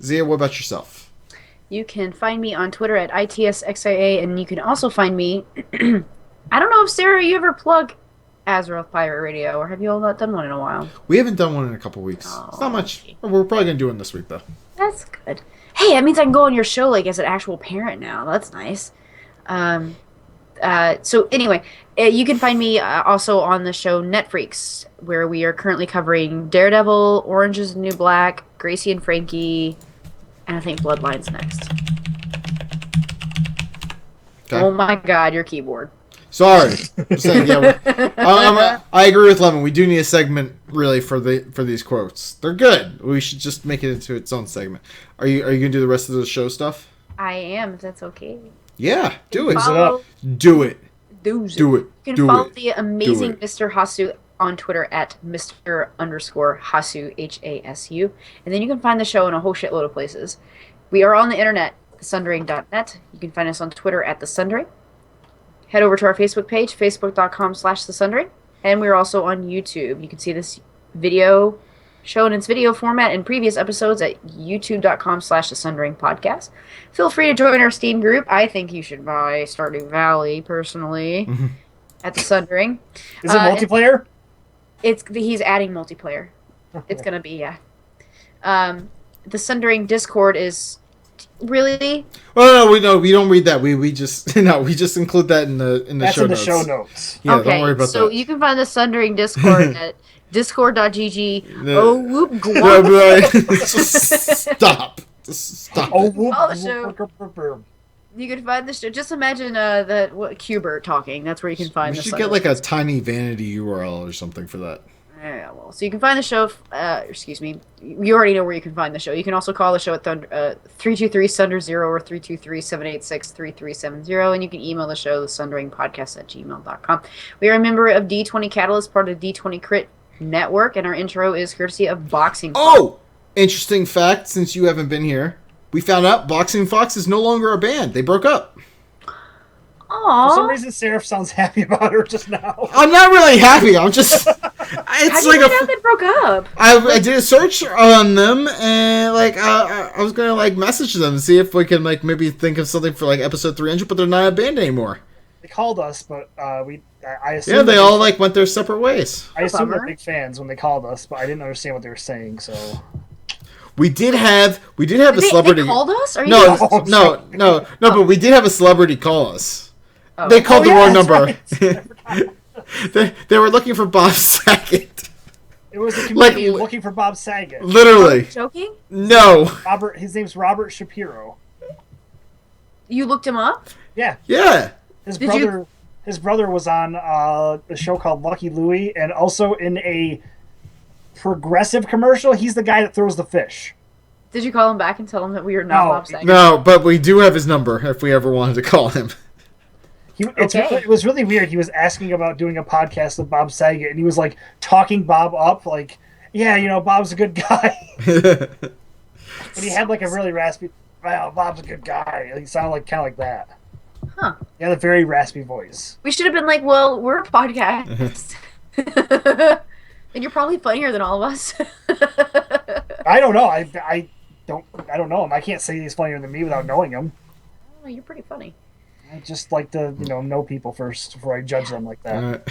[SPEAKER 1] Zia, what about yourself?
[SPEAKER 8] You can find me on Twitter at ITSXIA, and you can also find me... I don't know if, Sarah, you ever plug Azeroth Pirate Radio, or have you all not done one in a while?
[SPEAKER 1] We haven't done one in a couple weeks. It's not much. Okay. We're probably going to do one this week, though.
[SPEAKER 8] That's good. Hey, that means I can go on your show like as an actual parent now. That's nice. So anyway, you can find me also on the show Netfreaks, where we are currently covering Daredevil, Orange is the New Black, Gracie and Frankie, and I think Bloodline's next. Okay. Oh my god, your keyboard.
[SPEAKER 1] Sorry. Just saying, yeah, I agree with Lemon. We do need a segment really for these quotes. They're good. We should just make it into its own segment. Are you gonna do the rest of the show stuff?
[SPEAKER 8] I am, if that's okay.
[SPEAKER 1] Yeah, do it.
[SPEAKER 8] Do
[SPEAKER 1] it.
[SPEAKER 8] Do it.
[SPEAKER 1] You
[SPEAKER 8] can follow the amazing Mr. Hasu on Twitter at Mr_Hasu, Hasu. And then you can find the show in a whole shitload of places. We are on the internet, thesundering.net. You can find us on Twitter at thesundering. Head over to our Facebook page, facebook.com/thesundering. And we're also on YouTube. You can see this video show in its video format in previous episodes at youtube.com/thesundering podcast. Feel free to join our Steam group. I think you should buy Stardew Valley, personally, at the Sundering.
[SPEAKER 6] Is it multiplayer?
[SPEAKER 8] He's adding multiplayer. It's going to be, yeah. The Sundering Discord is Really?
[SPEAKER 1] Oh no, we don't read that. We just we just include that in the
[SPEAKER 6] That's
[SPEAKER 1] show
[SPEAKER 6] in the
[SPEAKER 1] notes.
[SPEAKER 6] show notes.
[SPEAKER 1] Yeah,
[SPEAKER 8] Okay,
[SPEAKER 1] don't worry about
[SPEAKER 8] so
[SPEAKER 1] that.
[SPEAKER 8] you can find the Sundering Discord at discord.gg.
[SPEAKER 1] No.
[SPEAKER 8] Oh, whoop,
[SPEAKER 1] No,
[SPEAKER 8] guap.
[SPEAKER 1] Stop. Just stop.
[SPEAKER 6] Oh,
[SPEAKER 1] it.
[SPEAKER 6] whoop,
[SPEAKER 8] Follow the show.
[SPEAKER 6] whoop.
[SPEAKER 8] You can find the show. Just imagine that Cubert talking. That's where you can find
[SPEAKER 1] We
[SPEAKER 8] the
[SPEAKER 1] should
[SPEAKER 8] Sundering.
[SPEAKER 1] get like a tiny vanity URL or something for that.
[SPEAKER 8] Yeah, well, so you can find the show. Excuse me. You already know where you can find the show. You can also call the show at 323-SUNDER-0 or 323-786-3370, and you can email the show, thesunderingpodcast@gmail.com. We are a member of D20 Catalyst, part of D20 Crit Network, and our intro is courtesy of Boxing Fox.
[SPEAKER 1] Oh, interesting fact. Since you haven't been here, we found out Boxing Fox is no longer a band. They broke up.
[SPEAKER 8] Aww.
[SPEAKER 6] For some reason, Seraph sounds happy about her just now.
[SPEAKER 1] I'm not really happy. I'm just.
[SPEAKER 8] How'd
[SPEAKER 1] It's
[SPEAKER 8] you
[SPEAKER 1] like
[SPEAKER 8] find out they broke up?
[SPEAKER 1] I did a search on them and I was gonna message them and see if we can maybe think of something for episode 300, but they're not a band anymore.
[SPEAKER 6] They called us, but I assumed...
[SPEAKER 1] Yeah, they all went their separate ways.
[SPEAKER 6] I assumed they're big fans when they called us, but I didn't understand what they were saying, so...
[SPEAKER 1] We did have a celebrity.
[SPEAKER 8] They called us? Are you
[SPEAKER 1] No, but we did have a celebrity call us.
[SPEAKER 8] Oh.
[SPEAKER 1] They called the wrong number.
[SPEAKER 6] Right.
[SPEAKER 1] they were looking for Bob Saget.
[SPEAKER 6] It was a comedian looking for Bob Saget.
[SPEAKER 1] Literally.
[SPEAKER 8] Are you joking?
[SPEAKER 1] No.
[SPEAKER 6] His name's Robert Shapiro.
[SPEAKER 8] You looked him up?
[SPEAKER 6] Yeah.
[SPEAKER 1] Yeah.
[SPEAKER 6] His brother was on a show called Lucky Louie, and also in a Progressive commercial. He's the guy that throws the fish.
[SPEAKER 8] Did you call him back and tell him that we are not Bob Saget?
[SPEAKER 1] No, but we do have his number if we ever wanted to call him.
[SPEAKER 6] It was really weird. He was asking about doing a podcast with Bob Saget, and he was talking Bob up, yeah, Bob's a good guy. And he had a really raspy, well, Bob's a good guy. He sounded kind of like that.
[SPEAKER 8] Huh.
[SPEAKER 6] He had a very raspy voice.
[SPEAKER 8] We should have been well, we're a podcast. And you're probably funnier than all of us.
[SPEAKER 6] I don't know. I don't know him. I can't say he's funnier than me without knowing him.
[SPEAKER 8] Oh, you're pretty funny.
[SPEAKER 6] I just like to, know people first before I judge them like that.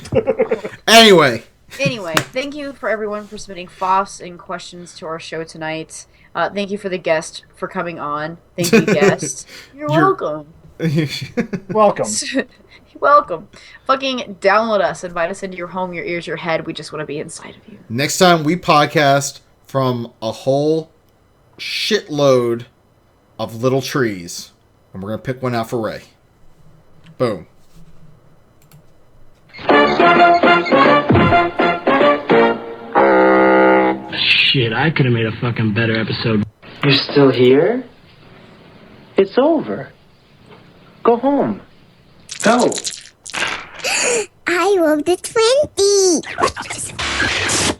[SPEAKER 1] Anyway,
[SPEAKER 8] thank you for everyone for submitting FOSS and questions to our show tonight. Thank you for the guest for coming on. Thank you, guest. You're welcome.
[SPEAKER 6] Welcome.
[SPEAKER 8] You're welcome. Fucking download us. Invite us into your home, your ears, your head. We just want to be inside of you.
[SPEAKER 1] Next time we podcast from a whole shitload of little trees. And we're going to pick one out for Ray. Boom.
[SPEAKER 16] Shit, I could have made a fucking better episode.
[SPEAKER 17] You're still here? It's over. Go home. Go.
[SPEAKER 9] I love the 20.